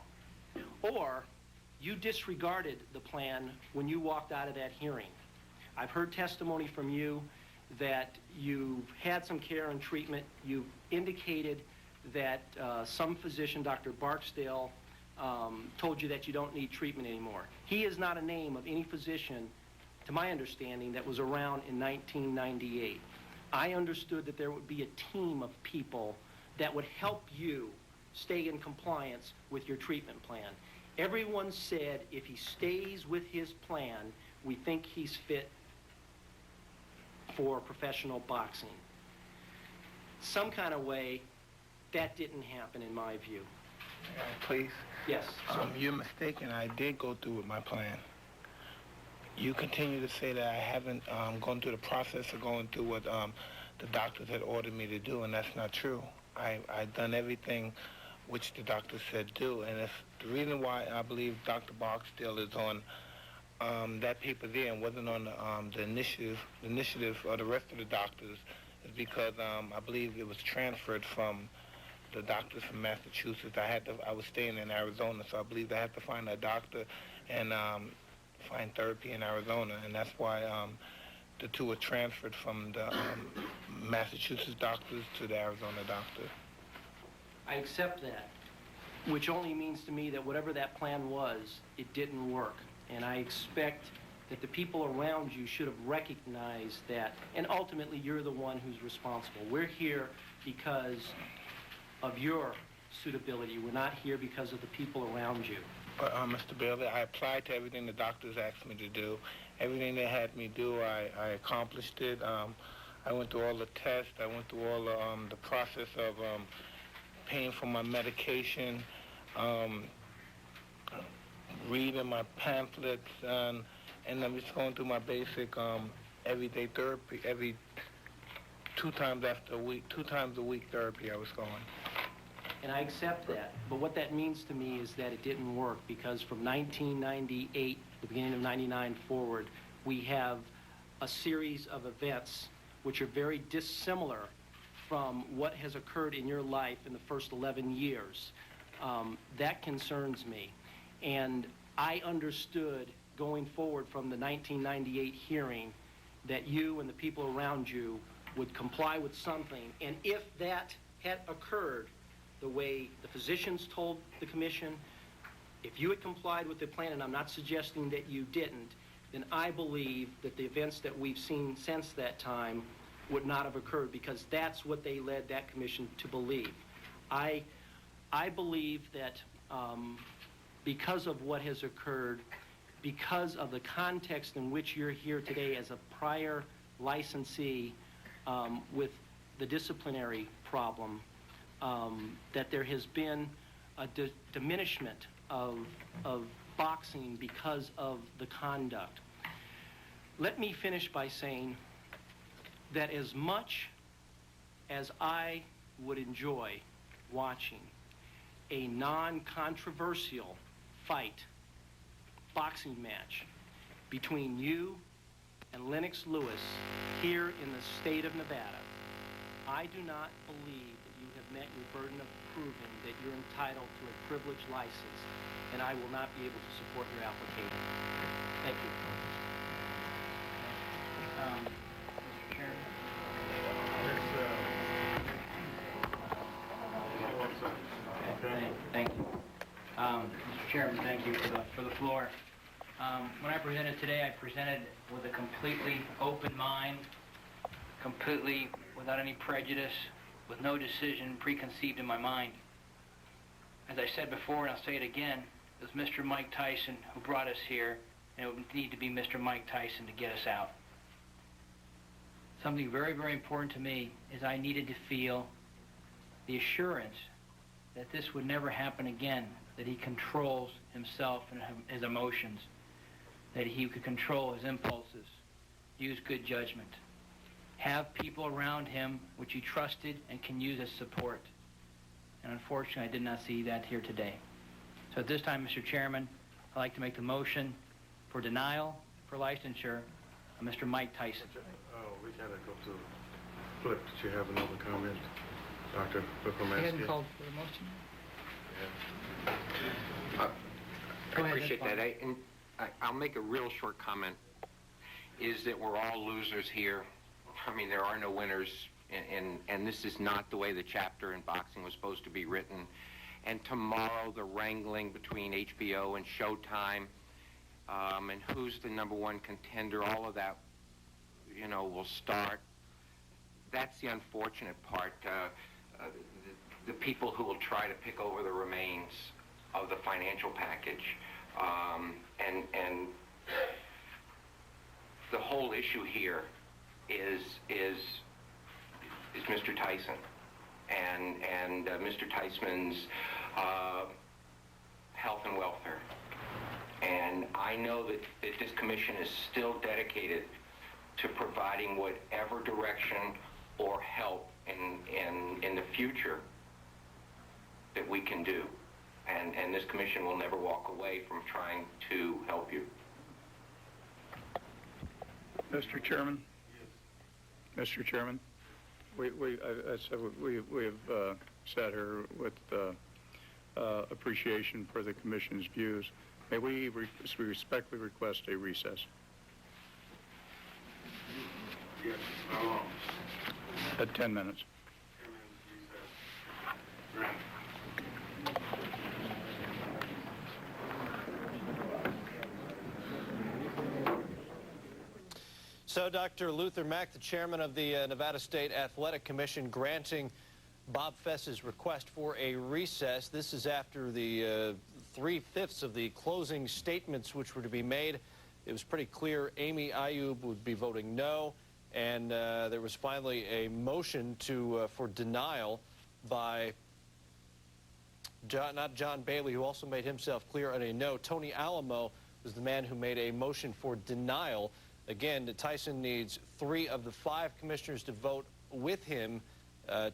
Or you disregarded the plan when you walked out of that hearing. I've heard testimony from you that you've had some care and treatment. You've indicated that some physician, Dr. Barksdale, told you that you don't need treatment anymore. He is not a name of any physician, to my understanding, that was around in 1998. I understood that there would be a team of people that would help you stay in compliance with your treatment plan. Everyone said if he stays with his plan, we think he's fit for professional boxing. Some kind of way, that didn't happen in my view. Please? Yes. You're mistaken. I did go through with my plan. You continue to say that I haven't gone through the process of going through what the doctors had ordered me to do, and that's not true. I've done everything which the doctor said do, and it's the reason why I believe Dr. Barksdale is on that paper there and wasn't on the initiative of the rest of the doctors is because I believe it was transferred from the doctors from Massachusetts. I was staying in Arizona, so I believe I had to find a doctor and find therapy in Arizona, and that's why the two were transferred from the Massachusetts doctors to the Arizona doctor. I accept that, which only means to me that whatever that plan was, it didn't work. And I expect that the people around you should have recognized that, and ultimately you're the one who's responsible. We're here because of your suitability. We're not here because of the people around you. Mr. Bailey, I applied to everything the doctors asked me to do. Everything they had me do, I accomplished it. I went through all the tests. I went through all the process of paying for my medication, reading my pamphlets, and I'm just going through my basic everyday therapy. Every two times a week therapy I was going. And I accept that, but what that means to me is that it didn't work, because from 1998, the beginning of 99 forward, we have a series of events which are very dissimilar from what has occurred in your life in the first 11 years. That concerns me. And I understood going forward from the 1998 hearing that you and the people around you would comply with something. And if that had occurred the way the physicians told the commission, if you had complied with the plan, and I'm not suggesting that you didn't, then I believe that the events that we've seen since that time would not have occurred, because that's what they led that commission to believe. I believe that because of what has occurred, because of the context in which you're here today as a prior licensee with the disciplinary problem, that there has been a diminishment of boxing because of the conduct. Let me finish by saying that as much as I would enjoy watching a non-controversial fight, boxing match between you and Lennox Lewis here in the state of Nevada, I do not believe that you have met your burden of proving that you're entitled to a privileged license. and I will not be able to support your application. Thank you. Mr. Chairman. Thank you. Mr. Chairman, thank you for the floor. When I presented today, I presented with a completely open mind, completely without any prejudice, with no decision preconceived in my mind. As I said before, and I'll say it again, it was Mr. Mike Tyson who brought us here, and it would need to be Mr. Mike Tyson to get us out. Something very, very important to me is I needed to feel the assurance that this would never happen again, that he controls himself and his emotions, that he could control his impulses, use good judgment, have people around him which he trusted and can use as support. And unfortunately, I did not see that here today. So at this time, Mr. Chairman, I'd like to make the motion for denial for licensure of Mr. Mike Tyson. Oh, we gotta go to Flip. Did you have another comment, Dr. Flip? He hadn't called for a motion. I appreciate that. I'll make a real short comment, is that we're all losers here. I mean, there are no winners, and this is not the way the chapter in boxing was supposed to be written. And tomorrow, the wrangling between HBO and Showtime, and who's the #1 contender, all of that, you know, will start. That's the unfortunate part. The people who will try to pick over the remains of the financial package, and the whole issue here is Mr. Tyson and Mr. Tyson's health and welfare. And I know that this commission is still dedicated to providing whatever direction or help in the future that we can do. And this commission will never walk away from trying to help you. Mr. Chairman? Mr. Chairman? We have sat here with appreciation for the commission's views. May we respectfully request a recess? Yes. How long? At 10 minutes. 10 minutes recess. So Dr. Luther Mack, the chairman of the Nevada State Athletic Commission, granting Bob Fess's request for a recess. This is after the 3/5 of the closing statements which were to be made. It was pretty clear Amy Ayub would be voting no, and there was finally a motion for denial by not John Bailey, who also made himself clear on a no. Tony Alamo was the man who made a motion for denial. Again, Tyson needs 3 of the 5 commissioners to vote with him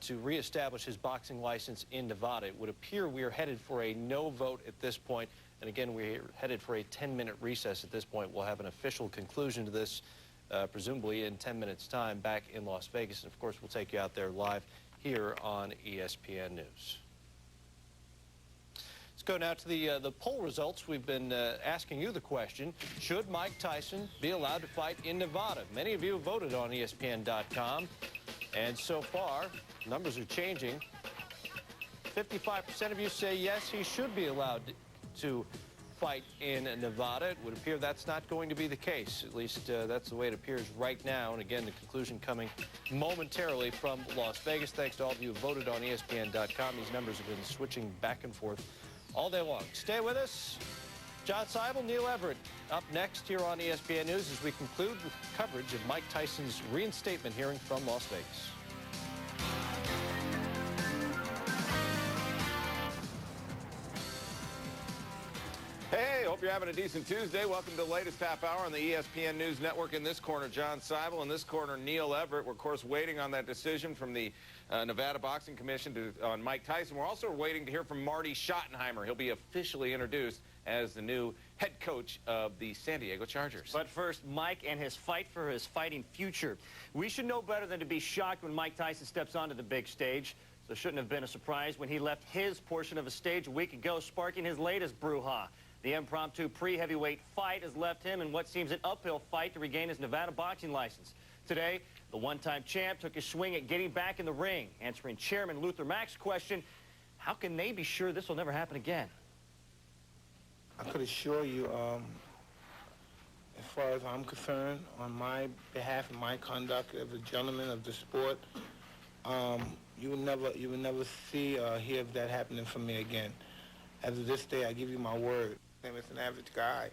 to reestablish his boxing license in Nevada. It would appear we are headed for a no vote at this point. And again, we're headed for a 10-minute recess at this point. We'll have an official conclusion to this, presumably in 10 minutes' time, back in Las Vegas. And of course, we'll take you out there live here on ESPN News. Let's go now to the poll results. We've been asking you the question, should Mike Tyson be allowed to fight in Nevada? Many of you have voted on ESPN.com, and so far, numbers are changing. 55% of you say yes, he should be allowed to fight in Nevada. It would appear that's not going to be the case. At least that's the way it appears right now. And again, the conclusion coming momentarily from Las Vegas. Thanks to all of you who voted on ESPN.com. These numbers have been switching back and forth all day long. Stay with us. John Seibel, Neil Everett up next here on ESPN News as we conclude with coverage of Mike Tyson's reinstatement hearing from Las Vegas. Hey, hope you're having a decent Tuesday. Welcome to the latest half hour on the ESPN News Network. In this corner, John Seibel. In this corner, Neil Everett. We're, of course, waiting on that decision from the Nevada Boxing Commission on Mike Tyson. We're also waiting to hear from Marty Schottenheimer. He'll be officially introduced as the new head coach of the San Diego Chargers. But first, Mike and his fight for his fighting future. We should know better than to be shocked when Mike Tyson steps onto the big stage. There shouldn't have been a surprise when he left his portion of a stage a week ago, sparking his latest brouhaha. The impromptu pre-heavyweight fight has left him in what seems an uphill fight to regain his Nevada boxing license. Today, the one-time champ took a swing at getting back in the ring, answering Chairman Luther Mack's question, how can they be sure this will never happen again? I could assure you, as far as I'm concerned, on my behalf and my conduct as a gentleman of the sport, you will never see or hear of that happening for me again. As of this day, I give you my word. I'm an average guy,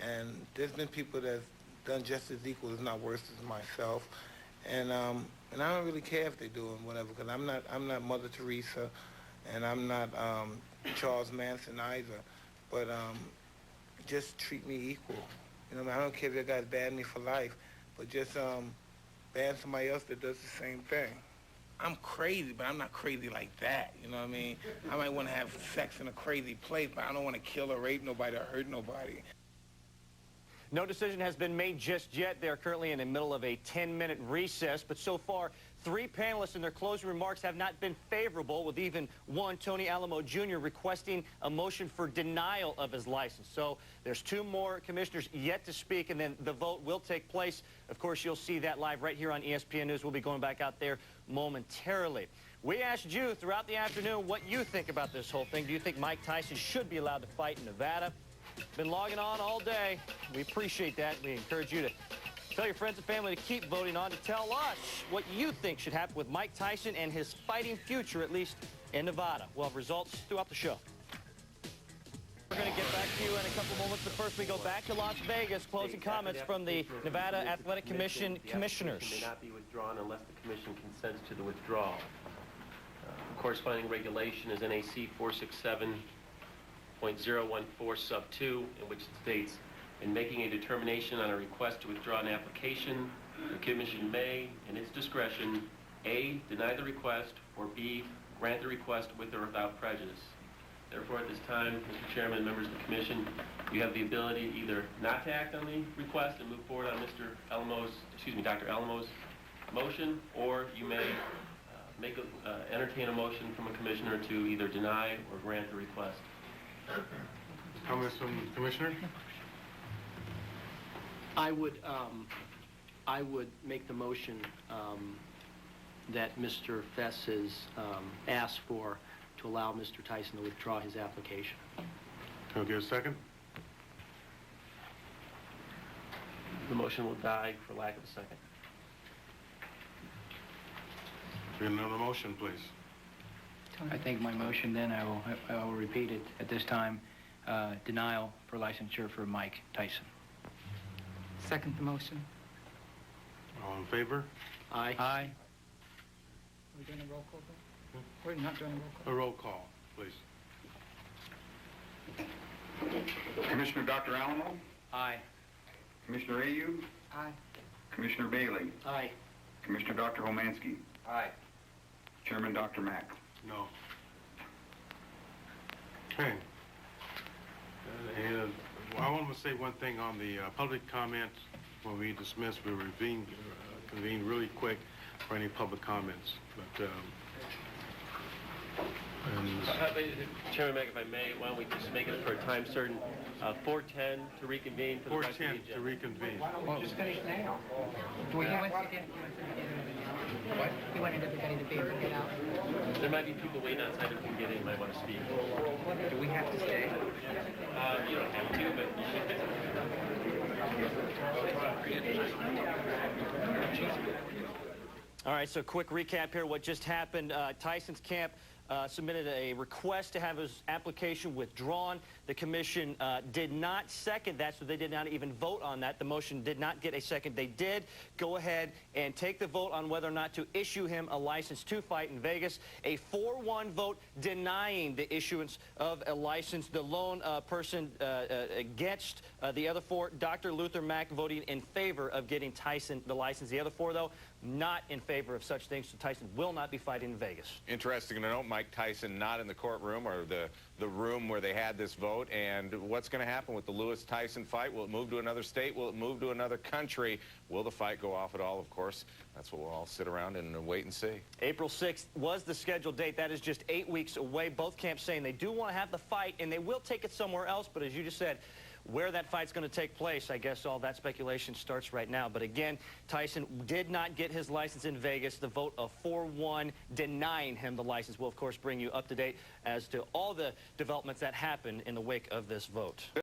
and there's been people that's done just as equal, if not worse, as myself, and I don't really care if they do it, whatever, because I'm not Mother Teresa, and I'm not Charles Manson either, but just treat me equal. You know, I don't care if that guy's banned me for life, but just ban somebody else that does the same thing. I'm crazy, but I'm not crazy like that, you know what I mean? I might want to have sex in a crazy place, but I don't want to kill or rape nobody or hurt nobody. No decision has been made just yet. They're currently in the middle of a 10-minute recess, but so far, 3 panelists in their closing remarks have not been favorable, with even one, Tony Alamo Jr., requesting a motion for denial of his license. So there's 2 more commissioners yet to speak, and then the vote will take place. Of course, you'll see that live right here on ESPN News. We'll be going back out there momentarily. We asked you throughout the afternoon what you think about this whole thing. Do you think Mike Tyson should be allowed to fight in Nevada? Been logging on all day. We appreciate that. We encourage you to tell your friends and family to keep voting on, to tell us what you think should happen with Mike Tyson and his fighting future, at least in Nevada. We'll have results throughout the show. We're going to get back to you in a couple moments, but first we go back to Las Vegas. Closing comments from the Nevada Athletic Commission commissioners. May not be withdrawn unless the commission consents to the withdrawal. Corresponding regulation is NAC 467.014 sub 2, in which it states, in making a determination on a request to withdraw an application, the commission may, in its discretion, A, deny the request, or B, grant the request with or without prejudice. Therefore, at this time, Mr. Chairman and members of the commission, you have the ability either not to act on the request and move forward on Dr. Alamo's motion, or you may entertain a motion from a commissioner to either deny or grant the request. Comments from the commissioner? I would make the motion that Mr. Fess has asked for to allow Mr. Tyson to withdraw his application. Can I get a second? The motion will die for lack of a second. Get another motion, please. I think my motion then, I will repeat it at this time, denial for licensure for Mike Tyson. Second the motion. All in favor? Aye. Aye. Are we doing a roll call vote? We're not doing a roll call. A roll call, please. Commissioner Dr. Alamo? Aye. Commissioner Ayub? Aye. Commissioner Bailey? Aye. Commissioner Dr. Homansky? Aye. Chairman Dr. Mack? No. Okay. And I want to say one thing on the public comments. When we dismiss, we convene really quick for any public comments. But Chairman Mack, if I may, why don't we just make it for a time certain, 4:10 to reconvene for the rest of the agenda. 4:10 to reconvene. Why don't we just finish now? He wanted everybody to be able to get out. There might be people waiting outside who can get in, might want to speak. Do we have to stay? You don't have to, but you should. All right, so quick recap here. What just happened, Tyson's camp submitted a request to have his application withdrawn. The commission did not second that, so they did not even vote on that. The motion did not get a second. They did go ahead and take the vote on whether or not to issue him a license to fight in Vegas. A 4-1 vote denying the issuance of a license. The lone person against the other 4, Dr. Luther Mack, voting in favor of getting Tyson the license. The other 4, though, not in favor of such things, so Tyson will not be fighting in Vegas. Interesting to note, Mike. Mike Tyson not in the courtroom or the room where they had this vote. And what's going to happen with the Lewis-Tyson fight? Will it move to another state? Will it move to another country? Will the fight go off at all? Of course, that's what we'll all sit around and wait and see. April 6th was the scheduled date. That is just 8 weeks away. Both camps saying they do want to have the fight, and they will take it somewhere else. But as you just said, where that fight's going to take place, I guess all that speculation starts right now. But again, Tyson did not get his license in Vegas. The vote of 4-1 denying him the license will, of course, bring you up to date as to all the developments that happened in the wake of this vote.